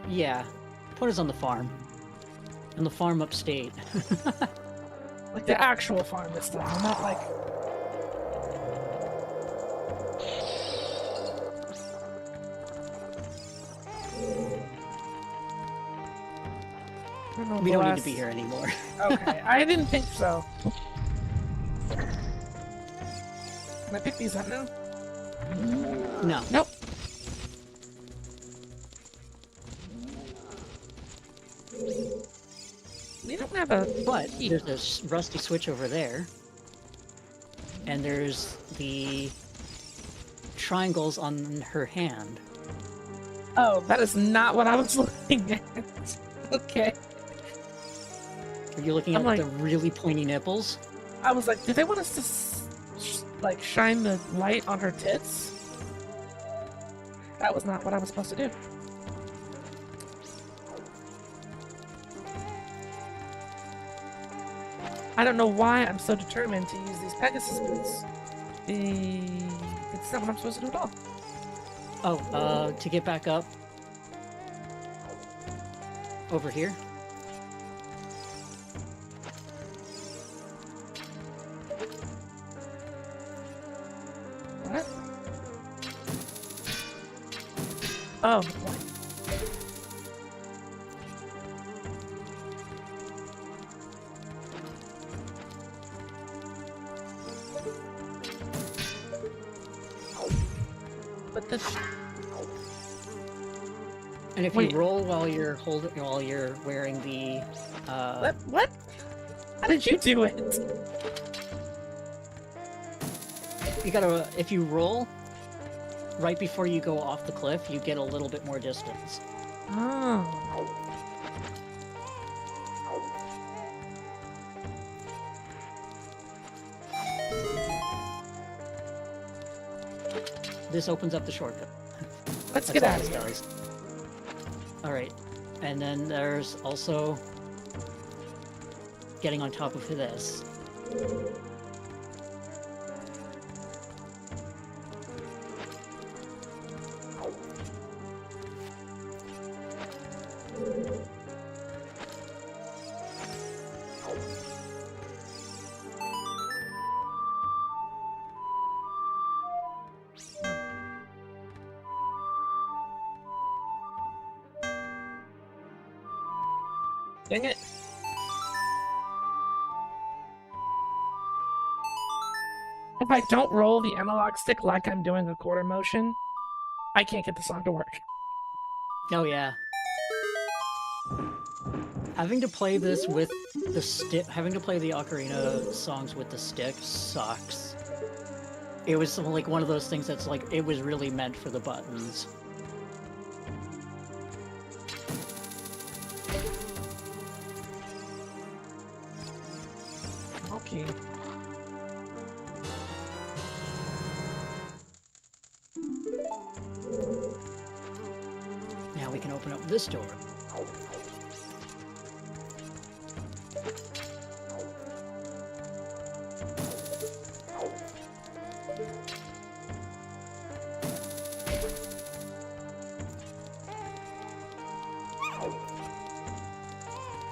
Yeah. Epona's on the farm. On the farm upstate. Like the actual farm this time, not like... We don't need to be here anymore. Okay, I didn't think so. Can I pick these up now? No. Nope. We don't have a... But there's this rusty switch over there. And there's the triangles on her hand. Oh, that is not what I was looking at. Okay. Are you looking I'm at like- the really pointy nipples? I was like, do they want us to, like, shine the light on her tits? That was not what I was supposed to do. I don't know why I'm so determined to use these Pegasus boots. It's not what I'm supposed to do at all. Oh, to get back up. Over here. What? Oh, what? But the... And if Wait. you roll while you're wearing the What? How did you do it? you gotta if you roll right before you go off the cliff, you get a little bit more distance. Oh. This opens up the shortcut. Let's That's get all out of this here. does. Alright. And then there's also getting on top of this. Dang it. If I don't roll the analog stick like I'm doing a quarter motion, I can't get the song to work. Oh yeah. Having to play this with the stick, having to play the ocarina songs with the stick sucks. It was like one of those things that's like, it was really meant for the buttons. Okay. Now we can open up this door.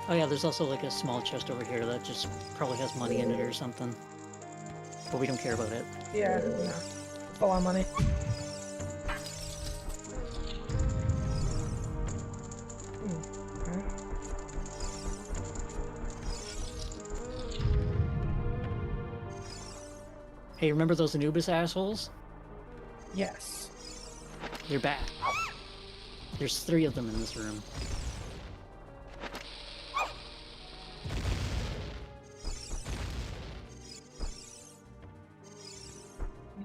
Oh yeah, there's also like a small chest over here that just probably has money in it or something. But we don't care about it. Yeah, no. Full on money. Okay. Hey, remember those Anubis assholes? Yes. They're back. There's 3 of them in this room.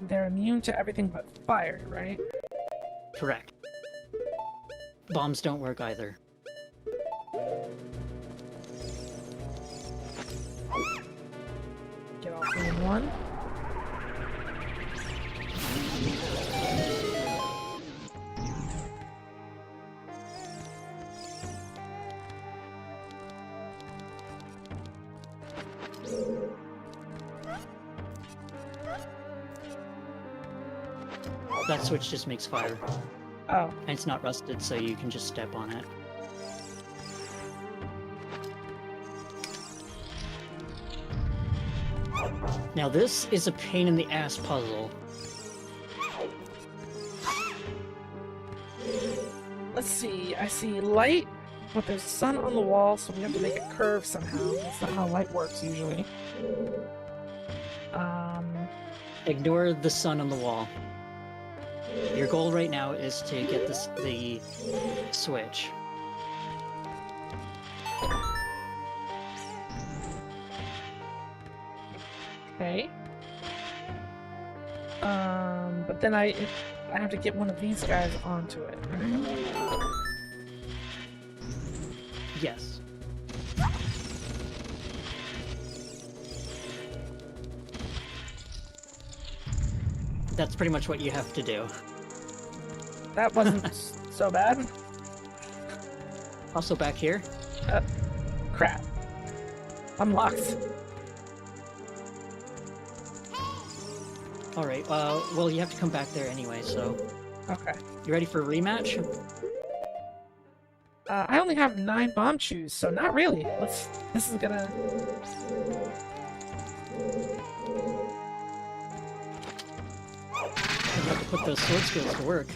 They're immune to everything but fire, right? Correct. Bombs don't work either. one. That switch just makes fire. Oh. And it's not rusted, so you can just step on it. Now this is a pain in the ass puzzle. Let's see. I see light, but there's sun on the wall, so we have to make it curve somehow. That's not how light works usually. Ignore the sun on the wall. Your goal right now is to get the switch. Okay. But then I have to get one of these guys onto it, right? Yes. That's pretty much what you have to do. That wasn't so bad. Also back here. Crap. I'm locked. Alright, well, you have to come back there anyway, so... Okay. You ready for a rematch? I only have 9 bomb chews, so not really. This is gonna... You have to put those sword skills to work.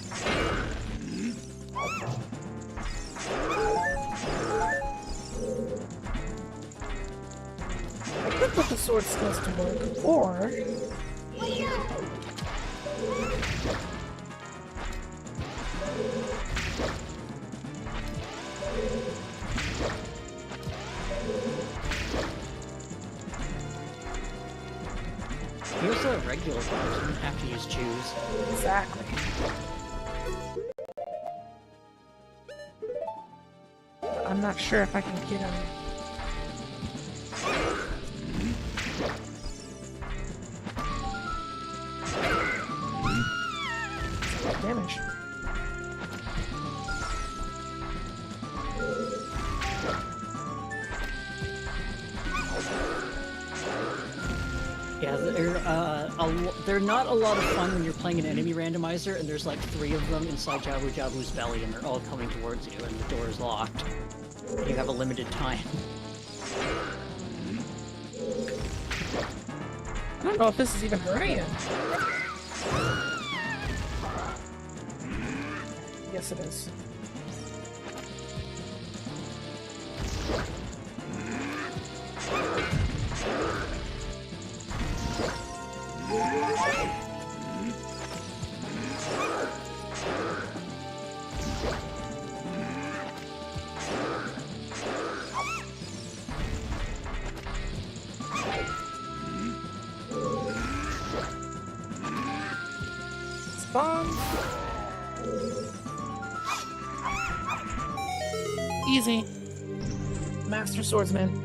I could put the sword skills to work, or... You also have regular bombs, you don't have to use chews. Exactly. I'm not sure if I can get him. Damage. Yeah, they're not a lot of fun when you're playing an enemy randomizer, and there's like 3 of them inside Jabu Jabu's belly, and they're all coming towards you, and the door is locked. And you have a limited time. I don't know if this is even hurting. Yes, it is. Spawn. Easy. Master Swordsman.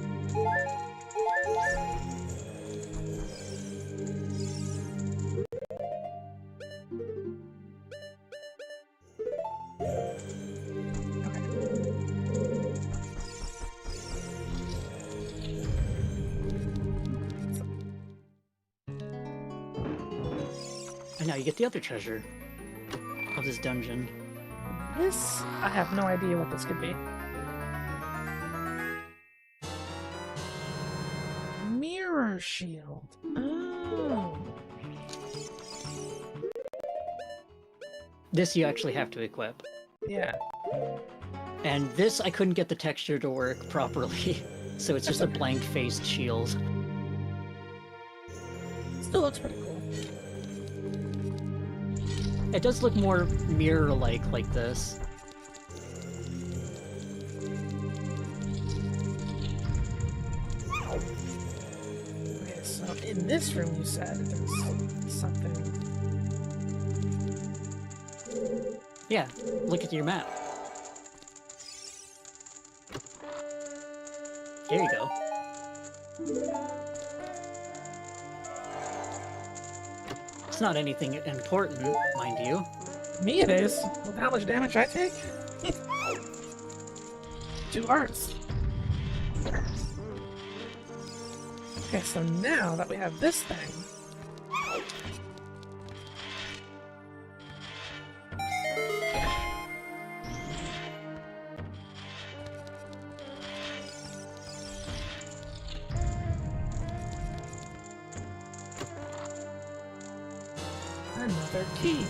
And now you get the other treasure of this dungeon. This, I have no idea what this could be. Mirror shield. Oh. This you actually have to equip. Yeah. And this, I couldn't get the texture to work properly, so it's just a blank-faced shield. Still looks pretty cool. It does look more mirror-like this. Okay, so in this room you said there's something. Yeah, look at your map. There you go. It's not anything important, mind you. Me it is. With how much damage I take? 2 hearts. Okay, so now that we have this thing... Another key.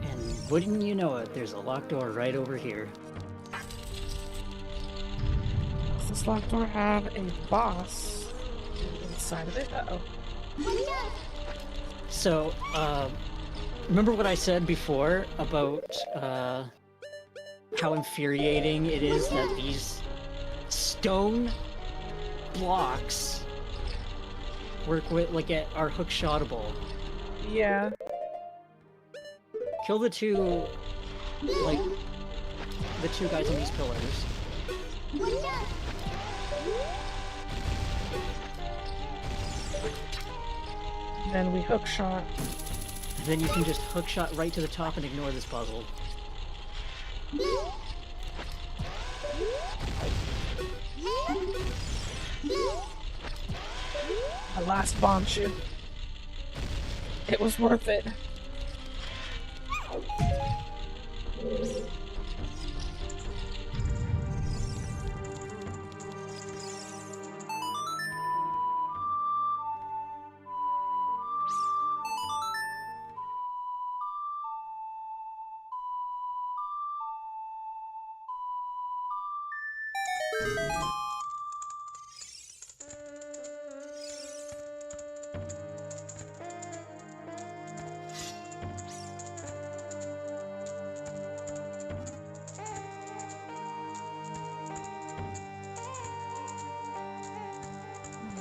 And wouldn't you know it, there's a locked door right over here. Does this locked door have a boss inside of it? Uh-oh. So, remember what I said before about how infuriating it is that these stone blocks work with, like, are hook-shotable? Yeah. Kill the two, like, the two guys on these pillars. Then we hook shot. Then you can just hook shot right to the top and ignore this puzzle. The last bomb shoot. It was worth it.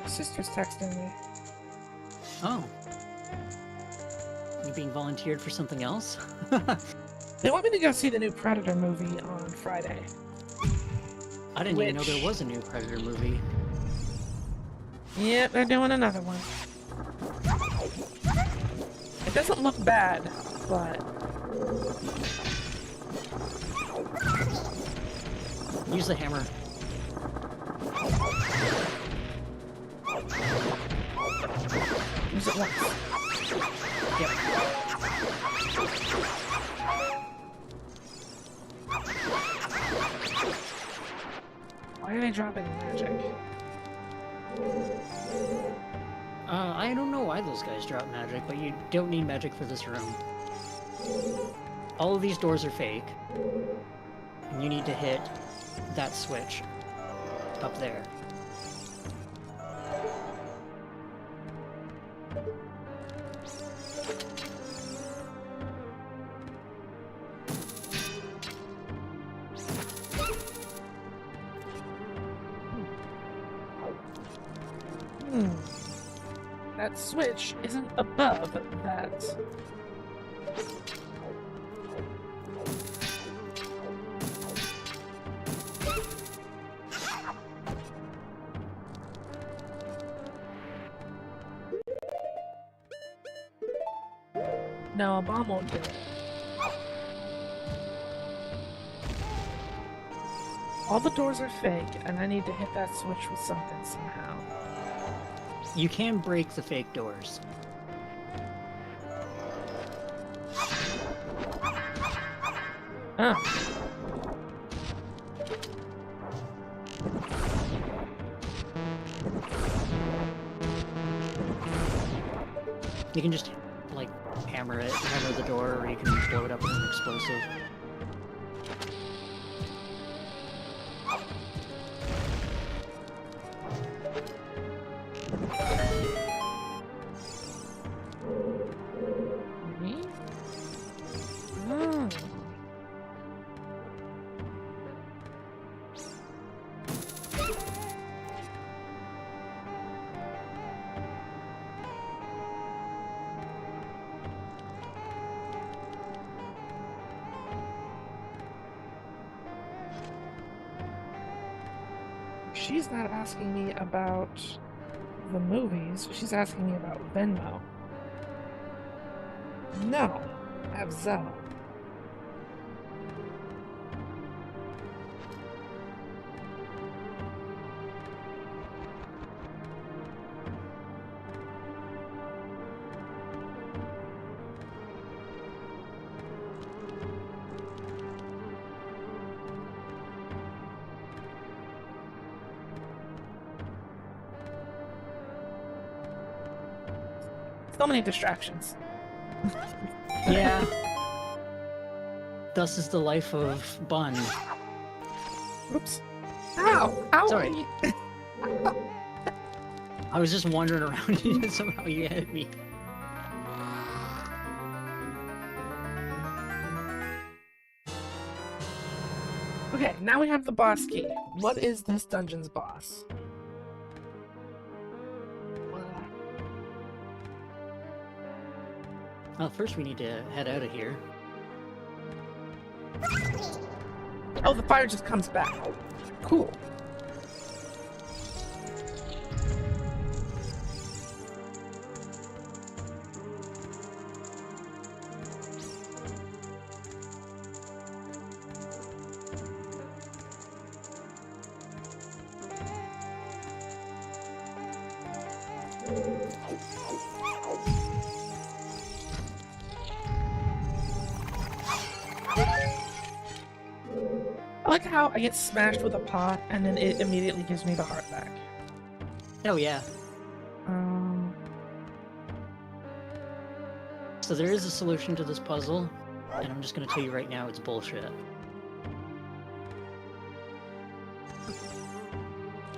My sister's texting me. Oh. You being volunteered for something else? They want me to go see the new Predator movie on Friday. I didn't even know there was a new Predator movie. Yep, they're doing another one. It doesn't look bad, but... Use the hammer. Use it once. Yep. Why are they dropping magic? I don't know why those guys drop magic, but you don't need magic for this room. All of these doors are fake. And you need to hit that switch up there. That switch isn't above that. No, a bomb won't do it. All the doors are fake, and I need to hit that switch with something somehow. You can break the fake doors. Oh. You can just, like, hammer the door, or you can blow it up with an explosive. she's not asking me about the movies. She's asking me about Venmo. No, I have Zelle. So many distractions. Yeah. Thus is the life of Bun. Oops. Ow! Ow! Sorry. I was just wandering around and somehow you hit me. Okay, now we have the boss key. What is this dungeon's boss? Well, first we need to head out of here. Oh, the fire just comes back. Cool. I like how I get smashed with a pot and then it immediately gives me the heart back. Oh yeah. So there is a solution to this puzzle, and I'm just gonna tell you right now, it's bullshit.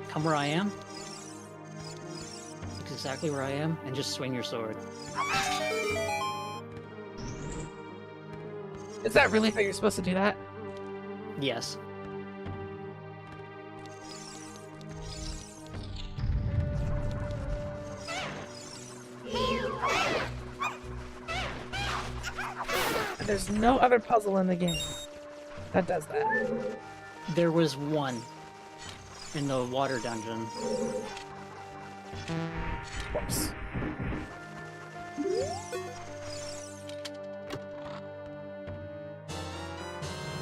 Come where I am. Look exactly where I am, and just swing your sword. Is that really how you're supposed to do that? Yes. There's no other puzzle in the game that does that. There was one in the water dungeon. Whoops.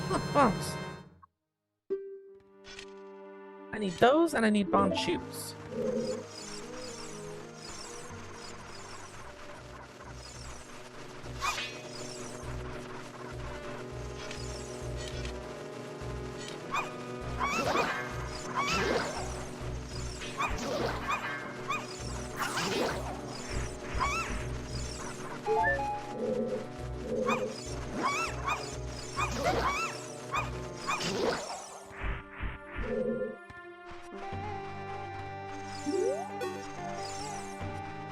Huh, bombs. I need those and I need bomb shoes.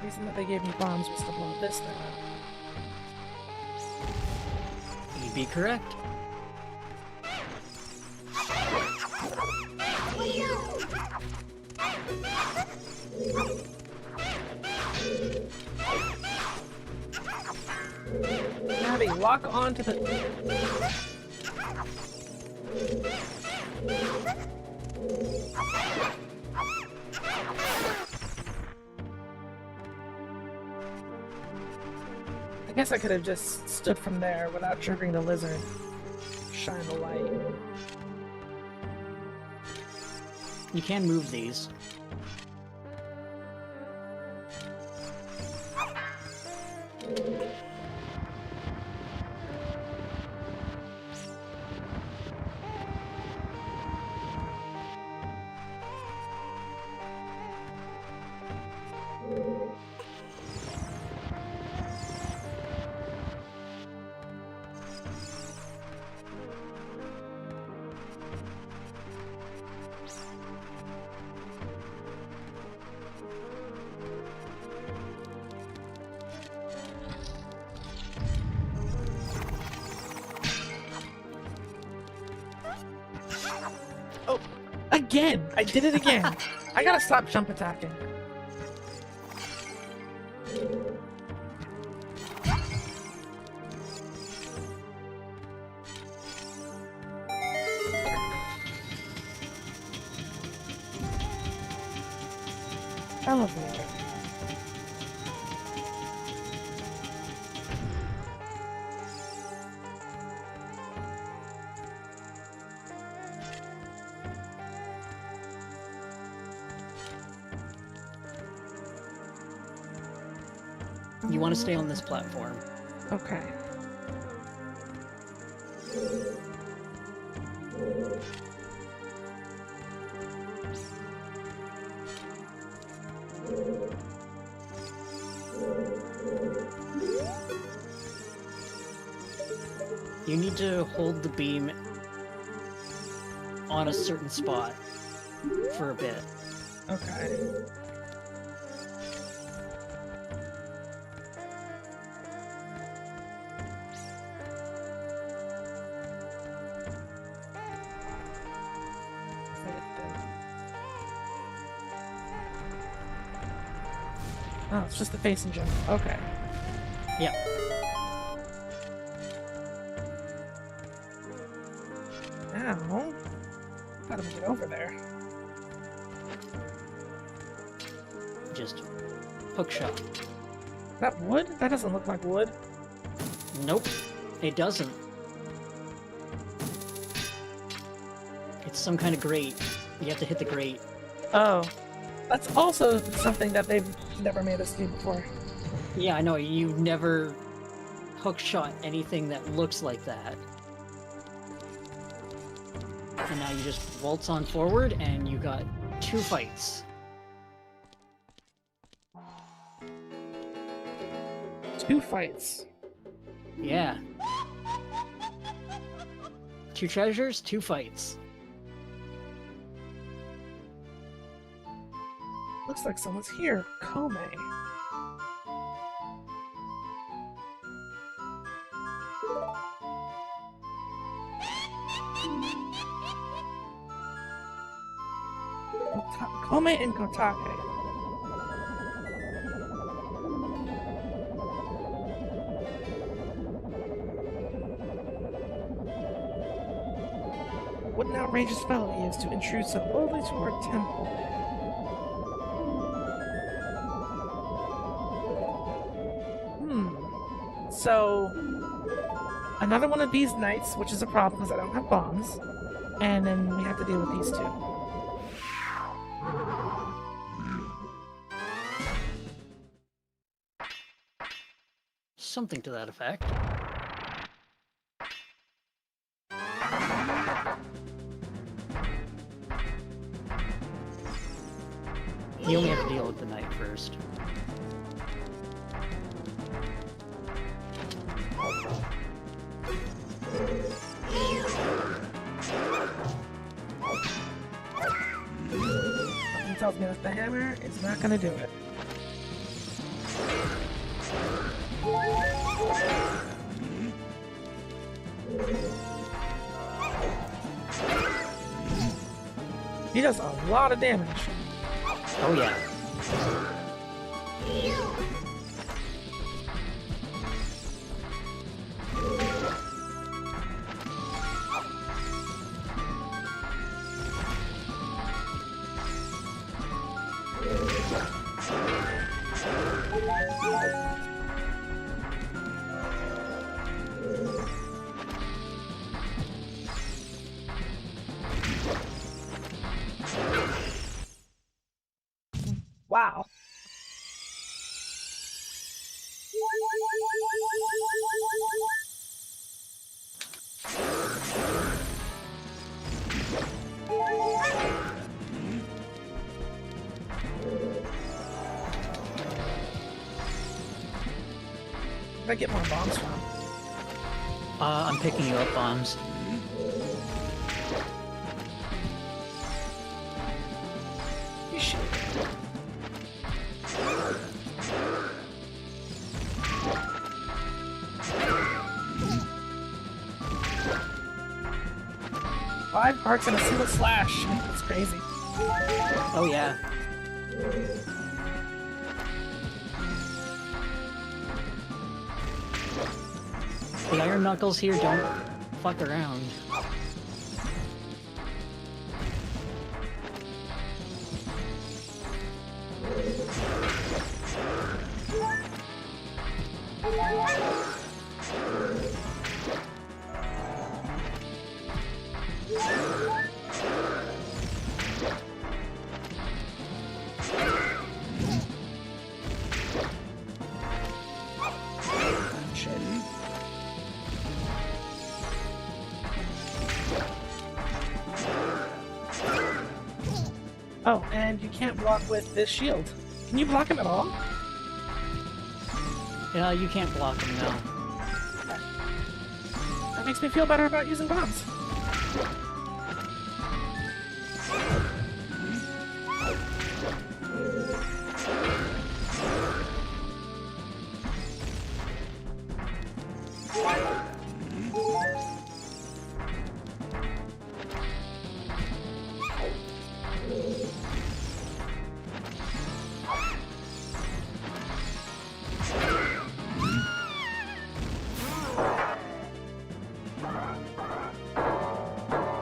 The reason that they gave me bombs was to blow this thing up. You'd be correct. Now they lock onto the... I guess I could have just stood from there without triggering the lizard. Shine the light. You can move these. Oh, again! I did it again! I gotta stop jump attacking. elevator. You want to stay on this platform. Okay. You need to hold the beam on a certain spot for a bit. Okay. Oh, it's just the face in general. Okay. Yeah. Now, how do we get over there? Just hook shot. That wood? That doesn't look like wood. Nope, it doesn't. It's some kind of grate. You have to hit the grate. Oh. That's also something that they've never made us do before. Yeah, I know, you never hook shot anything that looks like that. And now you just waltz on forward and you got 2 fights. 2 fights. Yeah. 2 treasures, 2 fights. Looks like someone's here. Kome. Kome and Kotake. What an outrageous fellow he is to intrude so boldly to our temple. So, another one of these knights, which is a problem because I don't have bombs, and then we have to deal with these 2. Something to that effect. You only have to deal with the knight first. Something tells me that the hammer is not going to do it. He does a lot of damage. Oh yeah. Wow. Where did I get more bombs from? I'm picking you up bombs. You should. Five hearts and a single slash. That's crazy. Oh yeah. The Iron Knuckles here don't fuck around. Oh, and you can't block with this shield. Can you block him at all? Yeah, you can't block him now. That makes me feel better about using bombs.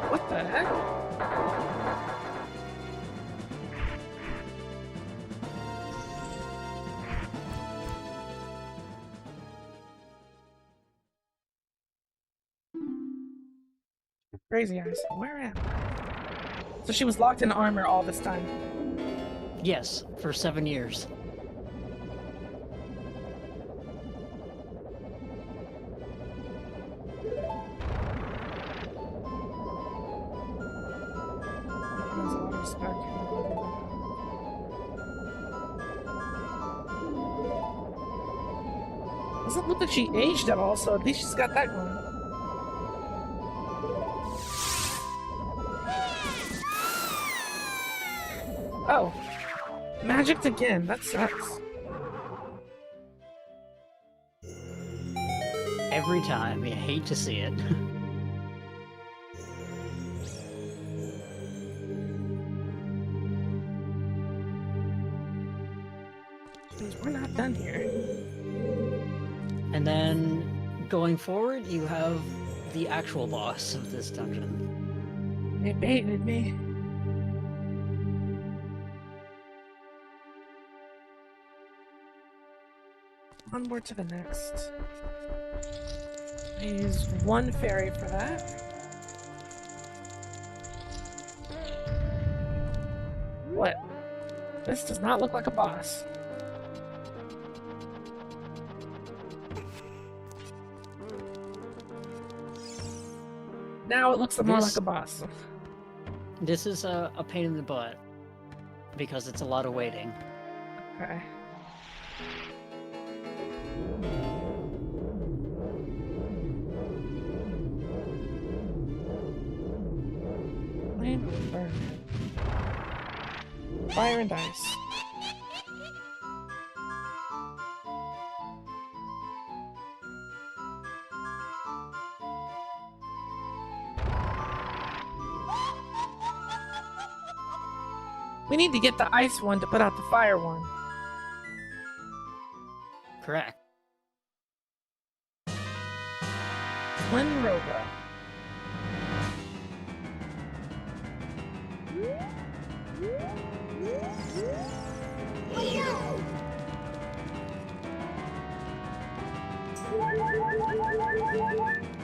What the heck? Crazy eyes. Where am I? So she was locked in armor all this time. Yes, for 7 years. There's a lot of spec. Doesn't look like she aged at all, so at least she's got that going. Oh, magicked again. That sucks. Every time. You hate to see it. We're not done here. And then, going forward, you have the actual boss of this dungeon. It baited me. Onward to the next. I use one fairy for that. What? This does not look like a boss. Now it looks more like a boss. This is a pain in the butt, because it's a lot of waiting. Okay. Flame and burn. Fire and ice. We need to get the ice one to put out the fire one. Correct. Twin Robo.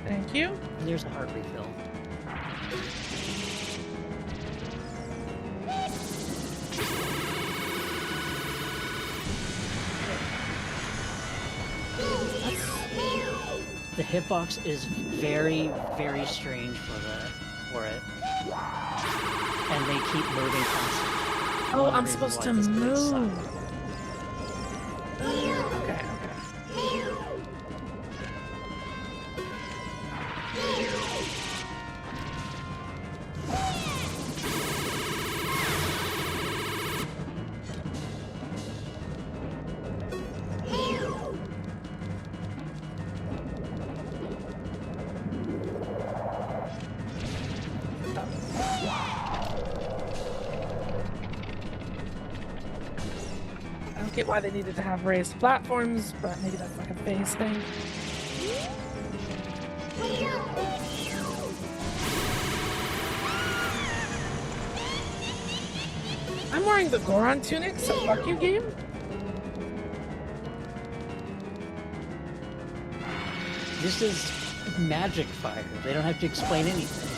Thank you. There's a heart refill. The hitbox is very, very strange for it. And they keep moving constantly. Oh, One I'm reason supposed why to this game move. sucks. Okay, okay. I don't get why they needed to have raised platforms, but maybe that's like a phase thing. I'm wearing the Goron tunic, so fuck you, game. This is magic fire. They don't have to explain anything.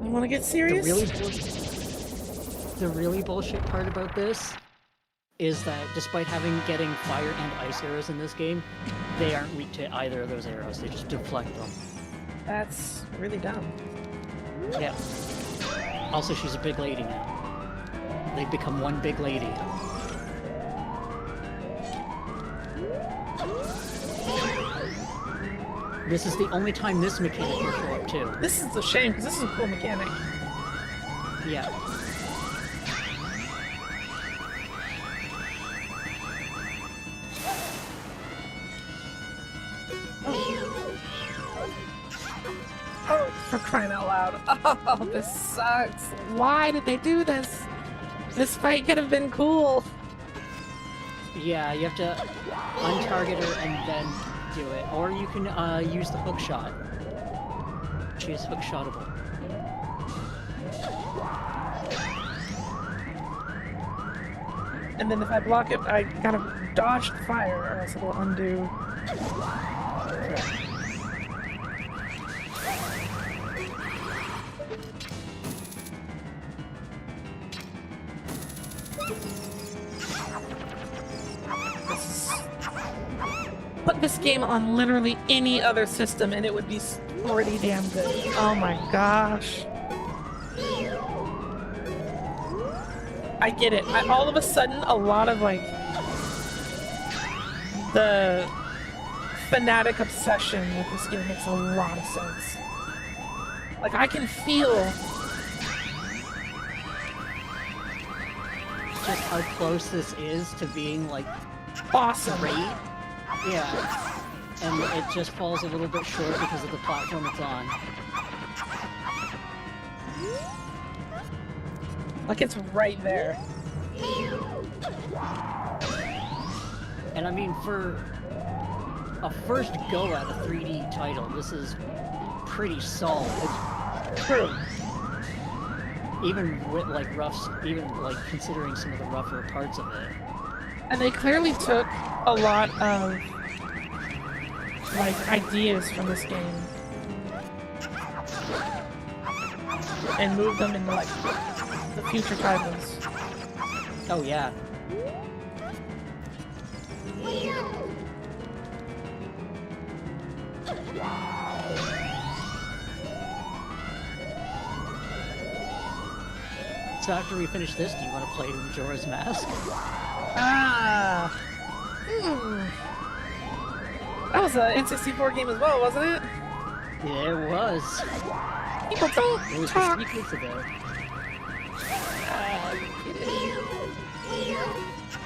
You want to get serious? The really bullshit part about this is that despite getting fire and ice arrows in this game, they aren't weak to either of those arrows. They just deflect them. That's really dumb. Yeah. Also, she's a big lady now. They've become one big lady. This is the only time this mechanic will show up too. This is a shame, because this is a cool mechanic. Yeah. Oh, for crying out loud. Oh, this sucks. Why did they do this? This fight could have been cool. Yeah, you have to untarget her and then do it. Or you can use the hook shot. She is hook shottable. And then if I block it, I gotta dodge the fire, or else it'll undo. Put this game on literally any other system and it would be pretty damn good. Oh my gosh. I get it. All of a sudden, a lot of like the fanatic obsession with this game makes a lot of sense. Like I can feel just how close this is to being like awesome. Great. Yeah. And it just falls a little bit short because of the platform it's on. Like it's right there. And I mean, for a first go at a 3D title, this is pretty solid. True. Even with like considering some of the rougher parts of it. And they clearly took a lot of like ideas from this game and moved them into like the future titles. Oh yeah. So after we finish this, do you want to play Majora's Mask? Ah. That was an N64 game as well, wasn't it? Yeah, it was. People don't It was talk. the sequel to that.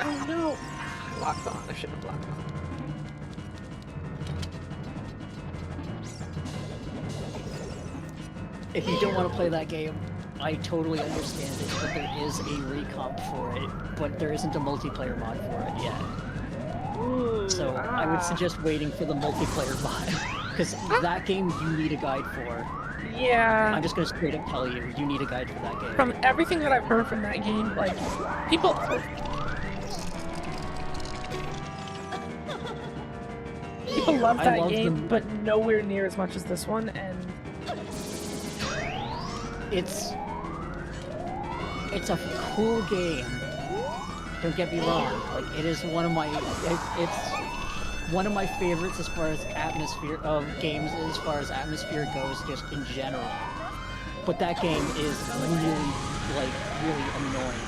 Oh no. Locked on. I should have locked on. If you don't want to play that game, I totally understand it, but there is a recomp for it, but there isn't a multiplayer mod for it yet. Ooh, So I would suggest waiting for the multiplayer mod, because that game you need a guide for. Yeah. I'm just gonna straight up tell you, you need a guide for that game. From everything that I've heard from that game, like, people love that game, but nowhere near as much as this one, and it's a cool game. Don't get me wrong. Like it is one of my it's one of my favorites as far as atmosphere of games as far as atmosphere goes, just in general. But that game is really annoying.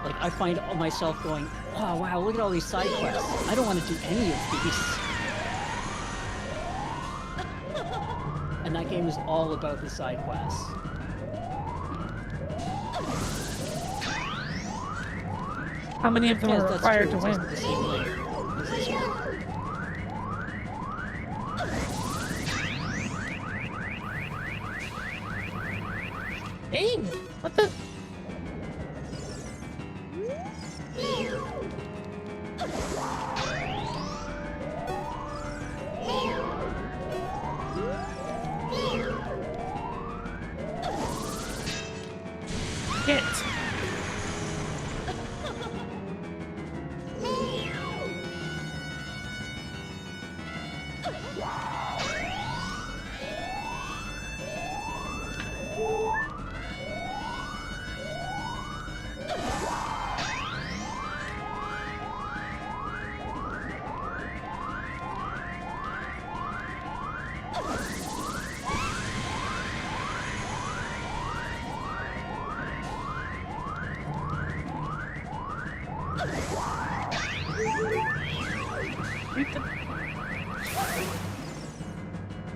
Like I find myself going, oh wow, look at all these side quests. I don't want to do any of these. And that game is all about the side quests. how many of them Yes, are that's required true. to It's win? the same way. is this one. Aim! What the? Get.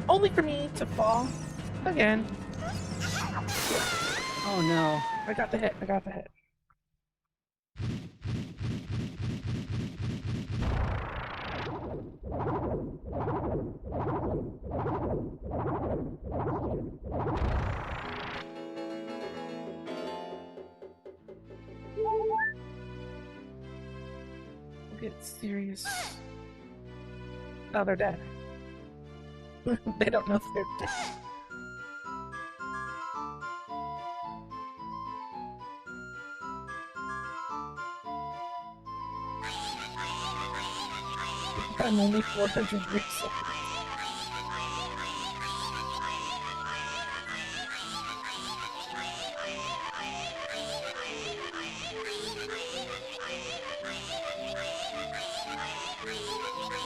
Only for me to fall again. Oh no. I got the hit. I got the hit. We'll get serious. Oh, they're dead. They don't know if they're dead. I'm only 400 years old.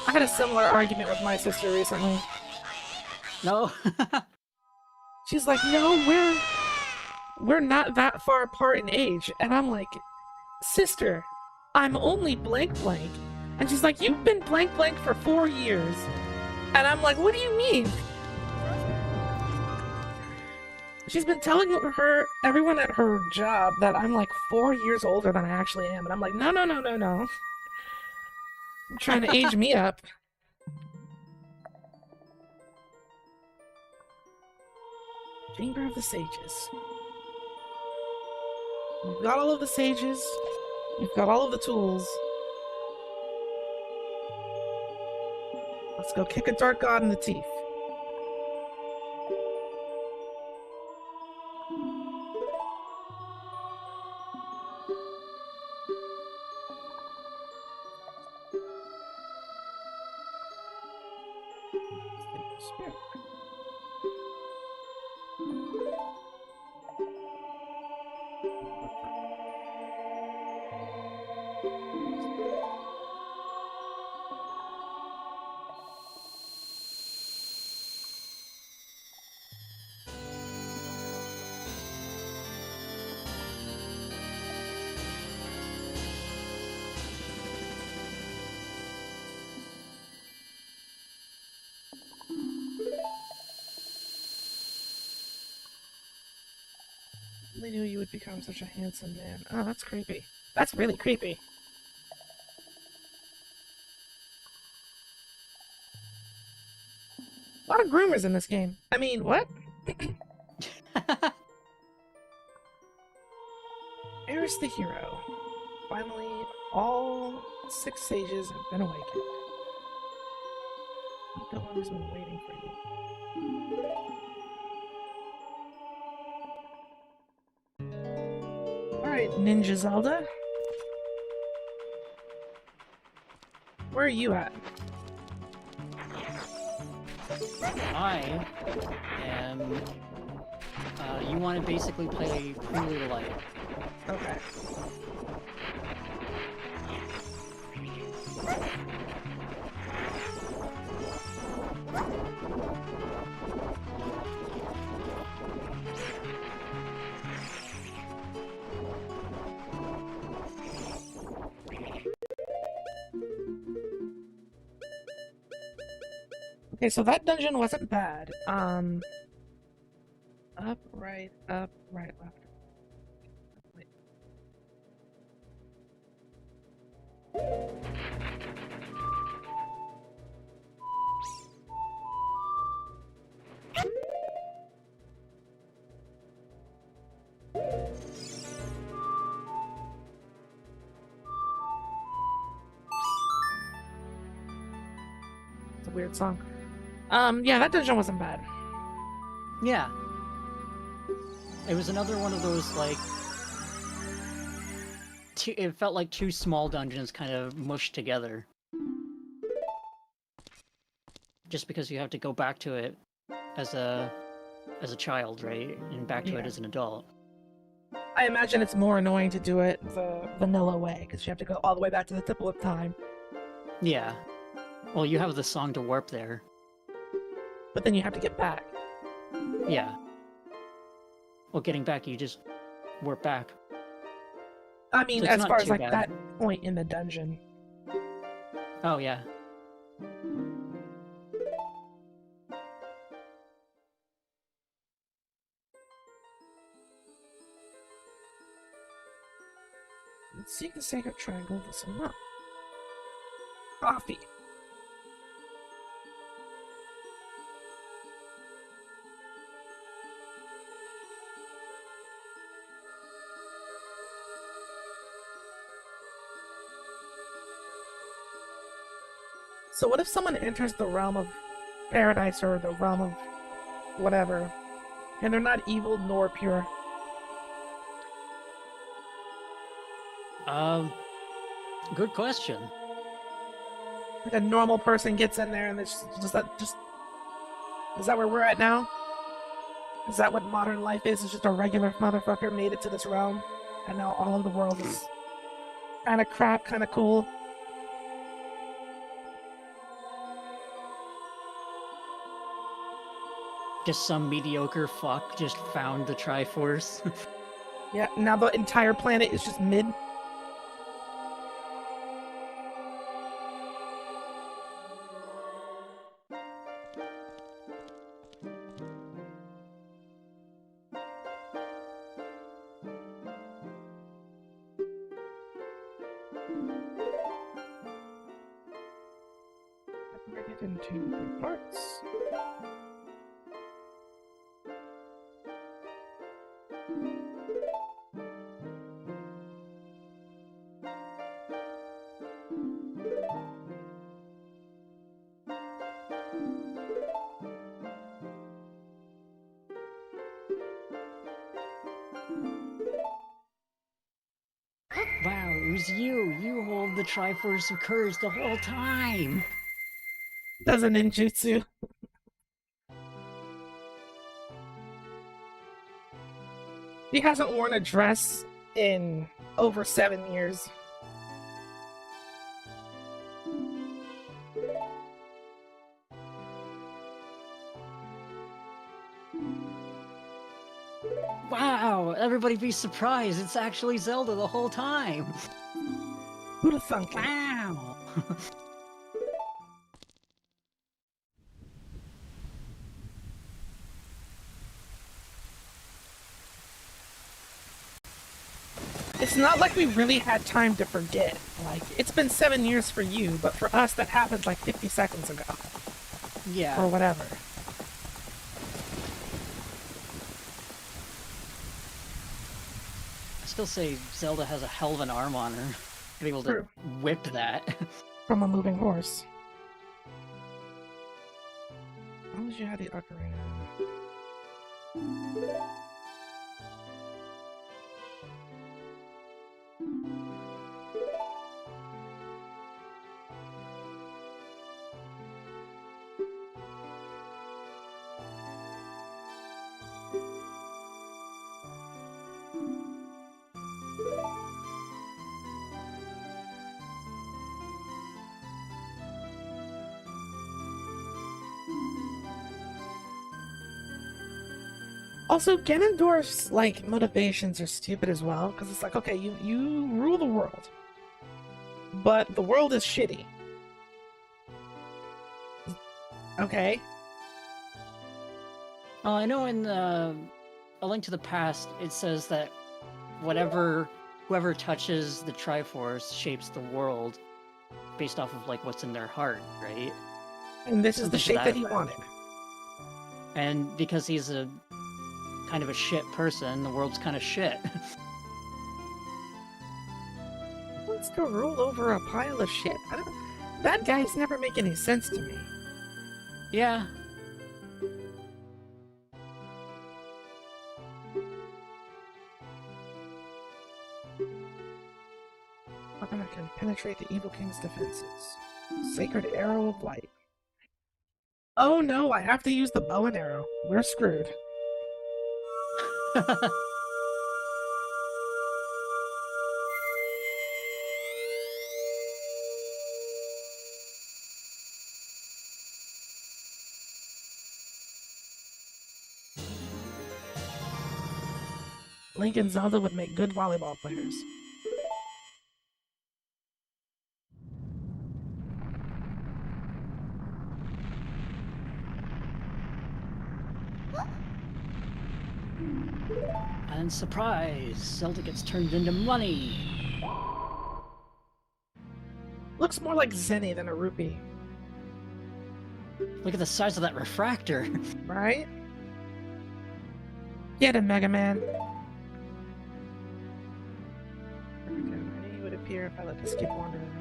I had a similar argument with my sister recently. No. She's like, no, we're not that far apart in age. And I'm like, sister, I'm only blank blank. And she's like, you've been blank blank for 4 years. And I'm like, what do you mean? She's been telling everyone at her job that I'm like 4 years older than I actually am. And I'm like, no, no, no, no, no. I'm trying to age me up. Chamber of the Sages. We've got all of the sages. We've got all of the tools. Let's go kick a dark god in the teeth. Spirit. I knew you would become such a handsome man. Oh, that's creepy. That's really creepy. A lot of groomers in this game. I mean, what? Eris the hero. Finally, all 6 sages have been awakened. Meet the one who's been waiting for you. Alright, Ninja Zelda. Where are you at? I am. You want to basically play Prelude Light. Okay. Okay, so that dungeon wasn't bad. Up, right, left. Wait. It's a weird song. Yeah, that dungeon wasn't bad. Yeah. It was another one of those, like... It felt like two small dungeons kind of mushed together. Just because you have to go back to it as a child, right? And back to it as an adult. I imagine it's more annoying to do it the vanilla way, because you have to go all the way back to the Temple of Time. Yeah. Well, you have the song to warp there. But then you have to get back. Yeah. Well, getting back, you just warp back. I mean, So it's as not far as too like bad. that point in the dungeon. Oh, yeah. Let's seek the sacred triangle this month. Coffee. So what if someone enters the realm of paradise or the realm of whatever, and they're not evil nor pure? Good question. Like a normal person gets in there and it's just that is that where we're at now? Is that what modern life is? It's just a regular motherfucker made it to this realm, and now all of the world is kind of crap, kind of cool. Just some mediocre fuck just found the Triforce. Yeah, now the entire planet is just mid. Separated into 3 parts. Wow, it was you! You hold the Triforce of Courage the whole time! Does a ninjutsu. He hasn't worn a dress in over 7 years. Wow! Everybody be surprised, it's actually Zelda the whole time! Who'd have thunk it? Wow! It's not like we really had time to forget. Like, it's been 7 years for you, but for us that happened like 50 seconds ago. Yeah. Or whatever. I still say Zelda has a hell of an arm on her. To be able to True. whip that. From a moving horse. As long as you have the ocarina. Also, Ganondorf's, like, motivations are stupid as well, because it's like, okay, you rule the world, but the world is shitty. Okay? Oh, I know in A Link to the Past, it says that whoever touches the Triforce shapes the world based off of, like, what's in their heart, right? And this is the Something to shape that that he effect. wanted. And because he's a kind of a shit person, the world's kind of shit. Who wants to rule over a pile of shit? Bad guys never make any sense to me. Yeah. Weapon that can penetrate the Evil King's defenses. Sacred Arrow of Light. Oh no, I have to use the bow and arrow. We're screwed. Link and Zelda would make good volleyball players. And surprise, Zelda gets turned into money. Looks more like Zenny than a rupee. Look at the size of that refractor. Right? Get him, Mega Man. I knew you would appear if I let this kid wander around.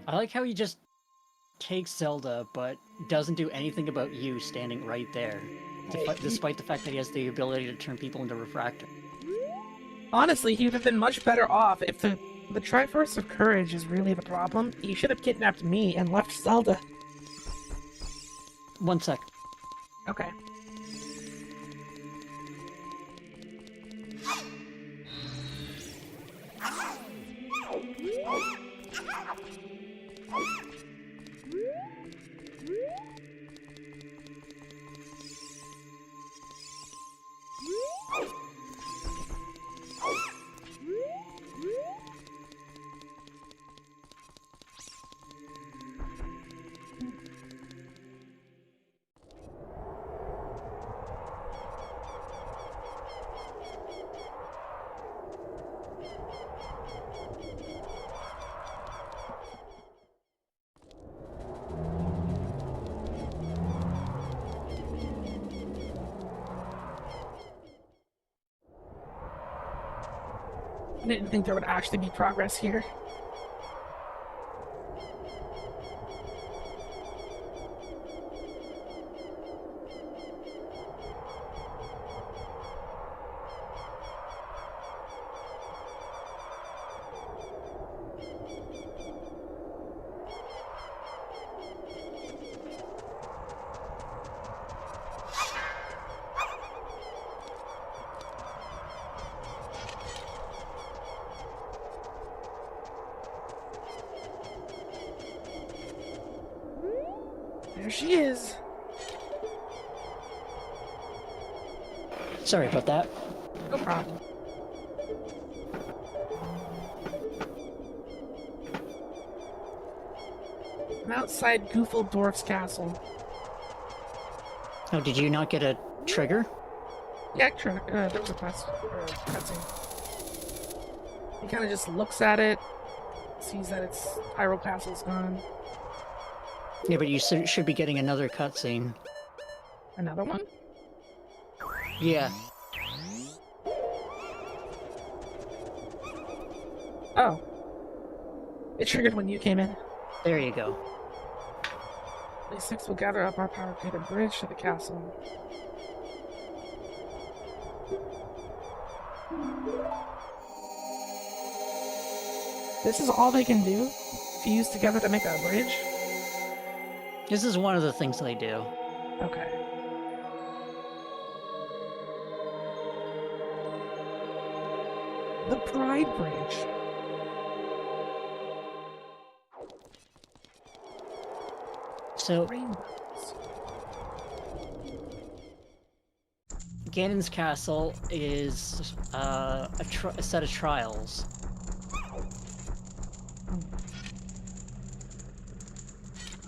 I like how he just takes Zelda, but doesn't do anything about you standing right there, despite the fact that he has the ability to turn people into refractor. Honestly, he would have been much better off if the Triforce of Courage is really the problem. He should have kidnapped me and left Zelda. 1 sec. Okay. I didn't think there would actually be progress here. There she is. Sorry about that. No problem. I'm outside Goofeldorf's castle. Oh, did you not get a trigger? Yeah, sure. There was a quest or a cutscene. He kind of just looks at it, sees that its Hyrule Castle's gone. Yeah, but you should be getting another cutscene. Another one? Yeah. Oh. It triggered when you came in. There you go. These six will gather up our power to create a bridge to the castle. This is all they can do? Fuse together to make a bridge? This is one of the things they do. Okay. The Pride Bridge. So, Rainbows. Ganon's castle is a set of trials.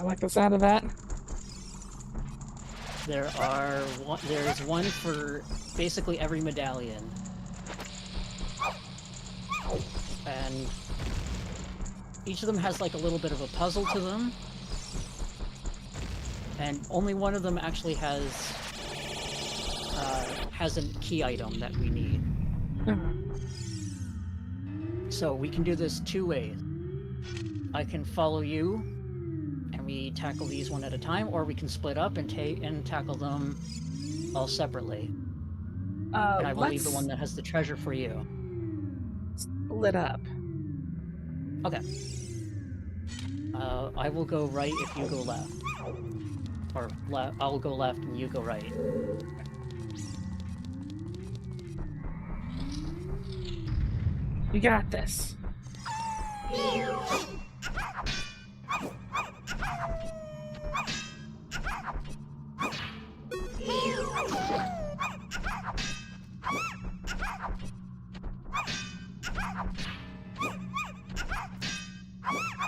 I like the sound of that. There's one for basically every medallion. And each of them has like a little bit of a puzzle to them. And only one of them actually has a key item that we need. So we can do this two ways. I can follow you, and we tackle these one at a time, or we can split up and tackle them all separately. And I will leave the one that has the treasure for you. Split up. Okay. I will go right if you go left. Or I'll go left and you go right. You got this.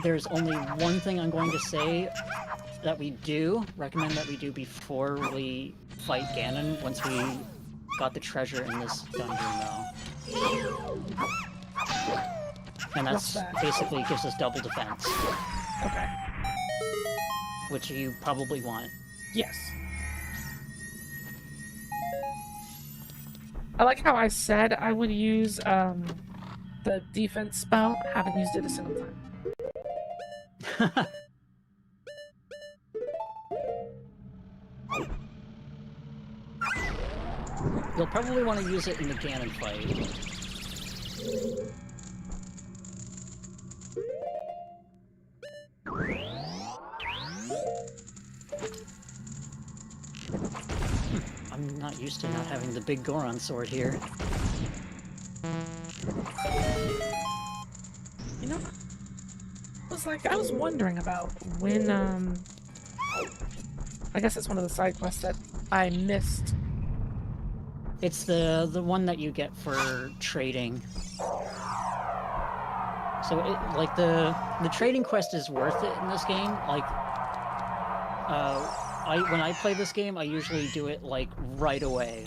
There's only one thing I'm going to say that we recommend that we do before we fight Ganon, once we got the treasure in this dungeon, though. And that's basically gives us double defense. Okay. Which you probably want. Yes. I like how I said I would use the defense spell. I haven't used it a single time. You'll probably want to use it in the Ganon fight. I'm not used to not having the big Goron sword here. You know, I was wondering about when, I guess it's one of the side quests that I missed. It's the one that you get for trading. So the trading quest is worth it in this game. Like, when I play this game, I usually do it like right away.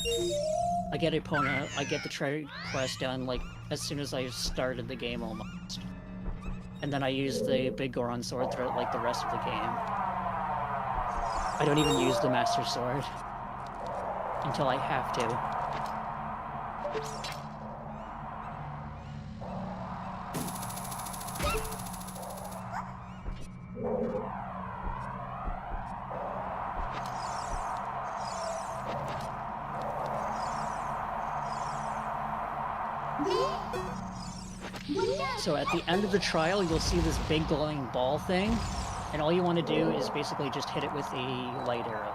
I get Epona, I get the trade quest done like as soon as I started the game almost. And then I use the big Goron sword throughout like the rest of the game. I don't even use the Master Sword until I have to. So at the end of the trial, you'll see this big glowing ball thing, and all you want to do is basically just hit it with a light arrow.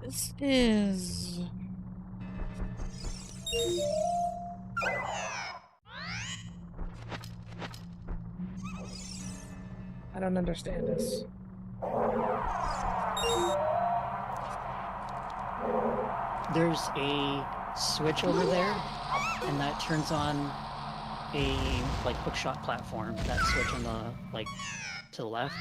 This is... I don't understand this. There's a switch over there, and that turns on a like hookshot platform. That switch on the to the left.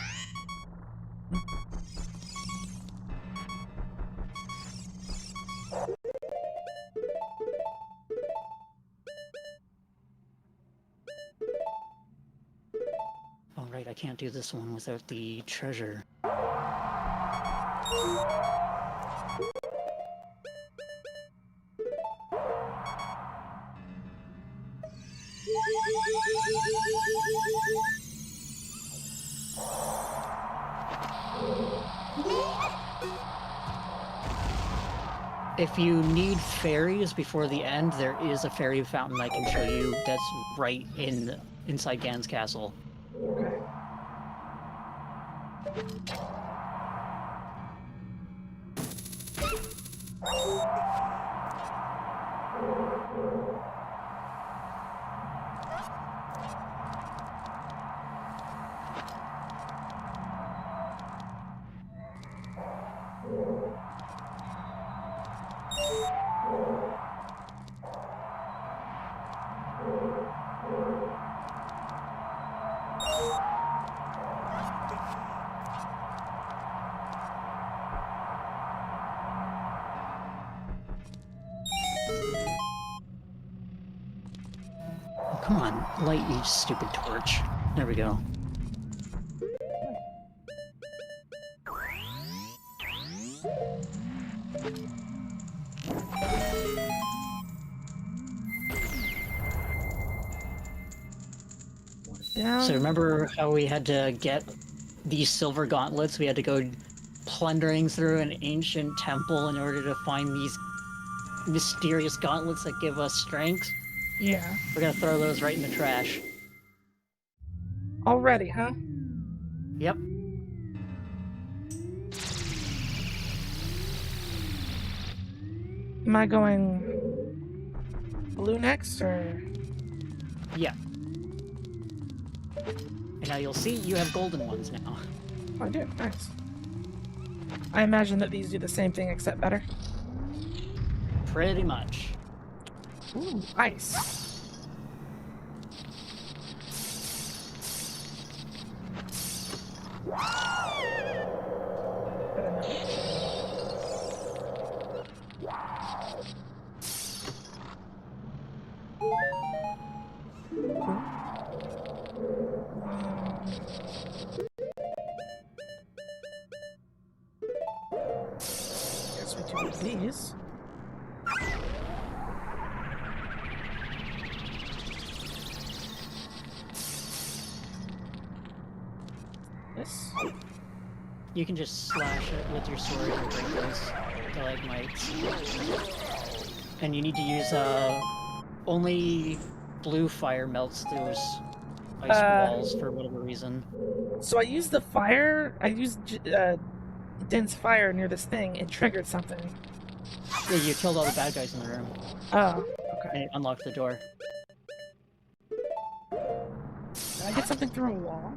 Oh right, I can't do this one without the treasure. If you need fairies before the end, there is a fairy fountain I can show you that's right inside Gan's castle. Okay. Oh, come on, light, you stupid torch. There we go. Down. So remember how we had to get these silver gauntlets? We had to go plundering through an ancient temple in order to find these mysterious gauntlets that give us strength? Yeah. We're gonna throw those right in the trash. Already, huh? Yep. Am I going blue next, or? Yeah. And now you'll see you have golden ones now. Oh, I do. Nice. I imagine that these do the same thing except better. Pretty much. Ooh, ice. Got another. Guess we do these. This. You can just slash it with your sword and break those stalagmites. And you need to use, only blue fire melts those ice walls for whatever reason. So I used the fire. I used dense fire near this thing. It triggered something. Yeah, you killed all the bad guys in the room. Oh, okay. And it unlocked the door. Did I get something through a wall?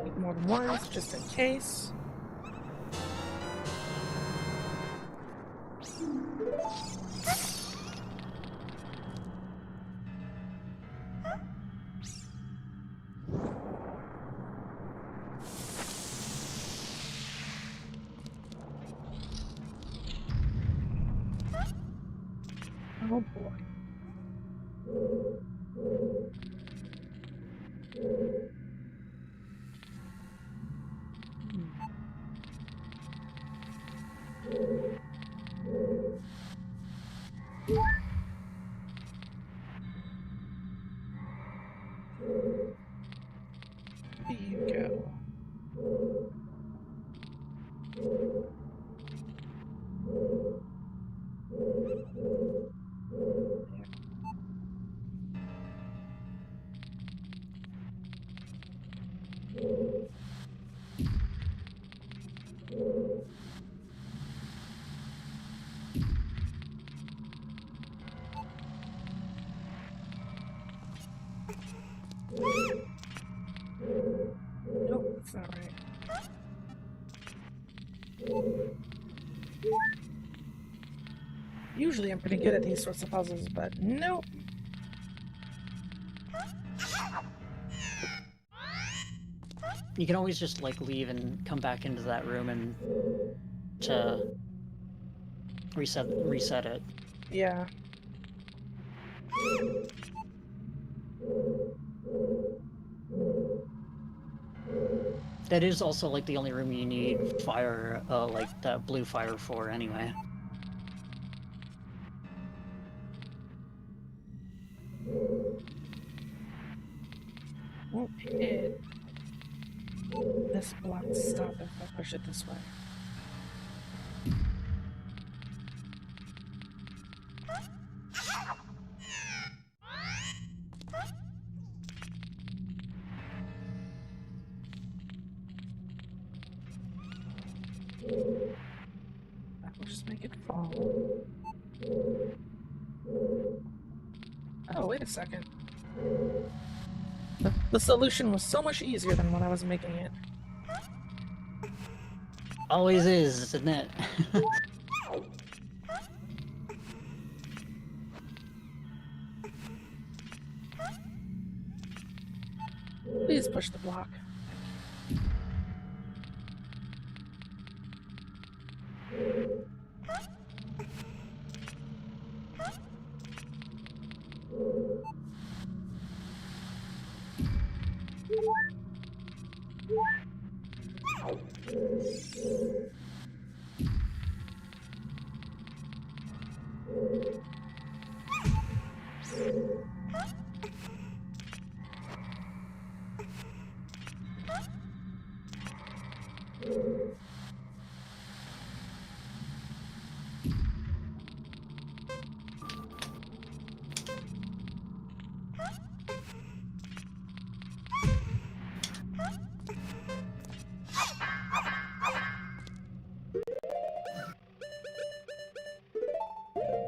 Need more than once, just in case. Oh boy. Bingo. Nope, that's not right. Usually I'm pretty good at these sorts of puzzles, but nope. You can always just, like, leave and come back into that room and to reset it. Yeah. That is also, like, the only room you need fire, like, that blue fire for anyway. Won't hit this block to stop if I push it this way. That will just make it fall. Wait a second. The solution was so much easier than what I was making it. Always is, isn't it? Please push the block.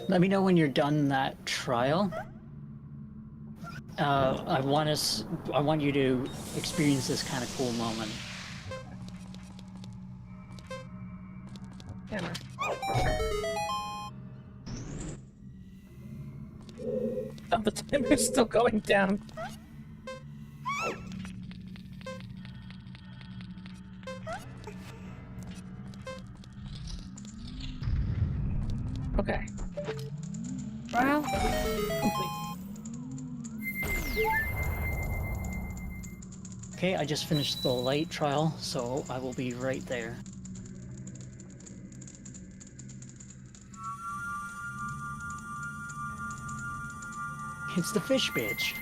Let me know when you're done that trial. I want you to experience this kind of cool moment. Hammer. Oh, the timer's still going down. Okay. Trial complete. Okay, I just finished the light trial, so I will be right there. It's the fish bitch.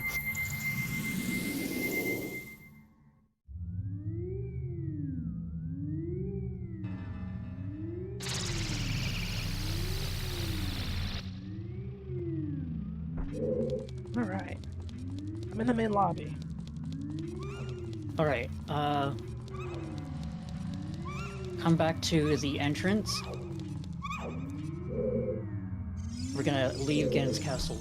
Alright. I'm in the main lobby. Alright, come back to the entrance. We're gonna leave Gan's castle.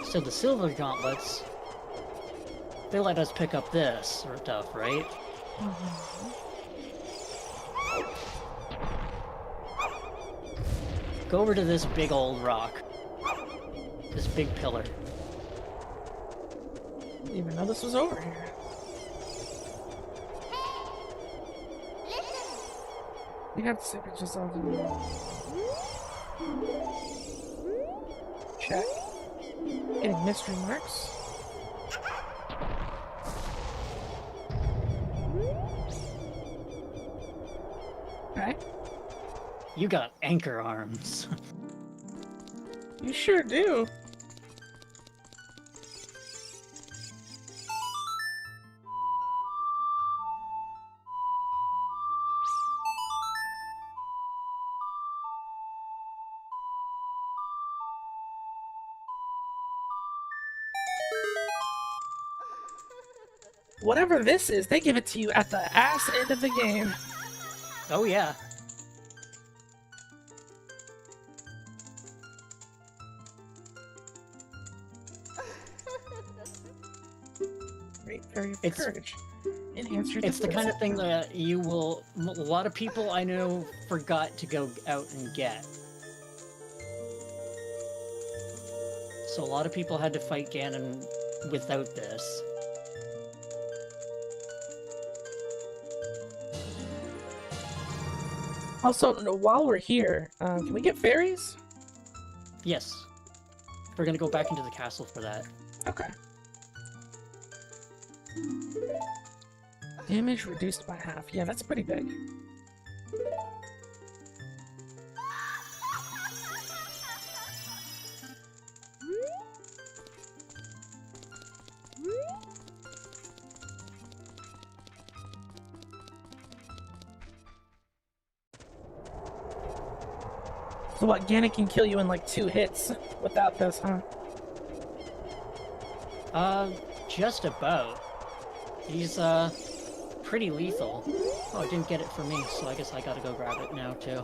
So the silver gauntlets, they let us pick up this sort of stuff, right? Go over to this big old rock. This big pillar. Didn't even know this was over here. You got to see pictures of them. Check. Getting mystery marks. Okay. You got anchor arms. You sure do. Whatever this is, they give it to you at the ass end of the game. Oh yeah. Great fairy of It's- courage. Enhance your It's the defense. kind of thing that you will... A lot of people I know forgot to go out and get. So a lot of people had to fight Ganon without this. Also, while we're here, can we get fairies? Yes. We're gonna go back into the castle for that. Okay. Damage reduced by half. Yeah, that's pretty big. So what, Ganon can kill you in like 2 hits without this, huh? Just about. He's, pretty lethal. Oh, it didn't get it for me, so I guess I gotta go grab it now, too.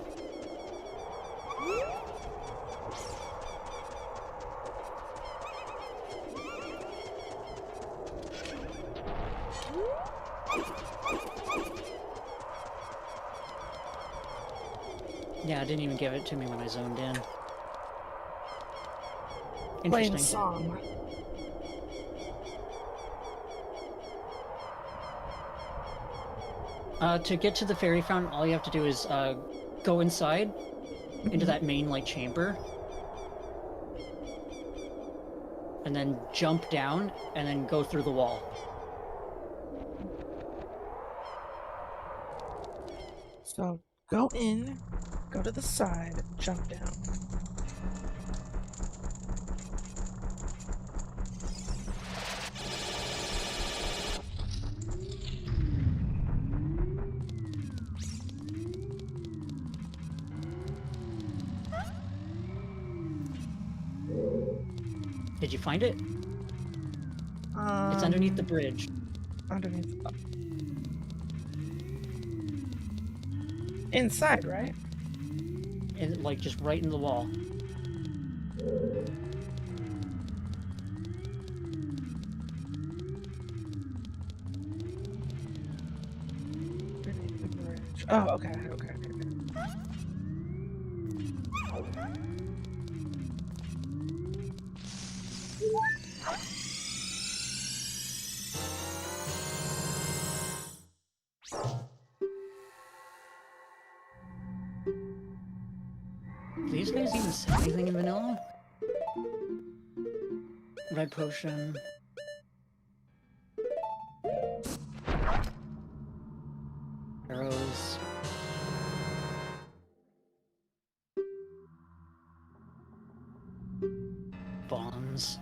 Yeah, it didn't even give it to me when I zoned in. Playing Interesting. song. To get to the fairy fountain, all you have to do is, go inside, into that main, like, chamber. And then jump down, and then go through the wall. So go in, go to the side, jump down. Did you find it? It's underneath the bridge. Underneath. Inside, right? And, like, just right in the wall. Underneath the bridge. Oh, okay. Do these guys even say anything in vanilla? Red potion. Arrows. Bombs.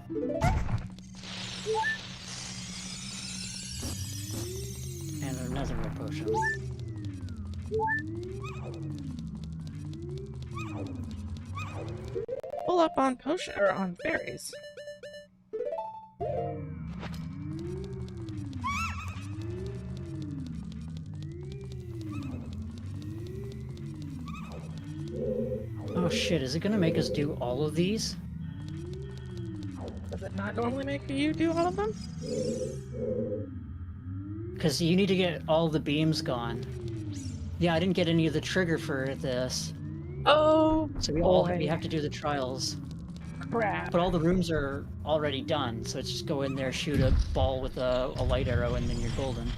And another red potion. Pull up on potion or on fairies. Oh shit, is it gonna make us do all of these? Does it not normally make you do all of them? Because you need to get all the beams gone. Yeah, I didn't get any of the trigger for this. Oh, So we have to do the trials. crap. But all the rooms are already done, so it's just go in there, shoot a ball with a light arrow, and then you're golden.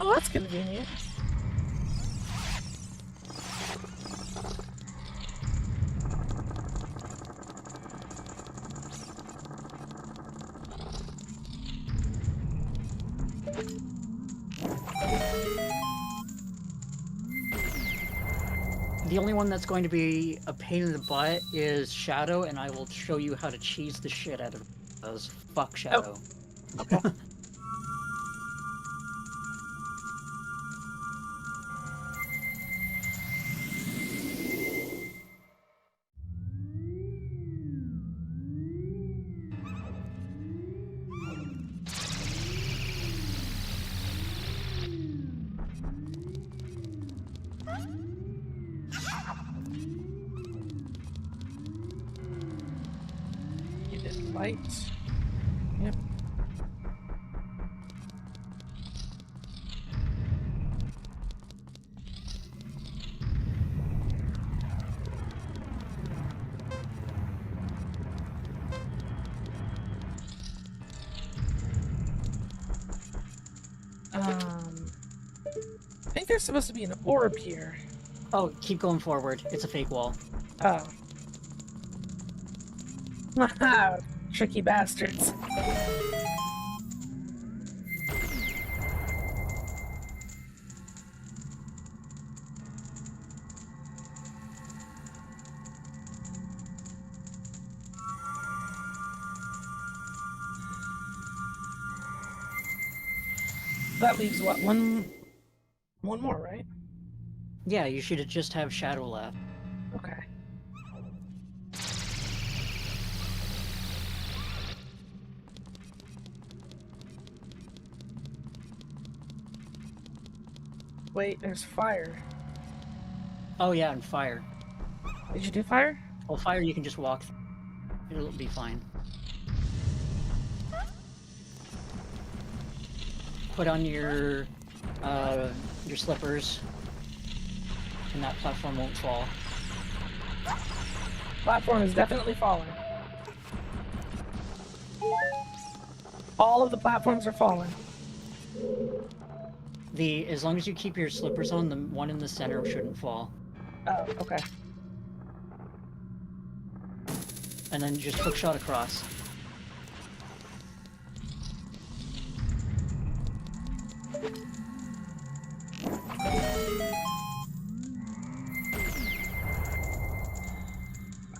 Oh, that's convenient. The only one that's going to be a pain in the butt is Shadow, and I will show you how to cheese the shit out of those. Fuck Shadow. Oh. Okay. You did light. Yep. I think there's supposed to be an orb here. Oh, keep going forward. It's a fake wall. Oh. Tricky bastards. That leaves what, one more, right? Yeah, you should just have shadow left. Okay. Wait, there's fire. Oh yeah, and fire. Did you do fire? Well, fire you can just walk through. It'll be fine. Put on your slippers, and that platform won't fall. Platform is definitely falling. All of the platforms are falling. As long as you keep your slippers on, the one in the center shouldn't fall. Oh, okay. And then just hook shot across.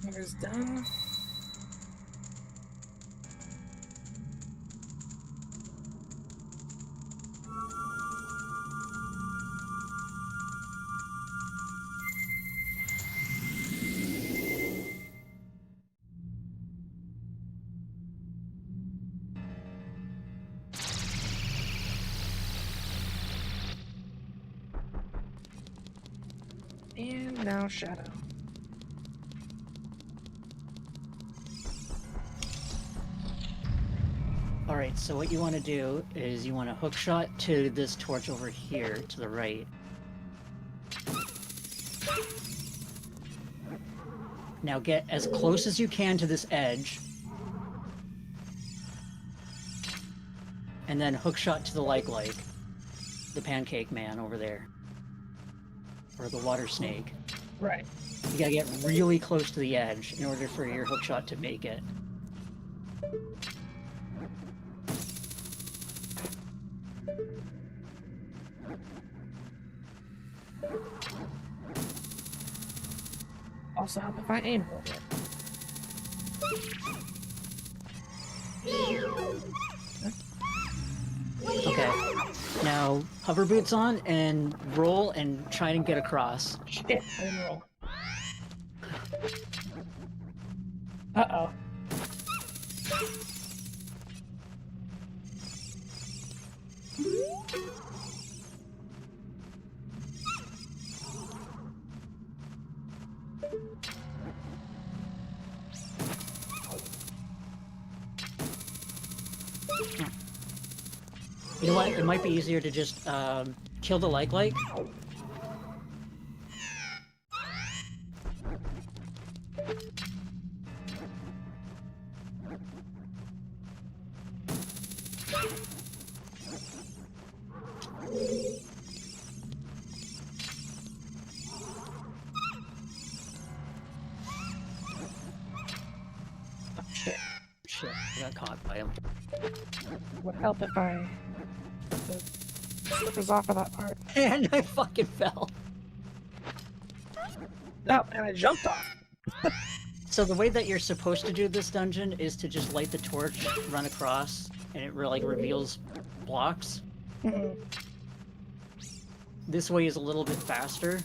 Finger's done. And now shadow. Alright, so what you want to do is you want to hook shot to this torch over here to the right. Now get as close as you can to this edge. And then hook shot to the like, the pancake man over there. Or the water snake. Right. You gotta get really close to the edge in order for your hook shot to make it. Also help if I aim a little bit. Okay. Now, hover boots on and roll and try and get across. Shit, I didn't roll. Uh-oh. You know what? It might be easier to just kill the like. Shit. Shit, I got caught by him. Would help if I took the slippers off of that part. And I fucking fell. No, and I jumped off. So the way that you're supposed to do this dungeon is to just light the torch, run across, and it really reveals blocks. This way is a little bit faster.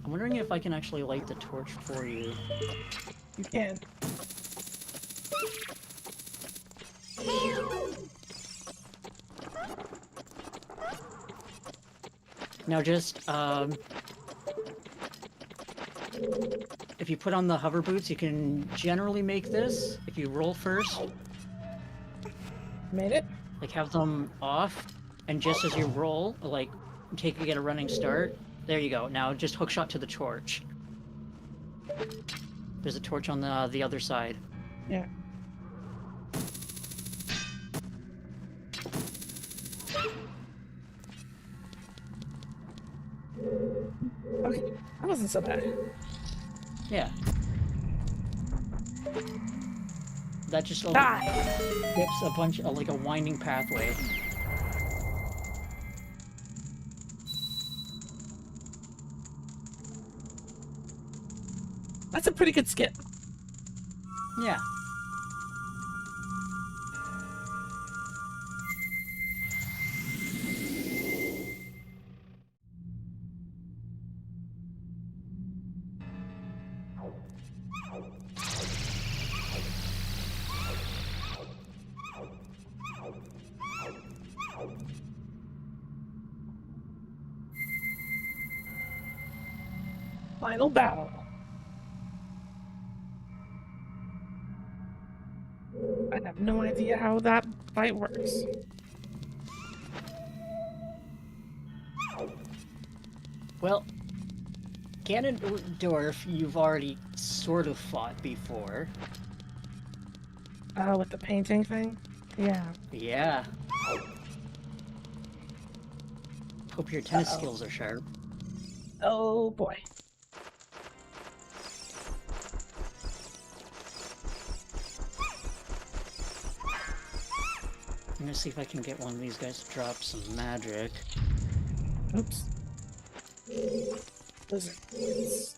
I'm wondering if I can actually light the torch for you. You can. Now just, if you put on the hover boots, you can generally make this. If you roll first, Made it? like have them off, and just as you roll, like get a running start. There you go. Now just hook shot to the torch. There's a torch on the other side. Yeah. Okay, that wasn't so bad. Yeah. That just skips a bunch of, like a winding pathway. That's a pretty good skip. Yeah. Final battle. I have no idea how that fight works. Well, Ganondorf, you've already sort of fought before. With the painting thing? Yeah. Yeah. Hope your tennis skills are sharp. Oh boy. I'm gonna see if I can get one of these guys to drop some magic. Oops. Lizards.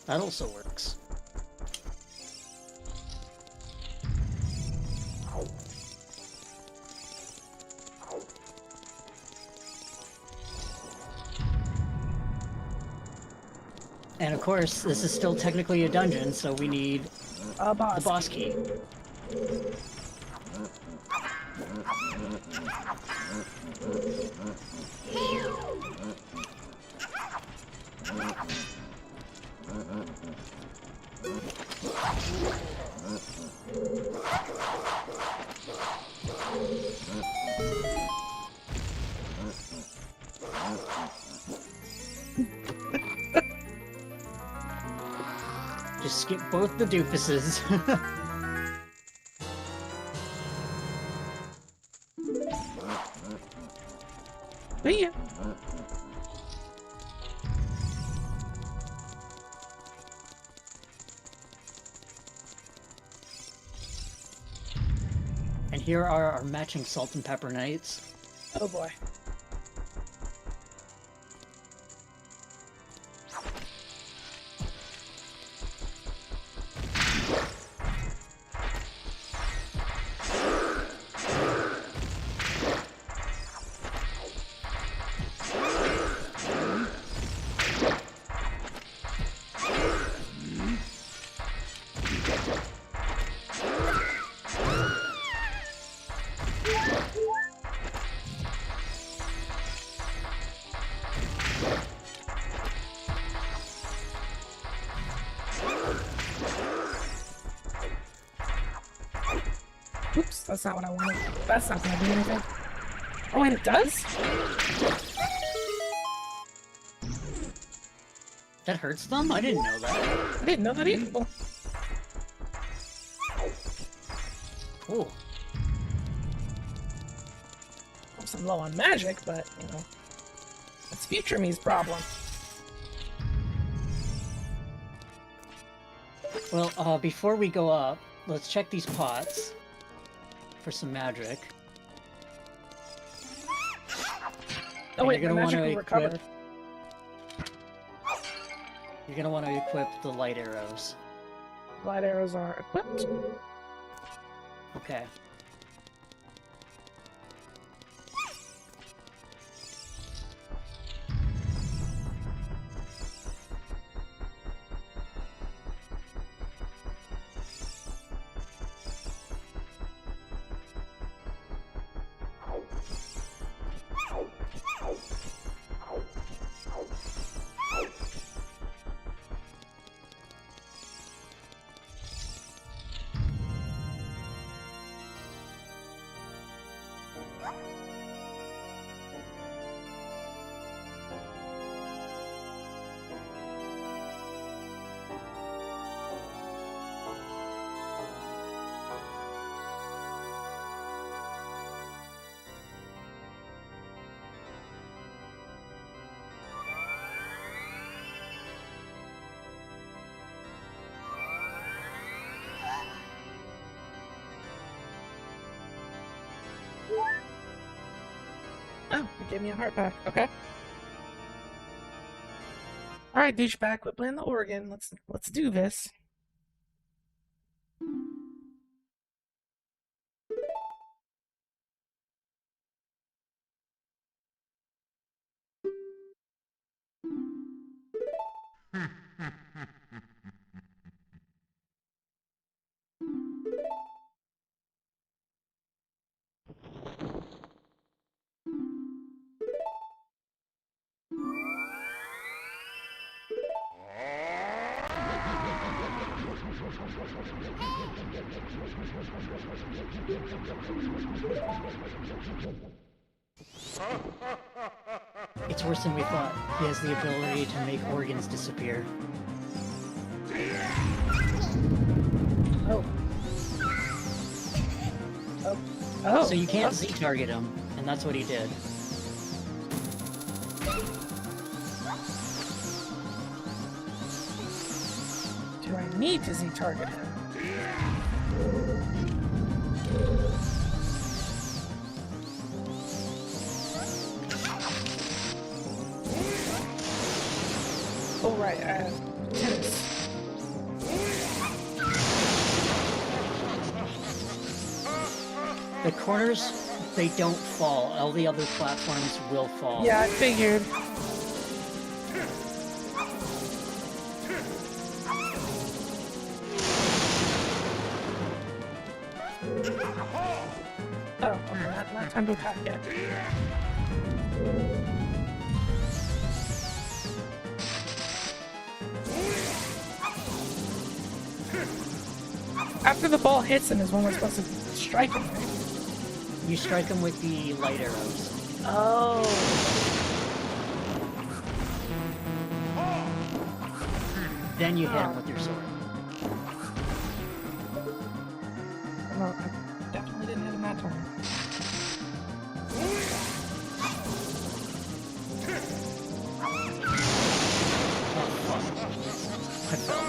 That also works. And of course, this is still technically a dungeon, so we need A boss. the boss key. Just skip both the doofuses. See ya. And here are our matching salt and pepper knights. Oh boy. Oops, that's not what I wanted. That's not gonna do anything. Oh, and it does? That hurts them? I didn't know that. I didn't know that either. Well, Cool. I'm low on magic, but, you know, it's future me's problem. Well, before we go up, let's check these pots for some magic. Oh wait, you're the gonna magic want will to recover. equip. You're gonna want to equip the light arrows. Light arrows are equipped. Okay. Oh, you gave me a heart back. Okay. All right, douchebag, quit playing the organ. Let's do this. It's worse than we thought. He has the ability to make organs disappear. Oh. Oh. Oh. So you can't Z-target him, and that's what he did. Do I need to Z-target him? Oh, right, tennis. The corners, they don't fall. All the other platforms will fall. Yeah, I figured. Oh, okay, not time to attack yet. After the ball hits him is when we're supposed to strike him, right? You strike him with the light arrows. Oh. Then you hit him with your sword. No, I definitely didn't hit him that time. I fell.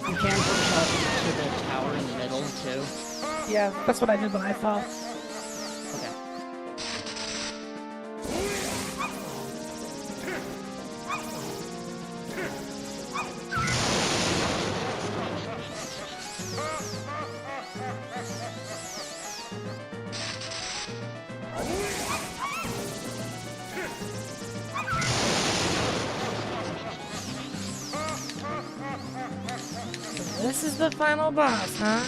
You can push up to the tower in the middle, too. Yeah, that's what I did when I fell. Okay. This is the final boss, huh?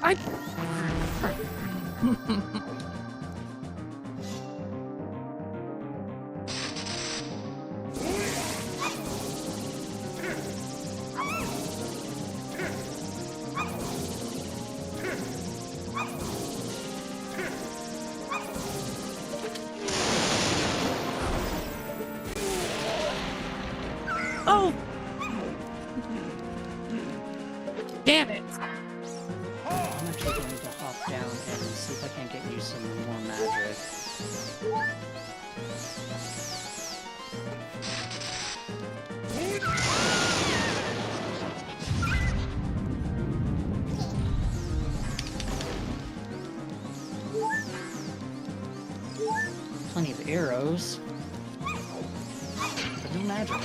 I... Oh! Damn it! I'm actually going to hop down and see if I can't get you some more magic. Plenty of arrows, but no magic.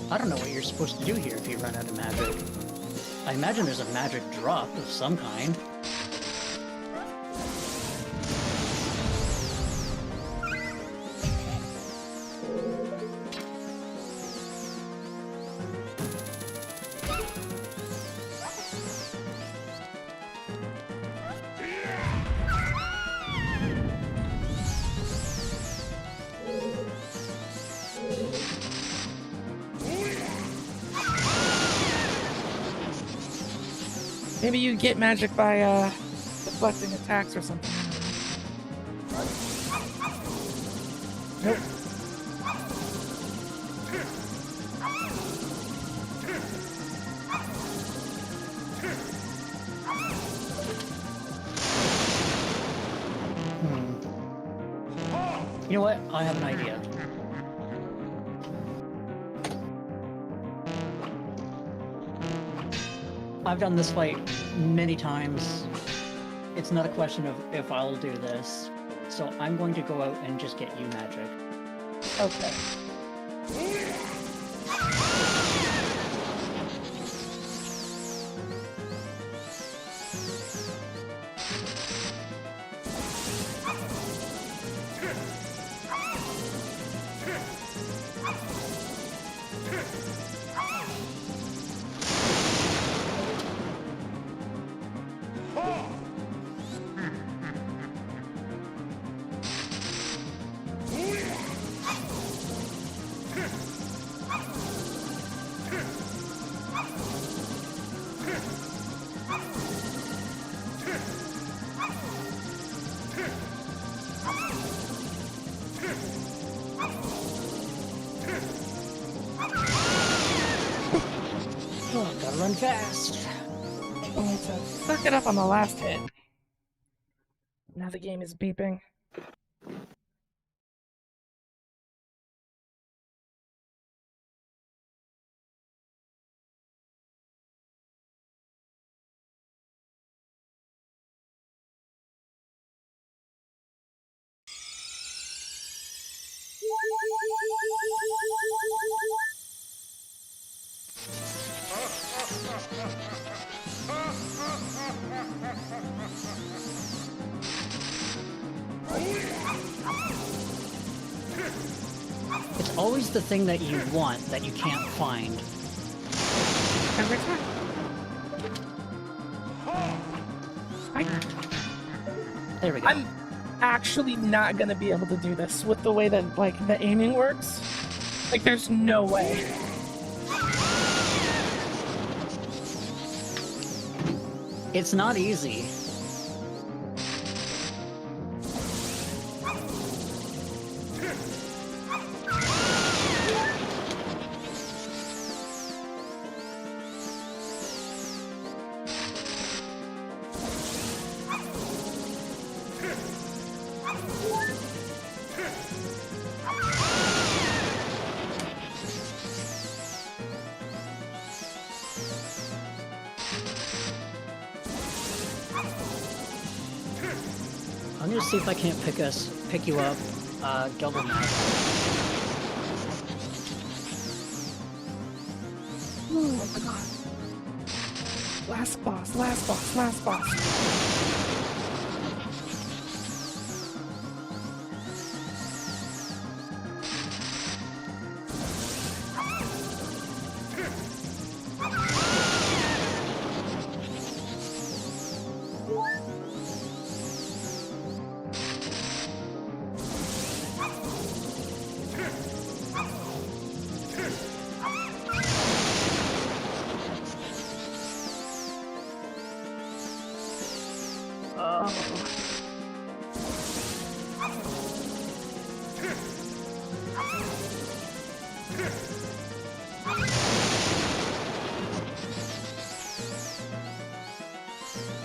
I don't know what you're supposed to do here if you run out of magic. I imagine there's a magic drop of some kind. Maybe you get magic by deflecting attacks or something. Nope. You know what? I have an idea. I've done this fight many times. It's not a question of if I'll do this. So I'm going to go out and just get you magic. Okay. Oh, gotta run fast. I need to suck it up on the last hit. Now the game is beeping. It's always the thing that you want that you can't find. Every time. There we go. I'm actually not gonna be able to do this with the way that, like, the aiming works. Like, there's no way. It's not easy. I'm gonna see if I can't pick you up, double map. Oh my god. Last boss, last boss, last boss.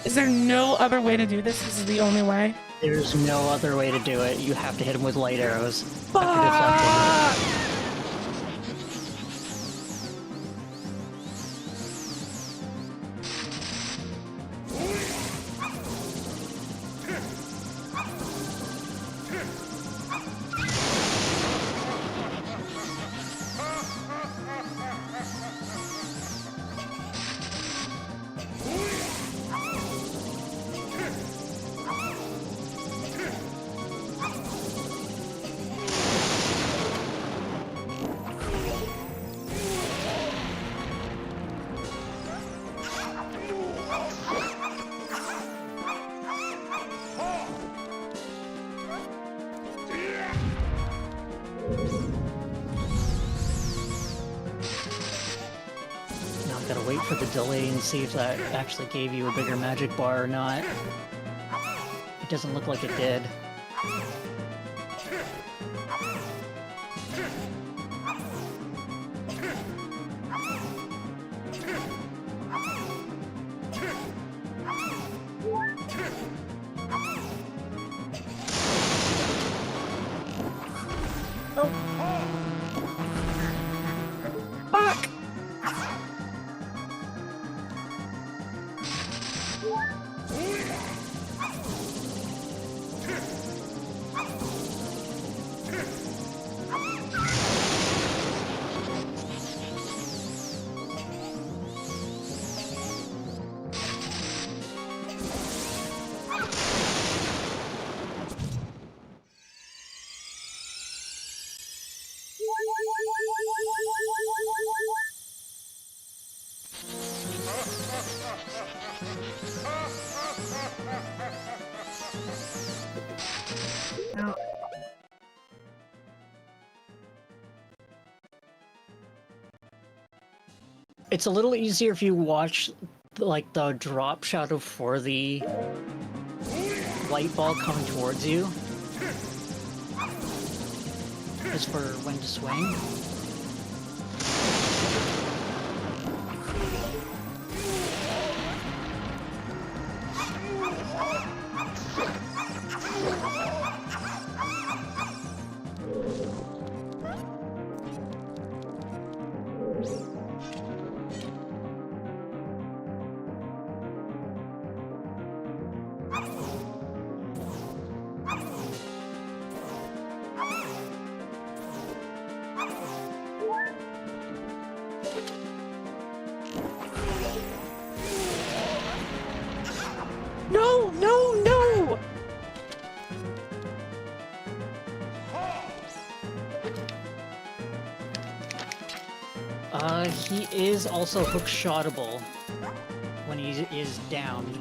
Is there no other way to do this? This is the only way? There's no other way to do it. You have to hit him with light arrows. Fuck! After deflecting. wait for the delay and see if that actually gave you a bigger magic bar or not. It doesn't look like it did. Fuck! Now, It's a little easier if you watch like the drop shadow for the light ball coming towards you. As for when to swing. no, no, no! He is also hook shotable when he is downed.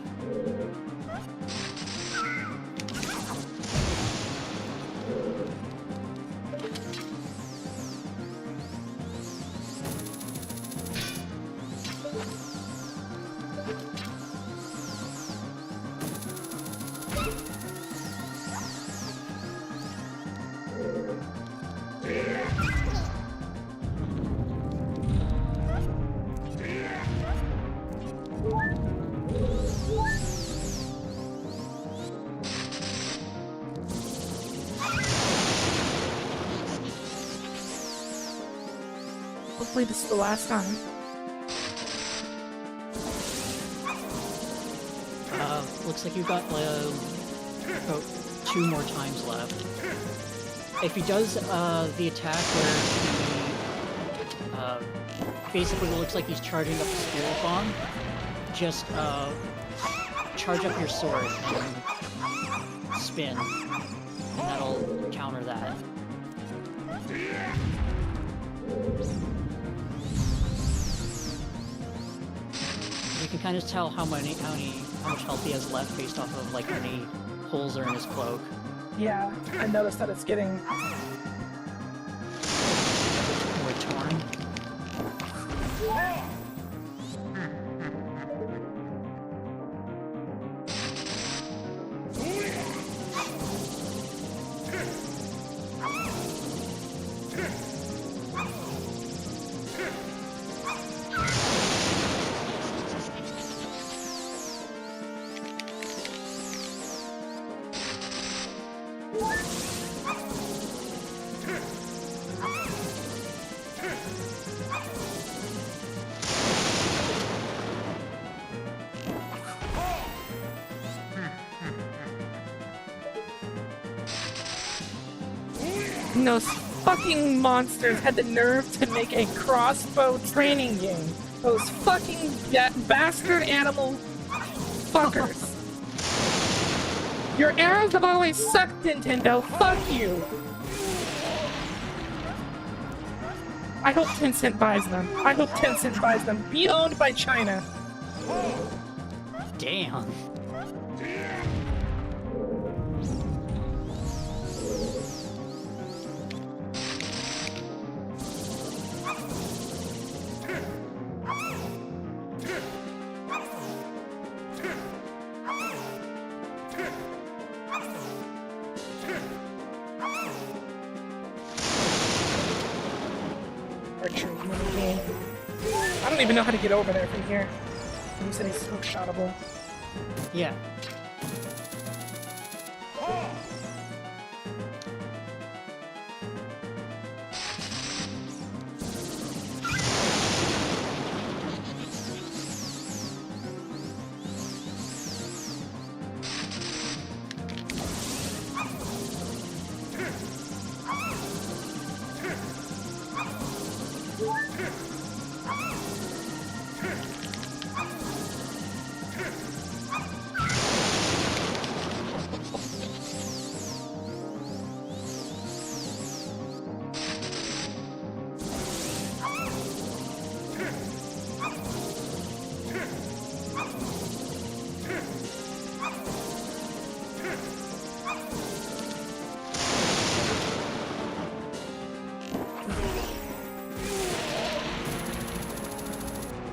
Hopefully this is the last time. Looks like you've got about 2 more times left. If he does the attack where he basically looks like he's charging up the spirit bomb, just charge up your sword and spin, and that'll counter that. You can kind of tell how much health he has left based off of like how many holes are in his cloak. Yeah, I noticed that it's getting... More torn. And those fucking monsters had the nerve to make a crossbow training game. Those fucking bastard animal fuckers. Your arrows have always sucked, Nintendo. Fuck you. I hope Tencent buys them. I hope Tencent buys them. Be owned by China. Damn. don't even know how to get over there from here. You said he's hook shotable. Yeah.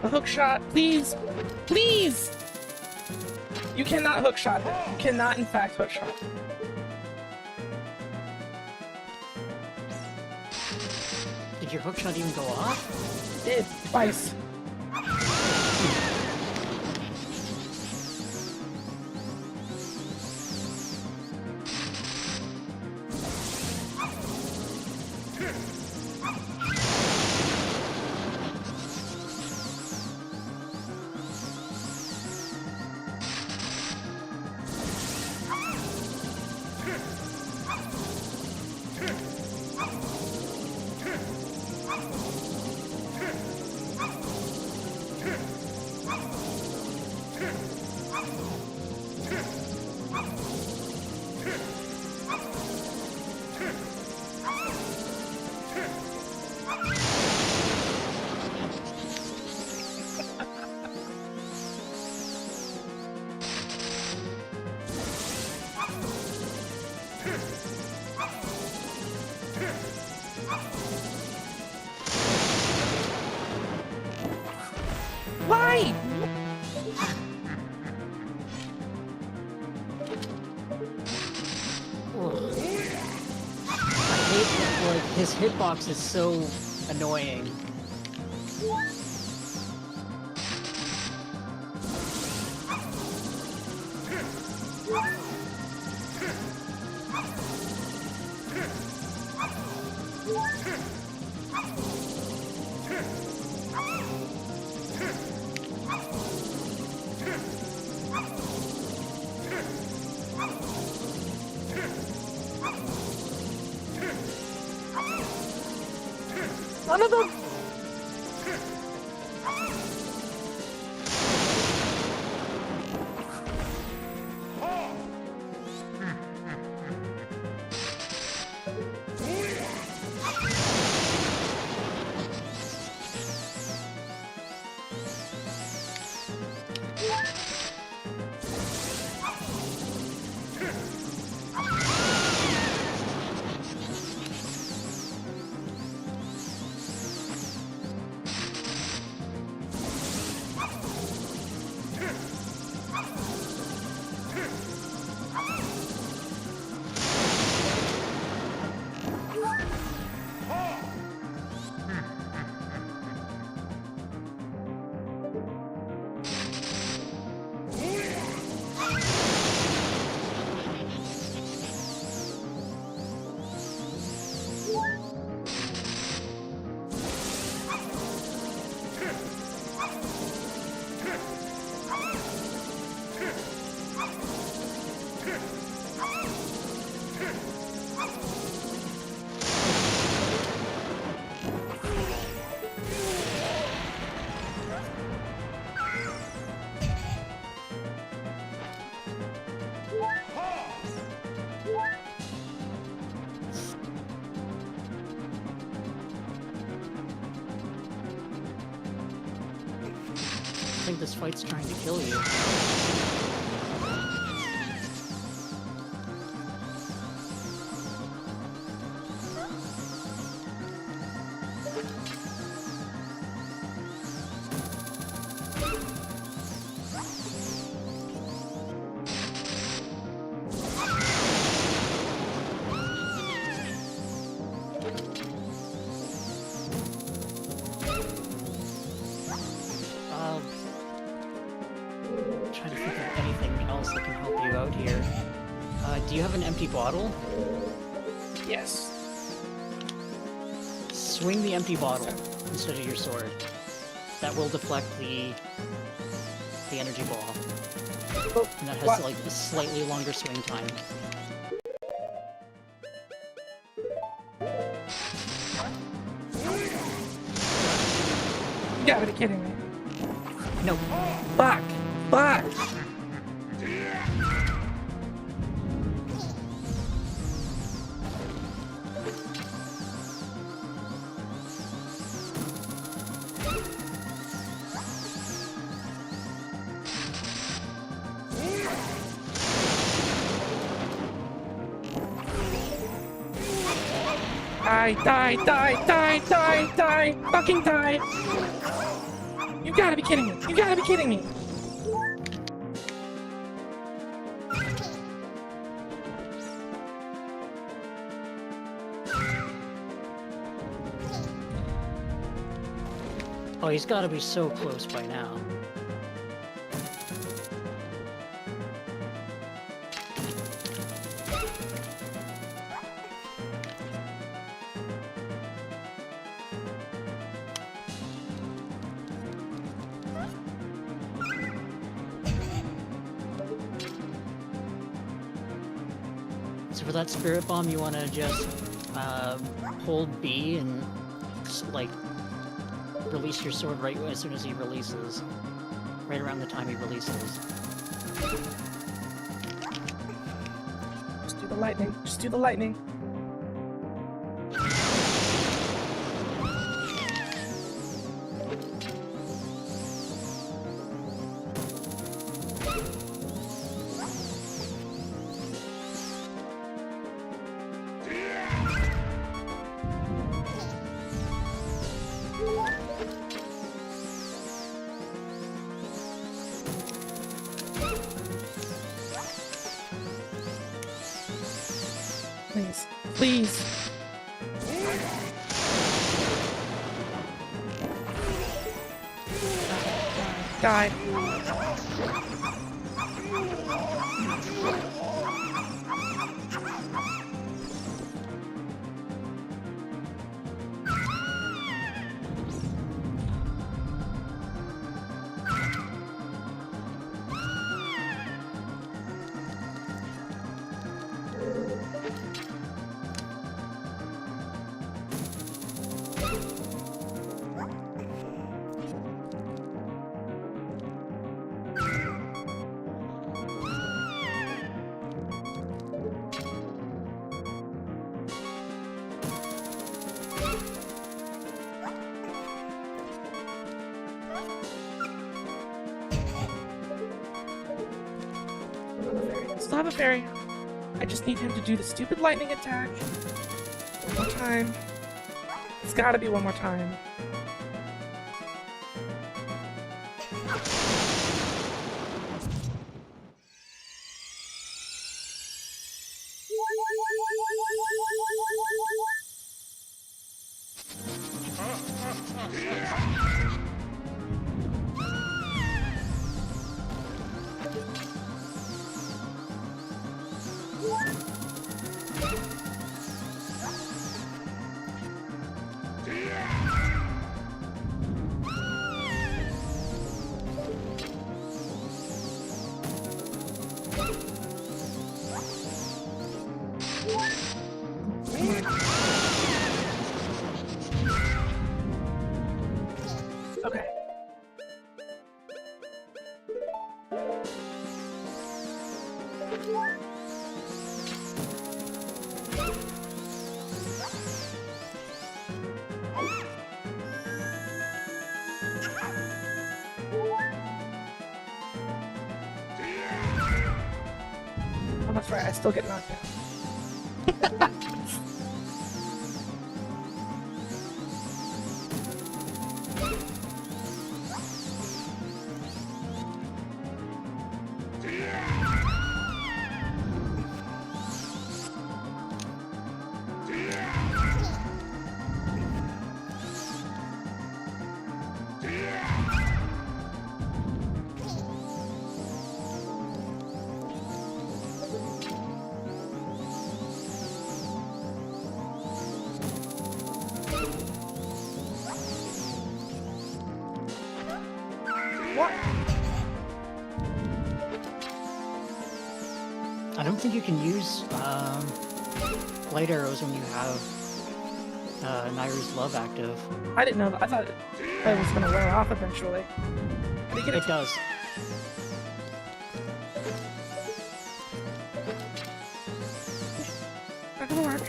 A hook shot, please! Please! You cannot hook shot him. You cannot, in fact, hook shot. Did your hookshot even go off? It did, twice. Why? Ugh. I hate that, like, his hitbox is so annoying. None of them. I think this fight's trying to kill you. Do you have an empty bottle? Yes. Swing the empty bottle instead of your sword. That will deflect the energy ball. Oh, And that has what? like a slightly longer swing time. You gotta be kidding me. No. Fuck! Fuck! Die! Fucking die! You gotta be kidding me! You gotta be kidding me! Oh, he's gotta be so close by now. So for that spirit bomb, you want to just hold B and like release your sword right as soon as he releases, right around the time he releases. Just do the lightning. Just do the lightning. Please. Please. Die. Still have a fairy. I just need him to do the stupid lightning attack. One more time. It's gotta be one more time. Okay. Oh, that's right, I still get knocked down. What? I don't think you can use light arrows when you have Nairu's Love active. I didn't know that. I thought it was gonna wear off eventually. Did he get It does. Not gonna work.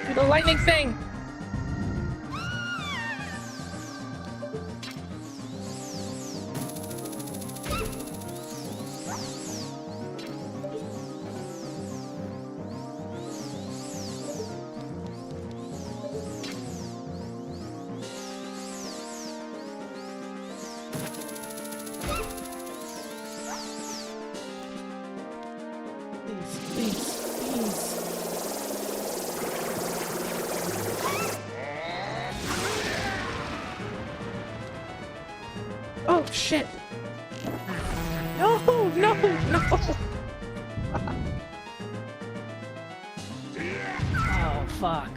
Do the lightning thing! Please. Oh shit! No! Oh, fuck.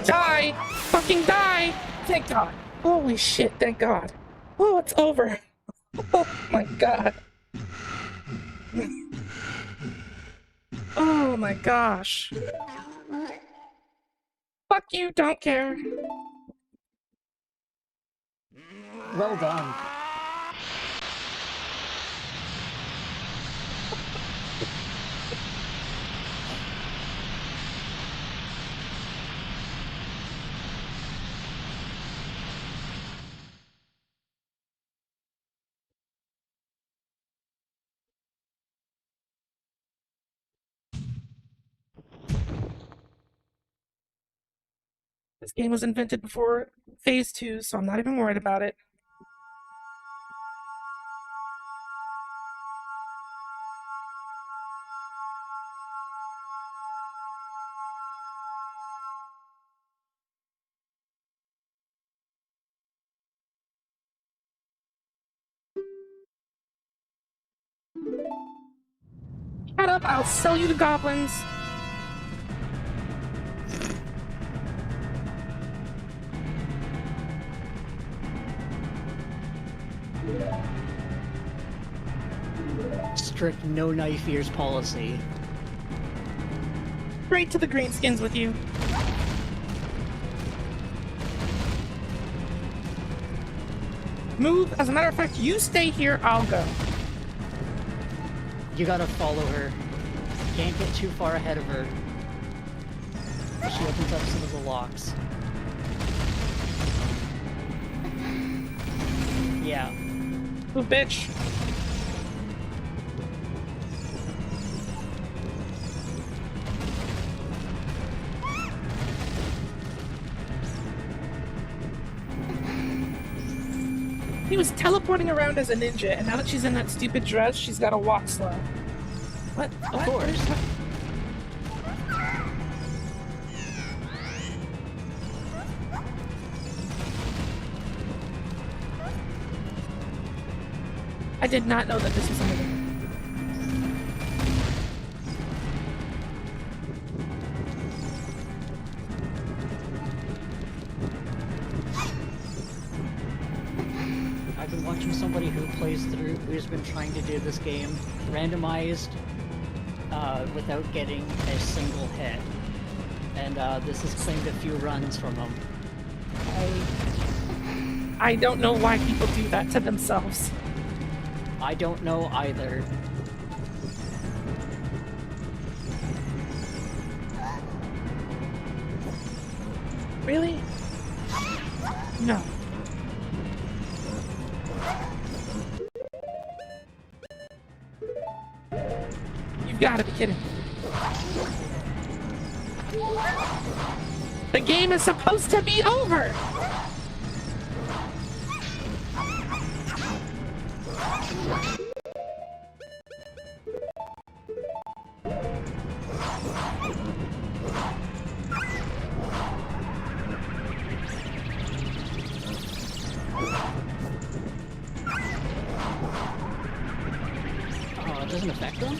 Die! Fucking die! Thank God! Holy shit, thank God! Oh, it's over! Oh my God! Oh my gosh! Fuck you, don't care! Well done. This game was invented before Phase 2, so I'm not even worried about it. Shut up, I'll sell you to goblins! Strict no knife ears policy. Straight to the greenskins with you. Move. As a matter of fact, you stay here, I'll go. You gotta follow her. Can't get too far ahead of her. She opens up some of the locks. Yeah. Move, bitch. He was teleporting around as a ninja, and now that she's in that stupid dress, she's gotta walk slow. What? Of course. I did not know that this was something. I've been watching somebody who's been trying to do this game randomized without getting a single hit. And this has claimed a few runs from him. I don't know why people do that to themselves. I don't know either. Really? No. You've got to be kidding. The game is supposed to be over! It doesn't affect them?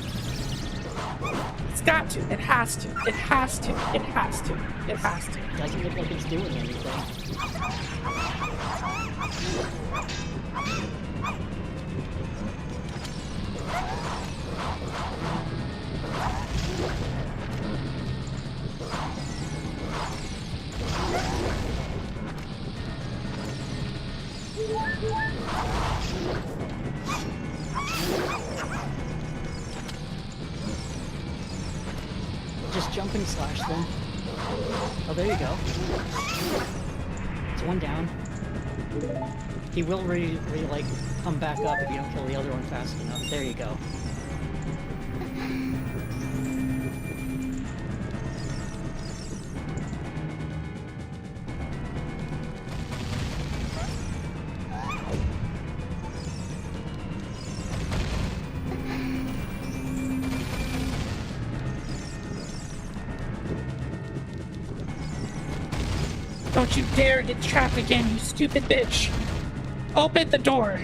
It's got to. It has to. It has to. It has to. It has to. Doesn't look like it's doing anything. Just jump and slash them. Oh, there you go. It's one down. He will like come back up if you don't kill the other one fast enough. There you go. Don't you dare get trapped again, you stupid bitch! Open the door!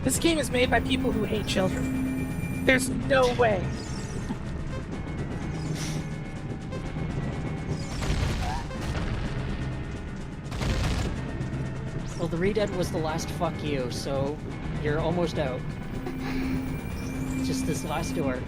This game is made by people who hate children. There's no way. Well, the Redead was the last fuck you, so you're almost out. Just this last door.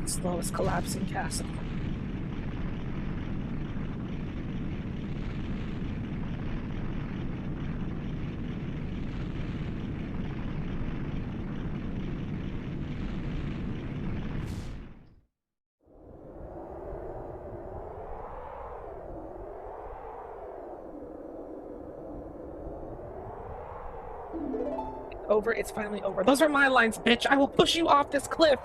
Slowest collapsing castle. Over, it's finally over. Those are my lines, bitch. I will push you off this cliff.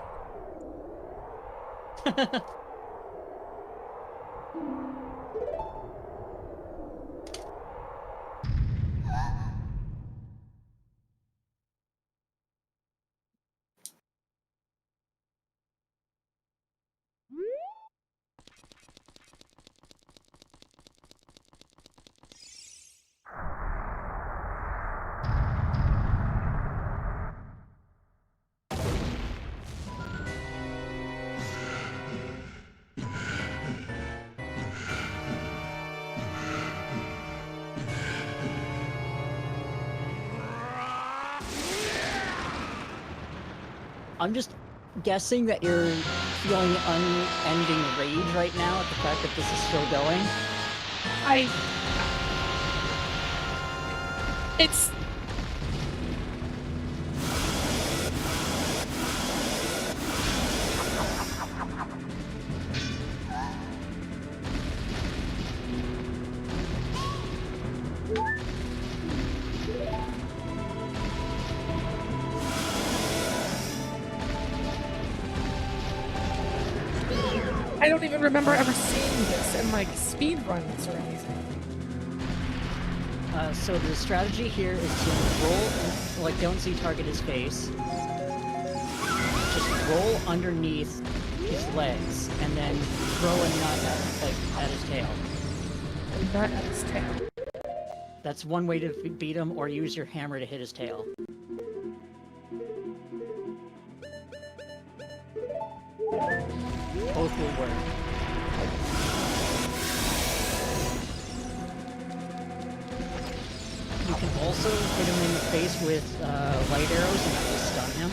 I'm just guessing that you're feeling unending rage right now at the fact that this is still going. It's... I don't even remember ever seeing this in, like, speed runs or anything. So the strategy here is to roll, like, don't see target his face. Just roll underneath his legs, and then throw a nut at his tail. A nut at his tail. That's one way to beat him, or use your hammer to hit his tail. Both will work. You can also hit him in the face with light arrows, and that will stun him.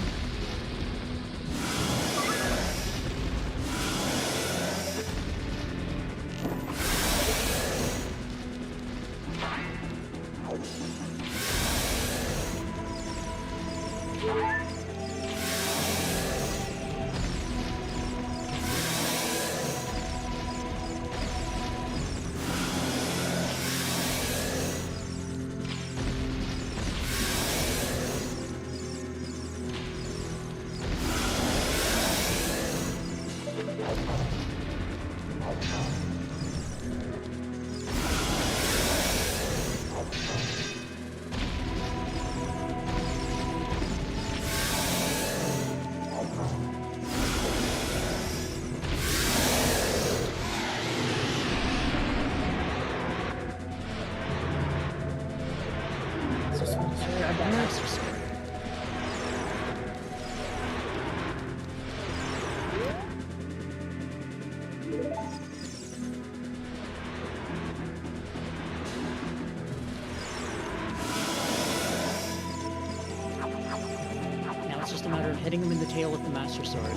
Now it's just a matter of hitting him in the tail with the Master Sword.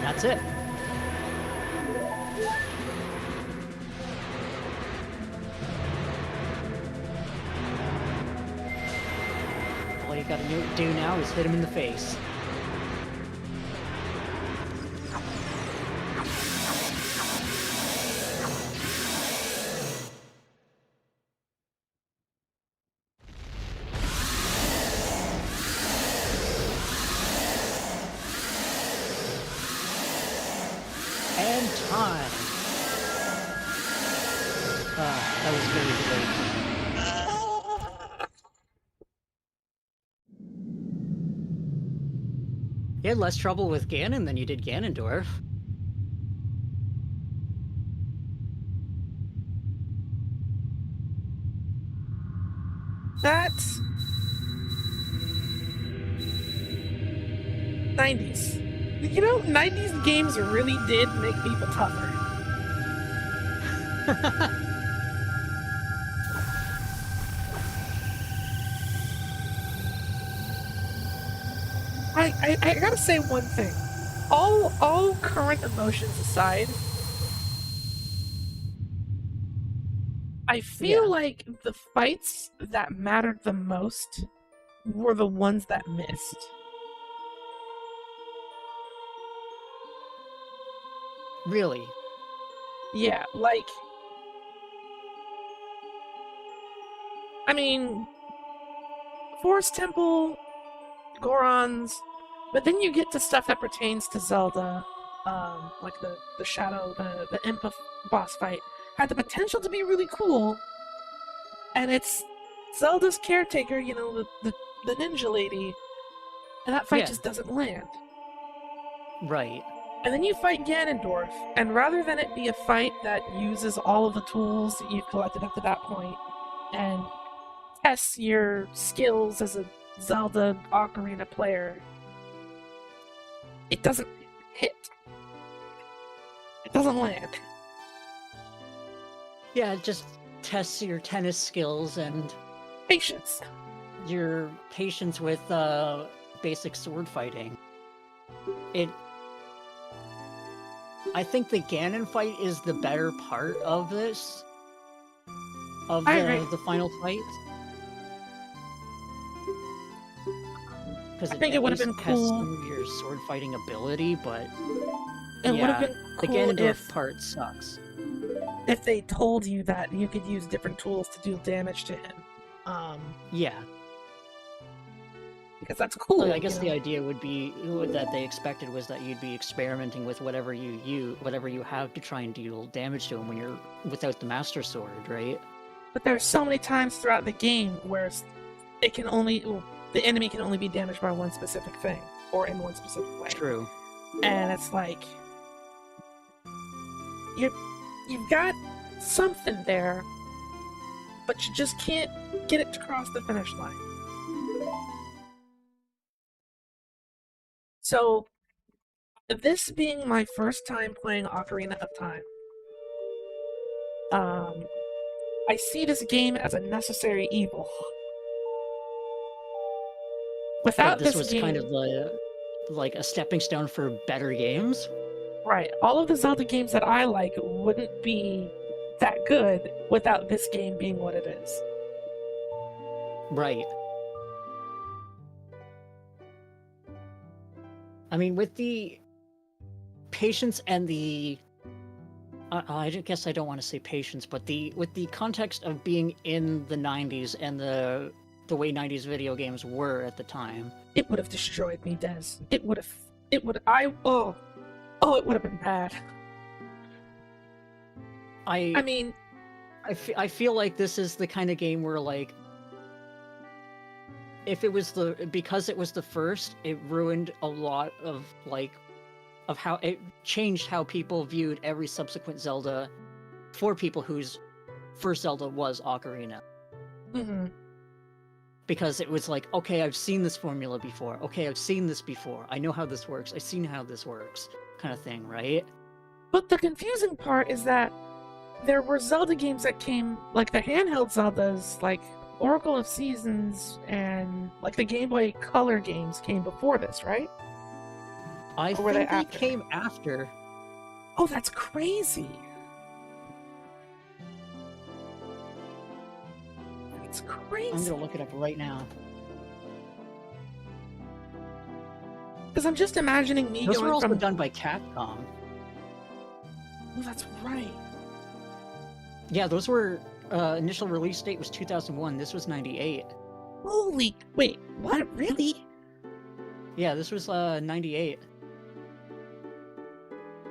That's it. All you gotta do now is hit him in the face. And time. That was very delayed. You had less trouble with Ganon than you did Ganondorf. That's 90s. You know, 90s games really did make people tougher. I gotta say one thing. All current emotions aside, I feel Yeah. like the fights that mattered the most were the ones that missed. Really? Yeah, like, I mean, Forest Temple, Gorons, but then you get to stuff that pertains to Zelda, like the Shadow, the Impa boss fight, had the potential to be really cool, and it's Zelda's caretaker, you know, the ninja lady, and that fight Yeah. just doesn't land. Right. And then you fight Ganondorf, and rather than it be a fight that uses all of the tools that you've collected up to that point, and tests your skills as a Zelda Ocarina player, it doesn't hit. It doesn't land. Yeah, it just tests your tennis skills and Patience. your patience with basic sword fighting. I think the Ganon fight is the better part of this. Of I agree. the final fight. Because I think it would have been tests cool. some of your sword fighting ability, but It would have yeah, been the cool Ganondorf part sucks. if they told you that you could use different tools to do damage to him. Yeah. Because that's cool. Well, I guess you the know? idea would be that they expected was that you'd be experimenting with whatever you have to try and deal damage to him when you're without the Master Sword, right? But there's so many times throughout the game where the enemy can only be damaged by one specific thing or in one specific way. True. And it's like you've got something there, but you just can't get it to cross the finish line. So, this being my first time playing Ocarina of Time, I see this game as a necessary evil. Without This this was game, kind of like a stepping stone for better games. right, all of the Zelda games that I like wouldn't be that good without this game being what it is. Right. I mean, with the patience and the I guess I don't want to say patience, but with the context of being in the 90s and the way 90s video games were at the time. It would have destroyed me, Des. It would have it would have been bad. I mean, I feel like this is the kind of game where, like, if it was because it was the first, it ruined a lot of how it changed how people viewed every subsequent Zelda for people whose first Zelda was Ocarina. mm-hmm. Because it was like, okay, I've seen this formula before. Okay, I've seen this before. I know how this works. I've seen how this works, kind of thing, right? But the confusing part is that there were Zelda games that came, like the handheld Zeldas, like Oracle of Seasons, and like the Game Boy Color games came before this, right? I Or were think they they after? came after. Oh, that's crazy. That's crazy. I'm gonna look it up right now. Because I'm just imagining me Those going were also from... done by Capcom. Oh, that's right. Yeah, those were initial release date was 2001. This was 98. Holy... Wait, what? Really? Yeah, this was 98.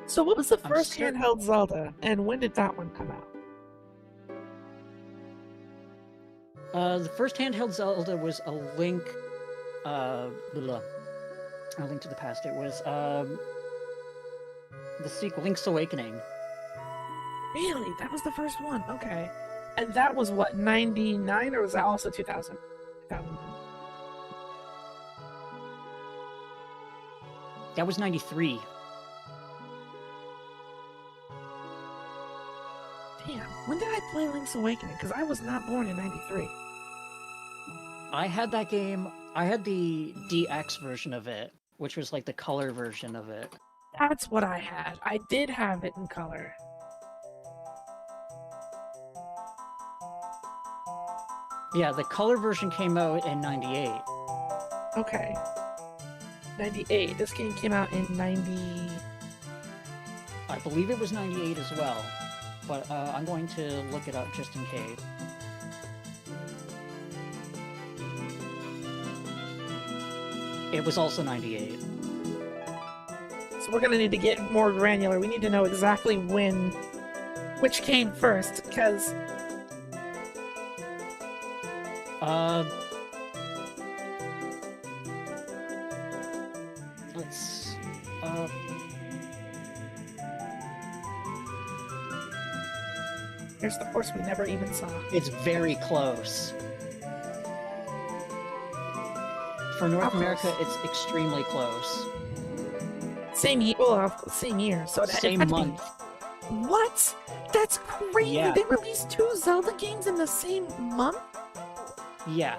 So what was the I'm first certain- handheld Zelda, and when did that one come out? The first handheld Zelda was a Link, a Link to the Past. It was the sequel, Link's Awakening. Really? That was the first one? Okay. And that was what, 99, or was that also 2000? 2001. That was 93. Damn, when did I play Link's Awakening? Because I was not born in 93. I had that game. I had the DX version of it, which was like the color version of it. That's what I had. I did have it in color. Yeah, the color version came out in 98. Okay. 98. This game came out in 90... I believe it was 98 as well, but I'm going to look it up just in case. It was also 98. So we're gonna need to get more granular. We need to know exactly which came first, because... Let's... Here's the horse we never even saw. It's very close. For North America, it's extremely close. Same year. Well, same year. So Same month. What? That's crazy. Yeah. They released 2 Zelda games in the same month? Yeah.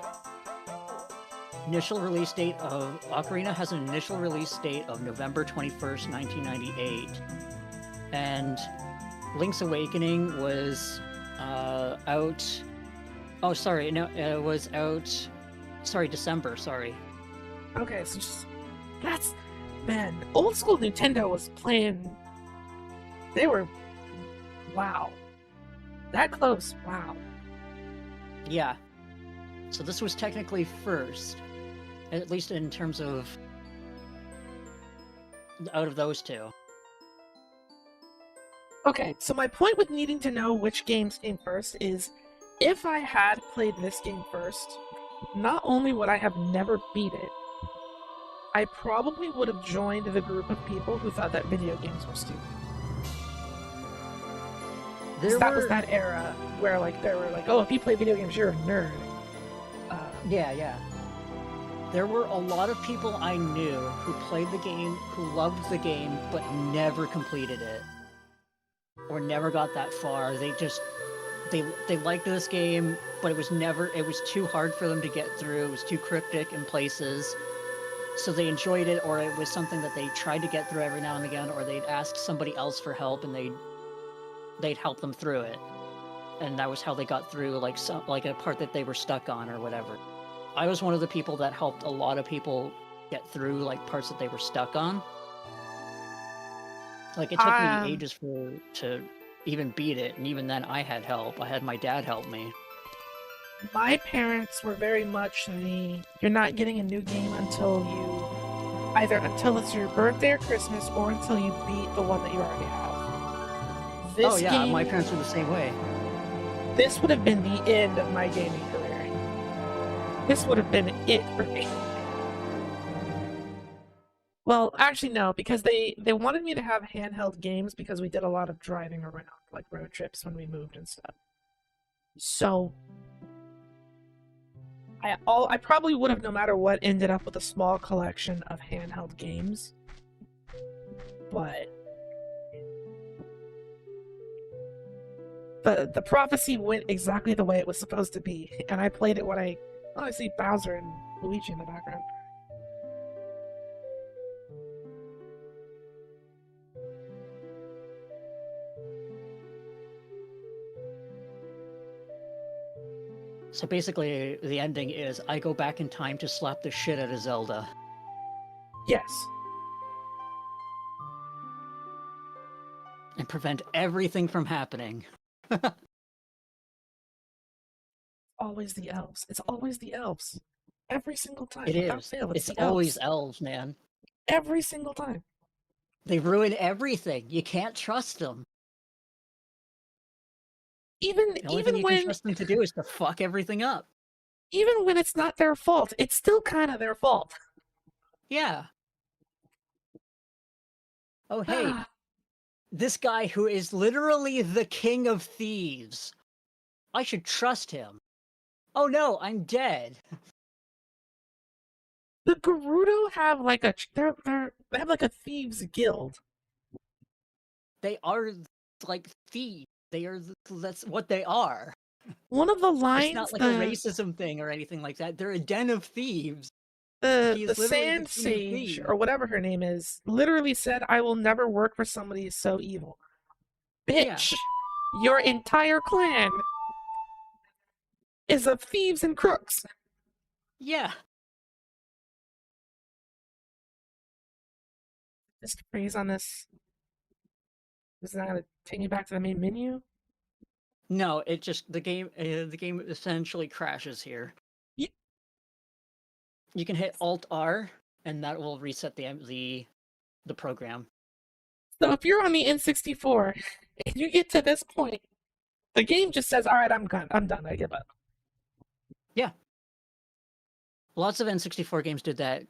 Initial release date of... Ocarina has an initial release date of November 21st, 1998. And Link's Awakening was out... Oh, sorry. No, it was out... Sorry, December. Sorry. Okay, so just... That's... Man, old school Nintendo was playing... They were... Wow. That close. Wow. Yeah. So this was technically first. At least in terms of... out of those two. Okay, so my point with needing to know which games came first is, if I had played this game first, not only would I have never beat it, I probably would have joined the group of people who thought that video games were stupid. That was that era where, like, they were like, oh, if you play video games, you're a nerd. Yeah. There were a lot of people I knew who played the game, who loved the game, but never completed it. Or never got that far. They just... They liked this game, but it was too hard for them to get through. It was too cryptic in places. So they enjoyed it, or it was something that they tried to get through every now and again, or they'd ask somebody else for help and they'd help them through it. And that was how they got through like a part that they were stuck on or whatever. I was one of the people that helped a lot of people get through like parts that they were stuck on. Like it took me ages to even beat it, and even then I had help. I had my dad help me. My parents were very much you're not getting a new game until it's your birthday or Christmas, or until you beat the one that you already have. This game, my parents were the same way. This would have been the end of my gaming career. This would have been it for me. Well, actually no, because they wanted me to have handheld games because we did a lot of driving around, like road trips when we moved and stuff. So I probably would have, no matter what, ended up with a small collection of handheld games. But the prophecy went exactly the way it was supposed to be, and I played it when I see Bowser and Luigi in the background. So basically, the ending is I go back in time to slap the shit out of Zelda. Yes. And prevent everything from happening. Always the elves. It's always the elves. Every single time. It Without is. fail, It's the always elves. elves, man. Every single time. They ruin everything. You can't trust them. The only thing you can trust them to do is to fuck everything up. Even when it's not their fault, it's still kind of their fault. Yeah. Oh, hey. This guy who is literally the king of thieves. I should trust him. Oh no, I'm dead. The Gerudo have like they're They have like a thieves guild. They are like thieves. That's what they are. One of the It's lines, not like a racism thing or anything like that. They're a den of thieves. He the is literally the Sand king of Sage thieves. or whatever her name is, literally said, "I will never work for somebody so evil." Yeah. Bitch, your entire clan is of thieves and crooks. Yeah. This phrase on this is not gonna take me back to the main menu. No, it just the game essentially crashes here. Yeah. You can hit Alt R and that will reset the program. So if you're on the N64 and you get to this point, the game just says, "All right, I'm done. I'm done. I give up." Yeah. Lots of N64 games did that.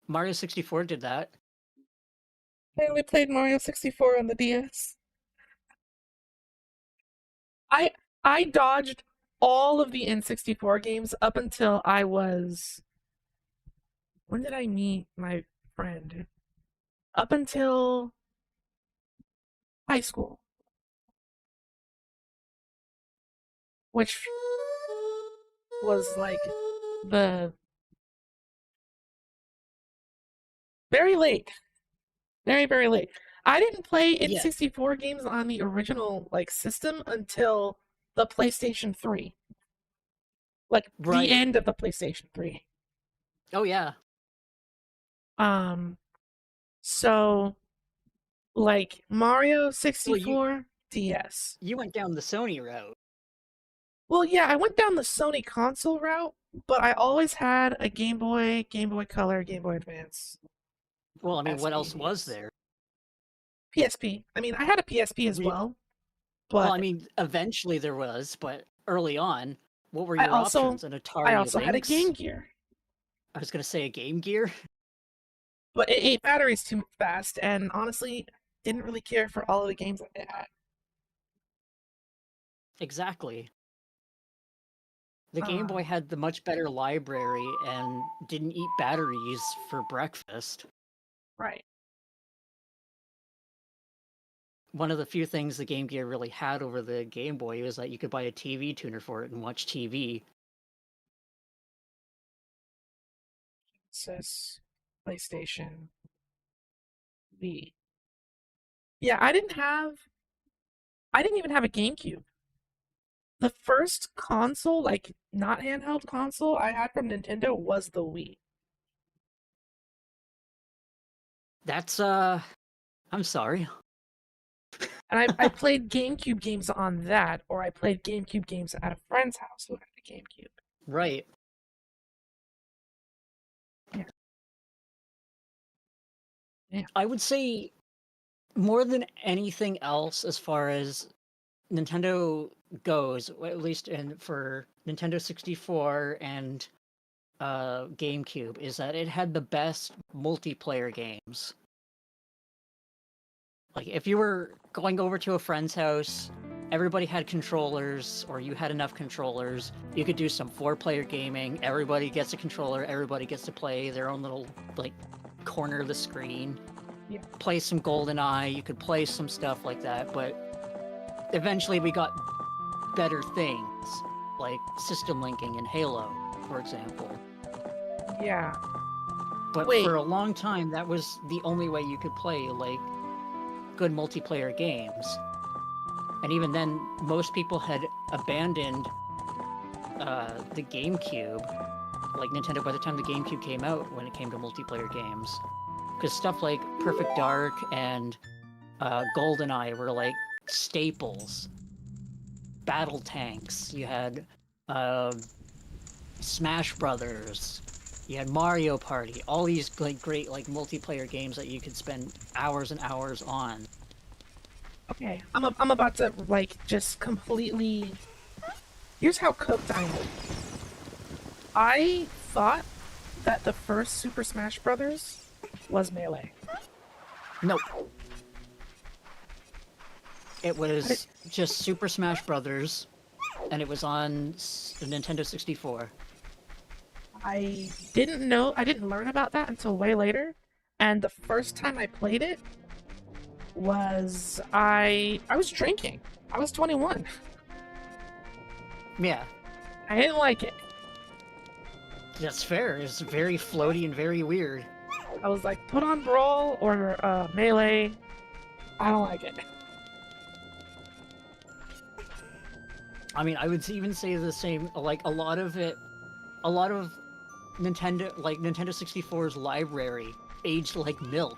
Mario 64 did that. Hey, we played Mario 64 on the DS. I I dodged all of the N64 games up until I was. When did I meet my friend? Up until high school, which was like the very late, very very late. I didn't play Yeah. N64 games on the original like system until the PlayStation 3. Like Right. the end of the PlayStation 3. Oh yeah. So like Mario Well, 64 DS. you went down the Sony route. Well, yeah, I went down the Sony console route, but I always had a Game Boy, Game Boy Color, Game Boy Advance, Well, I mean, what else was SPs, there? PSP. I mean, I had a PSP as well, Well, I but mean, eventually there was, but early on, what were I your also options? An I Atari also had a Lynx? Game Gear. I was gonna say a Game Gear. But it ate batteries too fast, and honestly, didn't really care for all of the games that it had. Exactly. The Game Uh, Boy had the much better library and didn't eat batteries for breakfast. right. One of the few things the Game Gear really had over the Game Boy was that you could buy a TV tuner for it and watch TV. Says PlayStation V. Yeah, I didn't even have a GameCube. The first console, like not handheld console I had from Nintendo was the Wii. That's I'm sorry. And I played GameCube games on that, or I played GameCube games at a friend's house who had a GameCube. Right. Yeah. Yeah. I would say more than anything else as far as Nintendo goes, at least for Nintendo 64 and GameCube, is that it had the best multiplayer games. Like, if you were going over to a friend's house, everybody had controllers, or you had enough controllers, you could do some 4-player gaming. Everybody gets a controller, everybody gets to play their own little, like, corner of the screen. Yeah. Play some GoldenEye, you could play some stuff like that, but eventually we got better things, like system linking in Halo, for example. Yeah. But Wait. for a long time, that was the only way you could play, like, good multiplayer games. And even then, most people had abandoned the GameCube, like Nintendo, by the time the GameCube came out, when it came to multiplayer games. Because stuff like Perfect Dark and GoldenEye were like staples. Battle tanks. You had Smash Brothers. You had Mario Party. All these like great like multiplayer games that you could spend hours and hours on. Okay. I'm about to like just completely. Here's how cooked I am. I thought that the first Super Smash Brothers was Melee. Nope. It was just Super Smash Brothers, and it was on the Nintendo 64. I didn't learn about that until way later, And the first time I played it was I was drinking. I was 21. Yeah, I didn't like it. that's fair. It's very floaty and very weird. I was like, put on Brawl or Melee. I don't like it. I mean, I would even say the same. Like a lot of Nintendo, like Nintendo 64's library, aged like milk.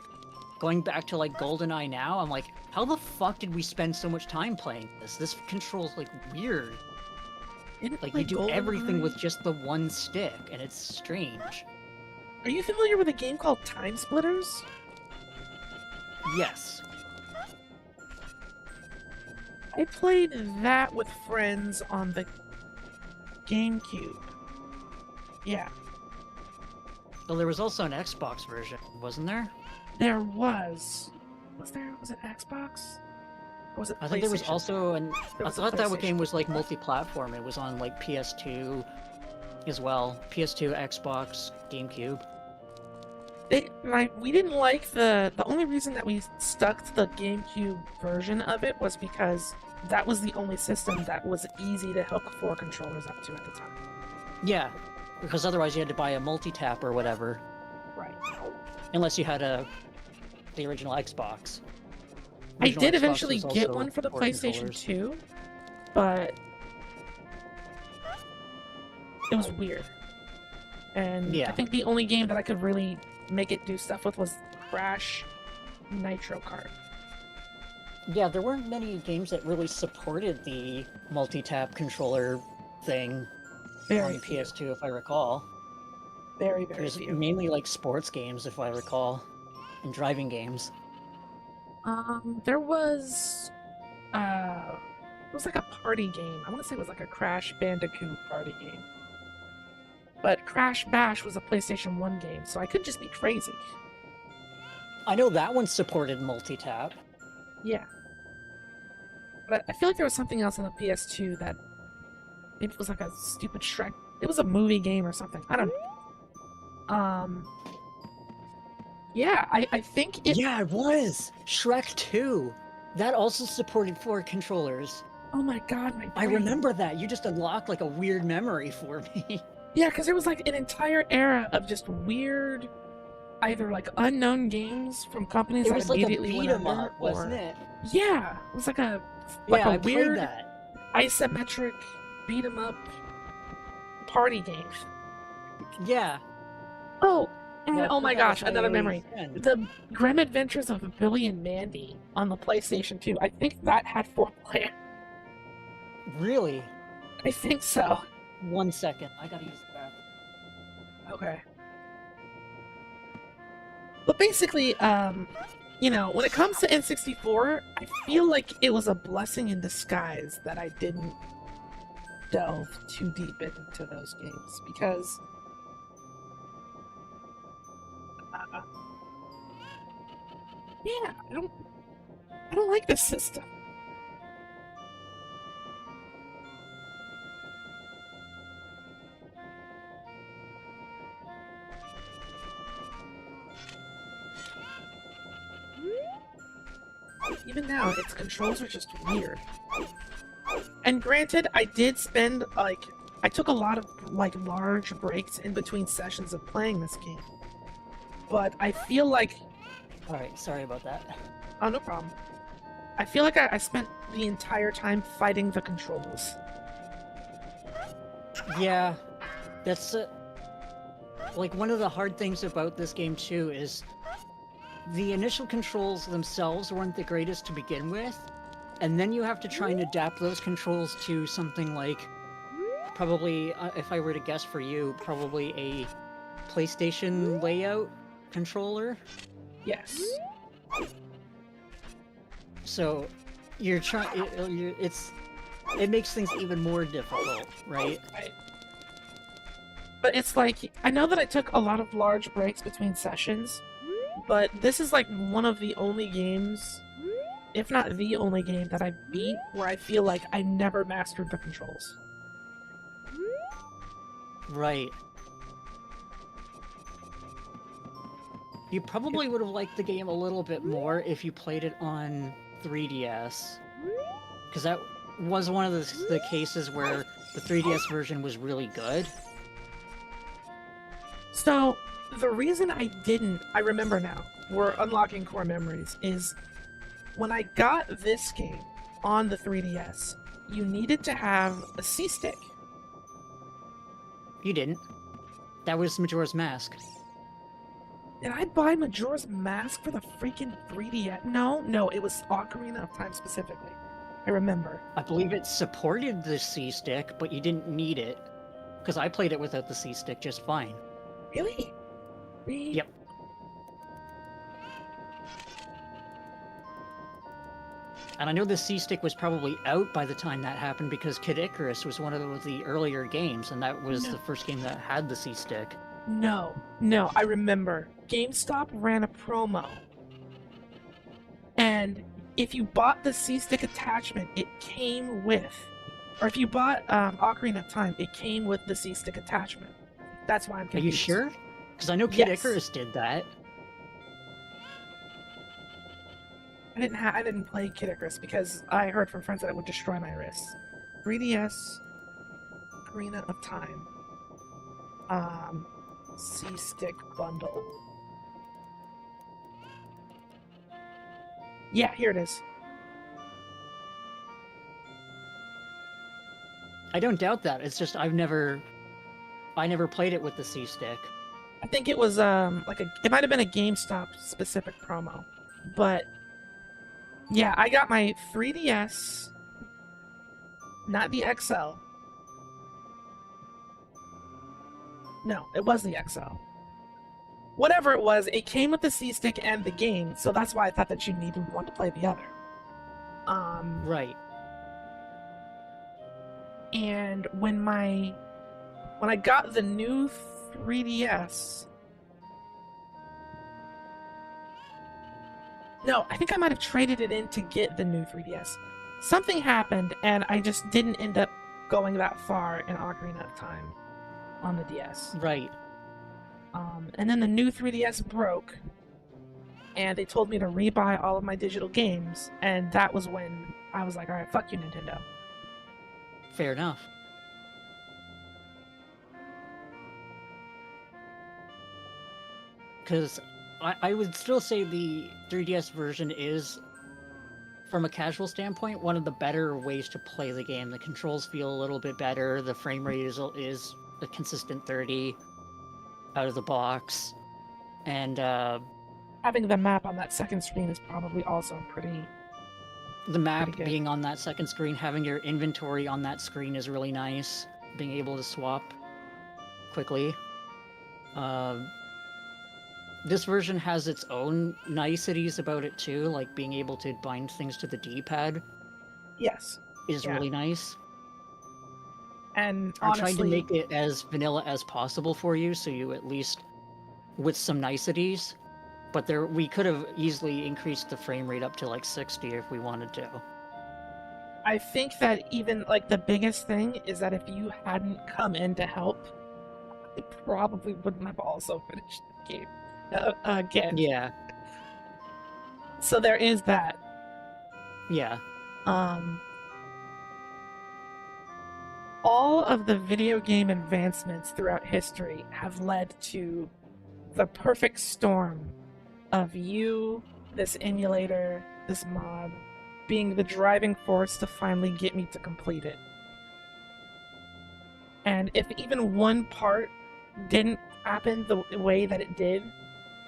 Going back to like GoldenEye now, I'm like, how the fuck did we spend so much time playing this? This control's like weird. Like you do everything with just the one stick, and it's strange. Are you familiar with a game called Time Splitters? Yes. I played that with friends on the GameCube. Yeah, Well, there was also an Xbox version, wasn't there? there was. Was there? Was it Xbox? Or was it I think there was PlayStation? also an. There I was a thought that PlayStation. game was like multi-platform. It was on like PS2 as well. PS2, Xbox, GameCube. We didn't like the only reason that we stuck to the GameCube version of it was because that was the only system that was easy to hook 4 controllers up to at the time. Yeah, because otherwise you had to buy a multi-tap or whatever, Right. unless you had the original Xbox. I Original did Xbox eventually was get also one for the 4 PlayStation controllers. 2, but it was weird. And Yeah. I think the only game that I could really make it do stuff with was Crash Nitro Kart. Yeah, there weren't many games that really supported the multi-tap controller thing Very on few. PS2, if I recall. Very, It very was few. mainly like sports games, if I recall, and driving games. There was it was like a party game. I want to say it was like a Crash Bandicoot party game. But Crash Bash was a PlayStation 1 game, so I could just be crazy. I know that one supported multi-tap. Yeah. But I feel like there was something else on the PS2 that maybe it was like a stupid Shrek. It was a movie game or something. I don't know. Yeah, I think it. Yeah, it was! Shrek 2! That also supported 4 controllers. Oh my god, my I brain. remember that. You just unlocked like a weird memory for me. Yeah, because there was like an entire era of just weird, either like unknown games from companies It that was like a immediately beat went 'em under, up, wasn't or... it? Yeah, it was like a Yeah, I weird played that. isometric beat 'em up party game. Yeah. Oh, and Yeah, oh my that was gosh, another my memory. friend. The Grim Adventures of Billy and Mandy on the PlayStation 2. I think that had 4-player. Really? I think so. 1 second. I gotta use the bathroom. Okay. But basically, you know, when it comes to N64, I feel like it was a blessing in disguise that I didn't delve too deep into those games because yeah, I don't like this system. Even now, its controls are just weird. And granted, I did spend, like, I took a lot of, like, large breaks in between sessions of playing this game. But I feel like... Alright, sorry about that. Oh, no problem. I feel like I spent the entire time fighting the controls. Yeah, that's like one of the hard things about this game too is the initial controls themselves weren't the greatest to begin with, and then you have to try and adapt those controls to something like probably, if I were to guess for you, probably a PlayStation layout controller. Yes. So you're trying. It makes things even more difficult, right? Right. But it's like, I know that I took a lot of large breaks between sessions, but this is like one of the only games, if not the only game, that I beat where I feel like I never mastered the controls. Right. You probably would have liked the game a little bit more if you played it on 3DS. Because that was one of the cases where the 3DS version was really good. So, the reason I didn't, I remember now, we're unlocking core memories, is when I got this game on the 3DS, you needed to have a C-stick. You didn't. That was Majora's Mask. Did I buy Majora's Mask for the freaking 3DS? No, it was Ocarina of Time specifically. I remember. I believe it supported the C-stick, but you didn't need it. Because I played it without the C-stick just fine. Really? Yep. And I know the C-stick was probably out by the time that happened because Kid Icarus was one of the earlier games, and that was the first game that had the C-stick. No, I remember. GameStop ran a promo. And if you bought the C-stick attachment, it came with... Or if you bought Ocarina of Time, it came with the C-stick attachment. That's why I'm confused. Are you sure? Because I know Kid Icarus did that. I didn't play Kid Icarus because I heard from friends that it would destroy my wrists. 3DS, Ocarina of Time, C-stick bundle. Yeah, here it is. I don't doubt that. It's just I never played it with the C-stick. I think it was it might have been a GameStop specific promo, but yeah, I got my 3DS, not the XL. No, it was the XL. Whatever it was, it came with the C-stick and the game, so that's why I thought that you needed one to play the other. Right. And when I got the new 3DS... No, I think I might have traded it in to get the new 3DS. Something happened, and I just didn't end up going that far in Ocarina of Time on the DS. Right. And then the new 3DS broke, and they told me to rebuy all of my digital games, and that was when I was like, alright, fuck you, Nintendo. Fair enough. Because I would still say the 3DS version is, from a casual standpoint, one of the better ways to play the game. The controls feel a little bit better. The frame rate is a consistent 30 out of the box. And having the map on that second screen is probably also pretty... The map being on that second screen, having your inventory on that screen is really nice. Being able to swap quickly. This version has its own niceties about it too, like being able to bind things to the D-pad. Yes. Is really nice. And I honestly... tried to make it as vanilla as possible for you, so you at least, with some niceties, but we could have easily increased the frame rate up to like 60 if we wanted to. I think that even, like, the biggest thing is that if you hadn't come in to help, I probably wouldn't have also finished the game again. Yeah. So there is that. Yeah. All of the video game advancements throughout history have led to the perfect storm of you, this emulator, this mod, being the driving force to finally get me to complete it. And if even one part didn't happen the way that it did,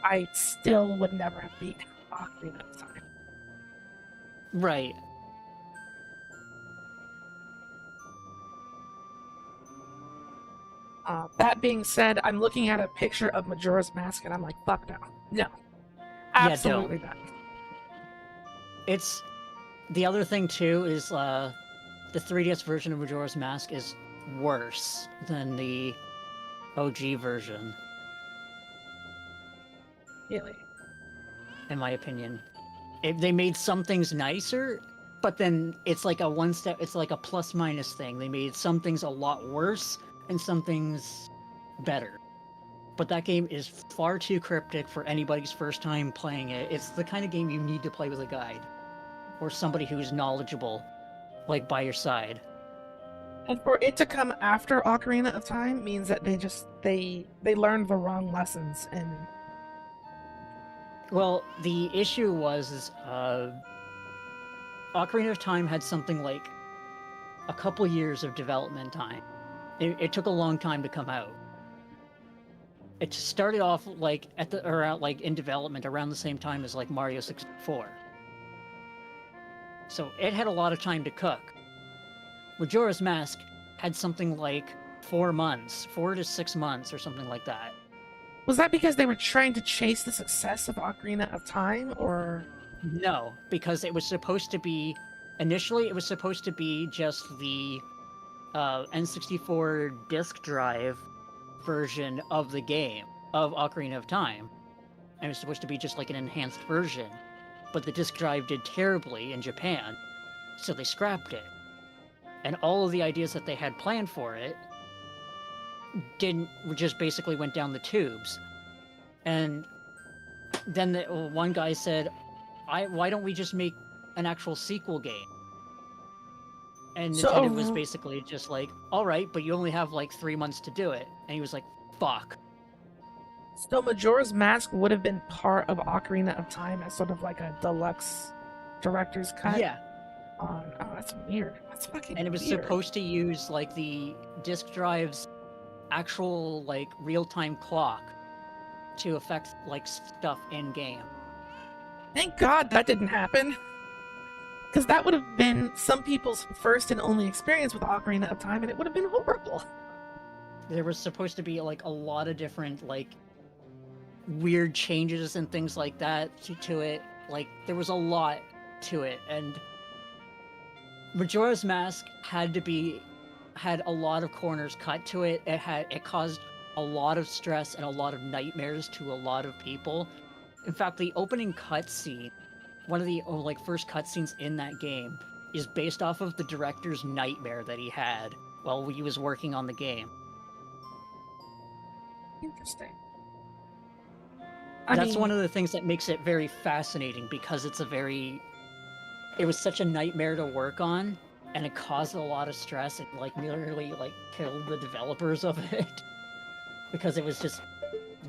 I still would never have beat Ocarina of Time. Right. That being said, I'm looking at a picture of Majora's Mask and I'm like, fuck no. No. Absolutely not. It's... The other thing, too, is the 3DS version of Majora's Mask is worse than the OG version. Really? In my opinion. They made some things nicer, but then it's like a one-step... It's like a plus-minus thing. They made some things a lot worse and some things better. but that game is far too cryptic for anybody's first time playing it. It's the kind of game you need to play with a guide or somebody who's knowledgeable, like by your side. And for it to come after Ocarina of Time means that they learned the wrong lessons. And Well, the issue was Ocarina of Time had something like a couple years of development time. It took a long time to come out. It started off like in development around the same time as like Mario 64. So it had a lot of time to cook. Majora's Mask had something like 4 to 6 months or something like that. was that because they were trying to chase the success of Ocarina of Time, or? No, because it was supposed to be initially it was supposed to be just the N64 disk drive version of the game of Ocarina of Time. And it was supposed to be just like an enhanced version. But the disk drive did terribly in Japan, so they scrapped it. And all of the ideas that they had planned for it just basically went down the tubes. And then one guy said, why don't we just make an actual sequel game? And Nintendo was basically just like, all right, but you only have like 3 months to do it. And he was like, fuck. So Majora's Mask would have been part of Ocarina of Time as sort of like a deluxe director's cut? Yeah. Oh, that's weird. That's fucking weird. And it was supposed to use like the disk drive's actual like real-time clock to affect like stuff in game. Thank God that didn't happen. Because that would have been some people's first and only experience with Ocarina of Time, and it would have been horrible. There was supposed to be like a lot of different like weird changes and things like that to it. Like there was a lot to it, and Majora's Mask had a lot of corners cut to it. It caused a lot of stress and a lot of nightmares to a lot of people. In fact, the opening cutscene, one of the like first cutscenes in that game, is based off of the director's nightmare that he had while he was working on the game. Interesting. That's one of the things that makes it very fascinating, because it was such a nightmare to work on, and it caused a lot of stress. It like nearly like killed the developers of it because it was just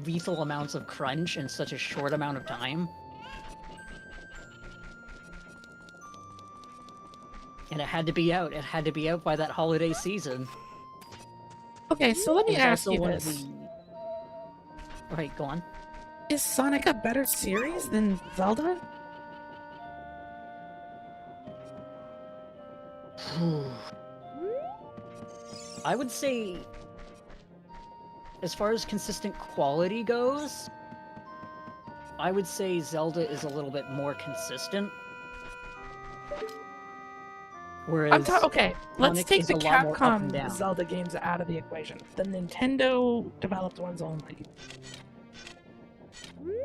lethal amounts of crunch in such a short amount of time. And it had to be out. It had to be out by that holiday season. Okay, so let me ask you this. Right, go on. Is Sonic a better series than Zelda? I would say, as far as consistent quality goes, I would say Zelda is a little bit more consistent. Whereas okay, let's Sonic take is the a lot more up and Capcom down. Zelda games out of the equation. The Nintendo developed ones only.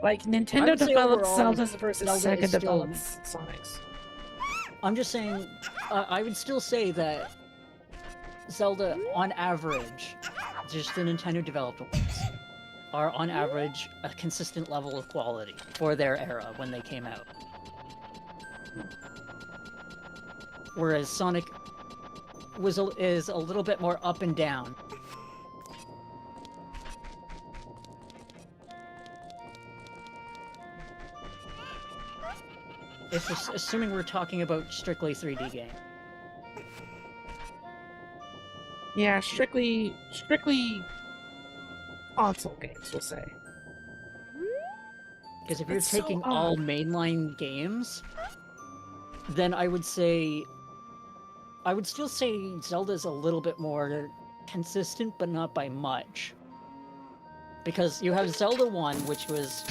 Like, Nintendo developed Zeldas versus Zelda Sega is still- develops Sonics. I'm just saying, I would still say that Zelda, on average, just the Nintendo developed ones, are on average a consistent level of quality for their era when they came out. Whereas Sonic is a little bit more up and down. Assuming we're talking about strictly 3D game. Yeah, strictly console games, we'll say. Because if you're That's so taking odd. all mainline games, then I would still say Zelda's a little bit more consistent, but not by much. Because you have Zelda 1, which was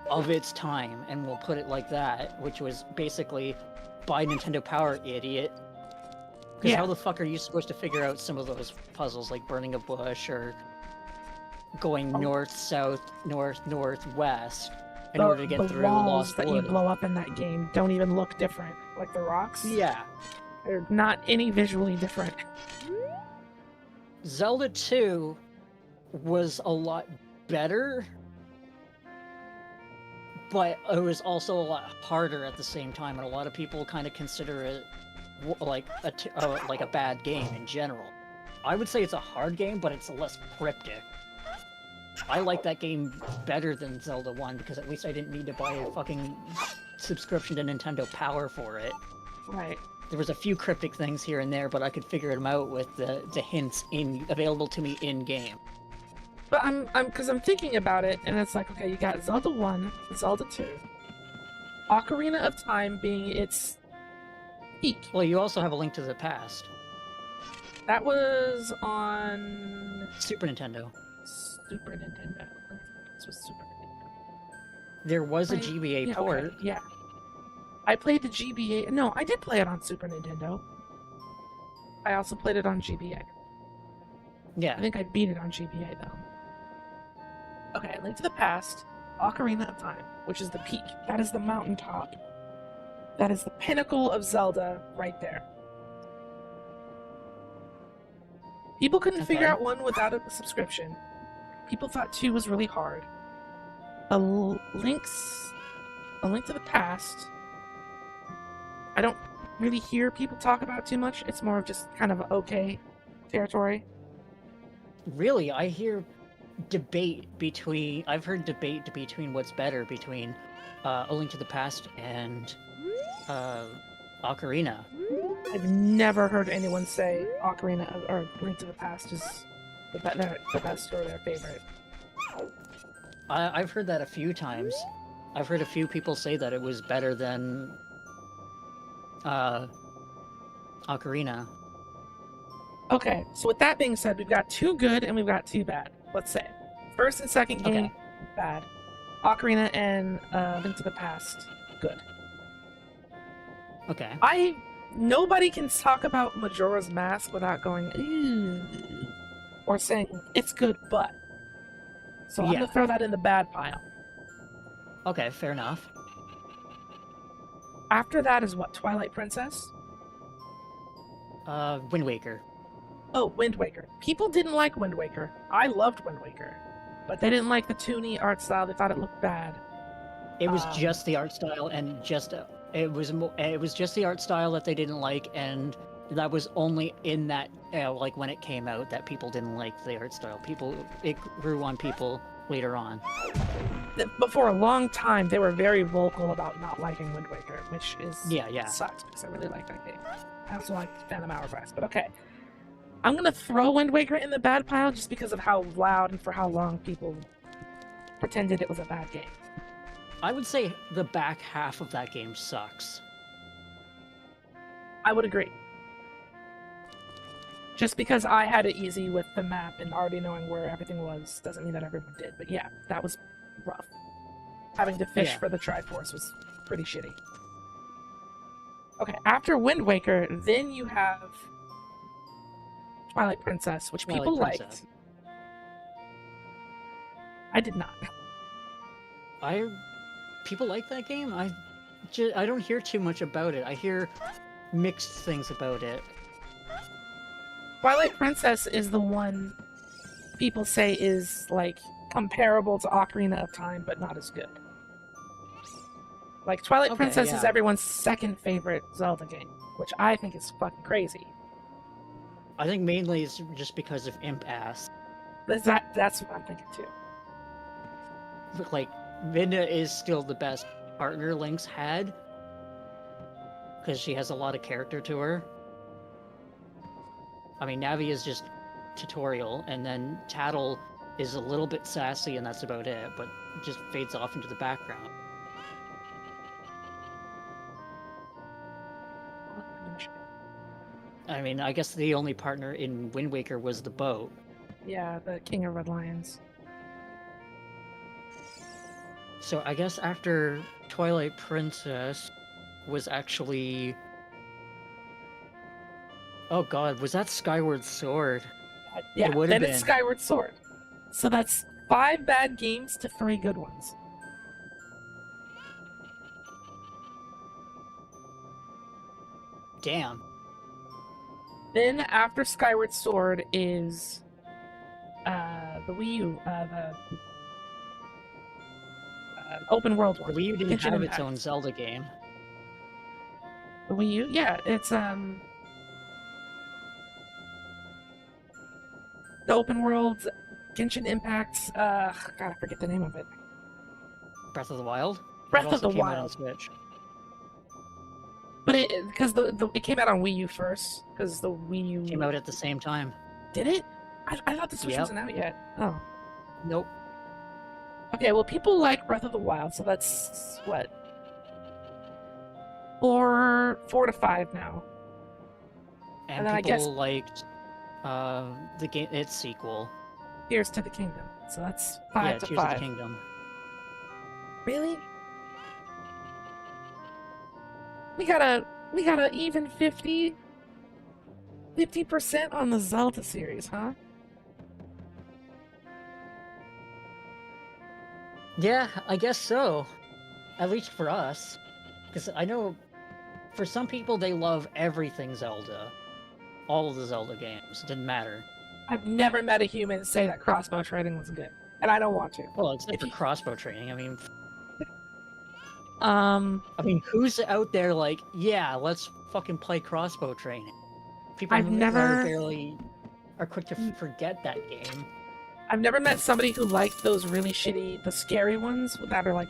of its time, and we'll put it like that, which was basically by Nintendo Power, idiot. Because how the fuck are you supposed to figure out some of those puzzles, like burning a bush or going north, south, north, northwest in order to get through walls Lost that you Wood? blow up in that game don't even look different. Like the rocks? Yeah. They're not any visually different. Zelda 2 was a lot better, but it was also a lot harder at the same time, and a lot of people kind of consider it like a bad game in general. I would say it's a hard game, but it's less cryptic. I like that game better than Zelda 1 because at least I didn't need to buy a fucking subscription to Nintendo Power for it. Right. There was a few cryptic things here and there, but I could figure them out with the hints available to me in game. But I'm thinking about it, and it's like, okay, you got Zelda 1, Zelda 2, Ocarina of Time being its peak. Well, you also have A Link to the Past. That was on Super Nintendo. Super Nintendo. This was Super Nintendo. There was a GBA port. Okay, yeah. I played the GBA. No, I did play it on Super Nintendo. I also played it on GBA. Yeah. I think I beat it on GBA though. Okay, Link to the Past, Ocarina of Time, which is the peak. That is the mountaintop. That is the pinnacle of Zelda right there. People couldn't figure out 1 without a subscription. People thought 2 was really hard. A Link to the Past, I don't really hear people talk about too much. It's more of just kind of okay territory. Really, I've heard debate between what's better between A Link to the Past and Ocarina. I've never heard anyone say Ocarina or Link to the Past is the best or their favorite. I've heard that a few times. I've heard a few people say that it was better than Ocarina. Okay, so with that being said, we've got 2 good and we've got 2 bad. Let's say first and second game, bad. Ocarina and Link to the Past, good. Okay. Nobody can talk about Majora's Mask without going ew, or saying it's good, but. So I'm gonna throw that in the bad pile. Okay, fair enough. After that is what? Twilight Princess? Wind Waker. Oh, Wind Waker. People didn't like Wind Waker. I loved Wind Waker. But they didn't like the 2D art style. They thought it looked bad. It was just the art style and it was just the art style that they didn't like, and that was only in that like when it came out that people didn't like the art style. It grew on people later on. But for a long time, they were very vocal about not liking Wind Waker, which is sucks because I really like that game. I also like Phantom Hourglass, but okay. I'm gonna throw Wind Waker in the bad pile just because of how loud and for how long people pretended it was a bad game. I would say the back half of that game sucks. I would agree. Just because I had it easy with the map and already knowing where everything was doesn't mean that everyone did. But yeah, that was rough. Having to fish for the Triforce was pretty shitty. Okay, after Wind Waker, then you have Twilight Princess, which people liked. I did not. People like that game. I don't hear too much about it. I hear mixed things about it. Twilight Princess is the one people say is like comparable to Ocarina of Time, but not as good. Like Twilight Princess is everyone's second favorite Zelda game, which I think is fucking crazy. I think mainly it's just because of Imp Ass. That's what I'm thinking too. Like, Midna is still the best partner Link's had, because she has a lot of character to her. I mean, Navi is just tutorial, and then Tattle is a little bit sassy, and that's about it, but just fades off into the background. I mean, I guess the only partner in Wind Waker was the boat. Yeah, the King of Red Lions. So I guess after Twilight Princess was actually... Oh god, was that Skyward Sword? Yeah, it then it's Skyward Sword. So that's 5 bad games to 3 good ones. Damn. Then after Skyward Sword is the Wii U, the open world The one. Wii U didn't Genshin have its Impact. own Zelda game. The Wii U, yeah, it's the open world Genshin Impact. God, I forget the name of it. Breath of the Wild? Breath That of the also came out on Wild. Switch. But because it came out on Wii U first, because the Wii U Came out at the same time. did it. I thought the Switch Yep. wasn't out yet. Oh, Nope. okay. Well, people like Breath of the Wild, so that's what 4 to 5 now. And then I people guess- liked the game, its sequel. Tears to the Kingdom, so that's 5 to Tears 5. of the Kingdom. Really? We got a even 50% on the Zelda series, huh? Yeah, I guess so. At least for us. Because I know for some people they love everything Zelda. All of the Zelda games. It didn't matter. I've never met a human say that crossbow trading was good, and I don't want to. Well, except If for you- crossbow training. Um, Who's out there like, yeah, let's fucking play crossbow training? People I've never- are quick to forget that game. I've never met somebody who liked those really shitty, the scary ones that are like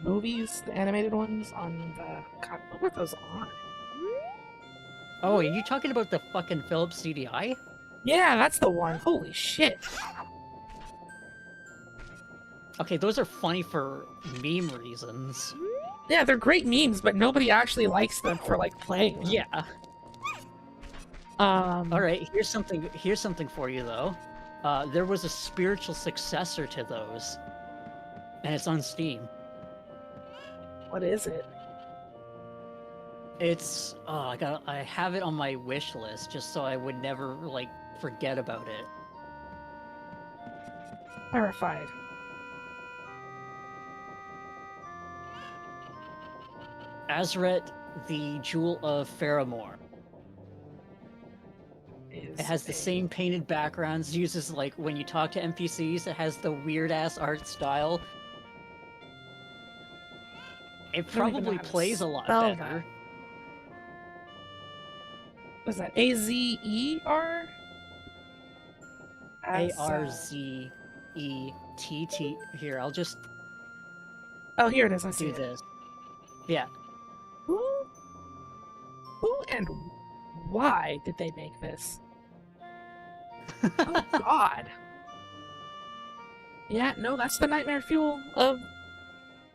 movies, the animated ones on the. God, what were those on? Oh, are you talking about the fucking Philips CDI? Yeah, that's the one. Holy shit! Okay, those are funny for meme reasons. Yeah, they're great memes, but nobody actually likes them for like playing them. Yeah. All right, here's something for you though. There was a spiritual successor to those, and it's on Steam. What is it? It's I have it on my wish list just so I would never like forget about it. Terrified. Azret, the Jewel of Faramore. It has the same painted backgrounds, uses like when you talk to NPCs, it has the weird ass art style. It don't even know probably how to plays a lot spell better. Was that AZER? ARZETT. Here, I'll just Oh, here it is. I see do it. this. Yeah. Who and why did they make this? Oh God. Yeah, no, that's the nightmare fuel of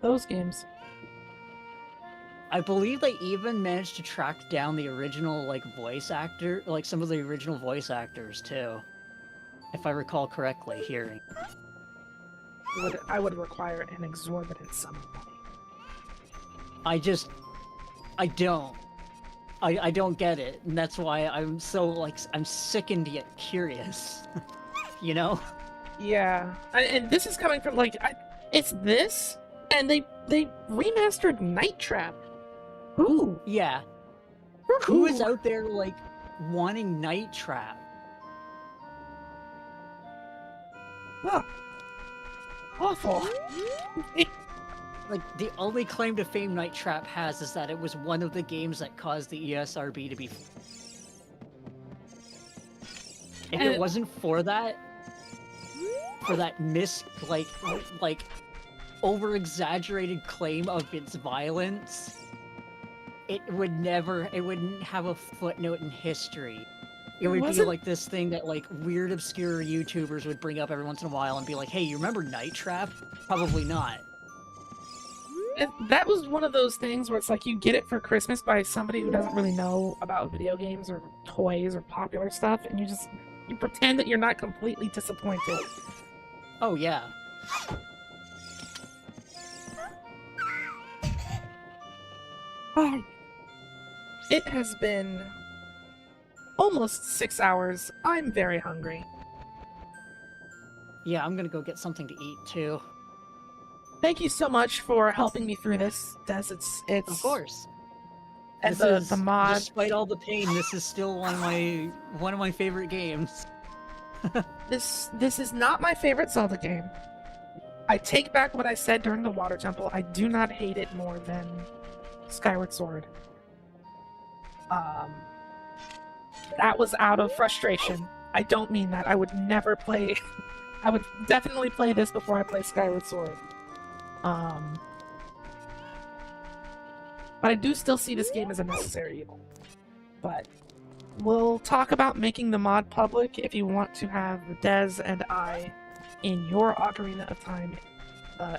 those games. I believe they even managed to track down the original like voice actor, like some of the original voice actors too. If I recall correctly, hearing. I would require an exorbitant sum of money. I don't get it, and that's why I'm so like I'm sickened yet curious. You know? Yeah, and this is coming from like it's this, and they remastered Night Trap. Who? Yeah. Who is out there like wanting Night Trap? Oh, awful. Like the only claim to fame Night Trap has is that it was one of the games that caused the ESRB to be. If it wasn't for that like over-exaggerated claim of its violence, it wouldn't have a footnote in history. It would be like this thing that like weird obscure YouTubers would bring up every once in a while and be like, hey, you remember Night Trap? Probably not. That was one of those things where it's like you get it for Christmas by somebody who doesn't really know about video games or toys or popular stuff, and you pretend that you're not completely disappointed. Oh yeah. Oh, it has been almost 6 hours. I'm very hungry. Yeah, I'm gonna go get something to eat too. Thank you so much for helping me through this, Des. It's Of course. And This the is- mod. Despite all the pain, this is still one of my favorite games. this is not my favorite Zelda game. I take back what I said during the Water Temple. I do not hate it more than Skyward Sword. That was out of frustration. I don't mean that. I would never play... I would definitely play this before I play Skyward Sword. But I do still see this game as a necessary evil. But we'll talk about making the mod public if you want to have Dez and I in your Ocarina of Time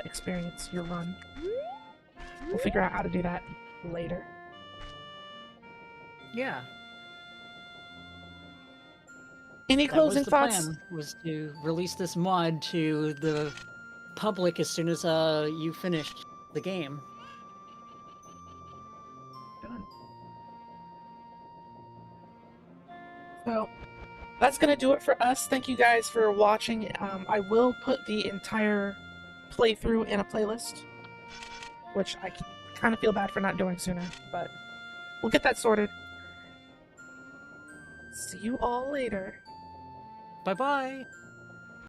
experience, your run. We'll figure out how to do that later. Yeah. Any closing thoughts? Plan was to release this mod to the public as soon as you finished the game. Done. So that's gonna do it for us. Thank you guys for watching. I will put the entire playthrough in a playlist, which I kind of feel bad for not doing sooner, but we'll get that sorted. See you all later. Bye-bye!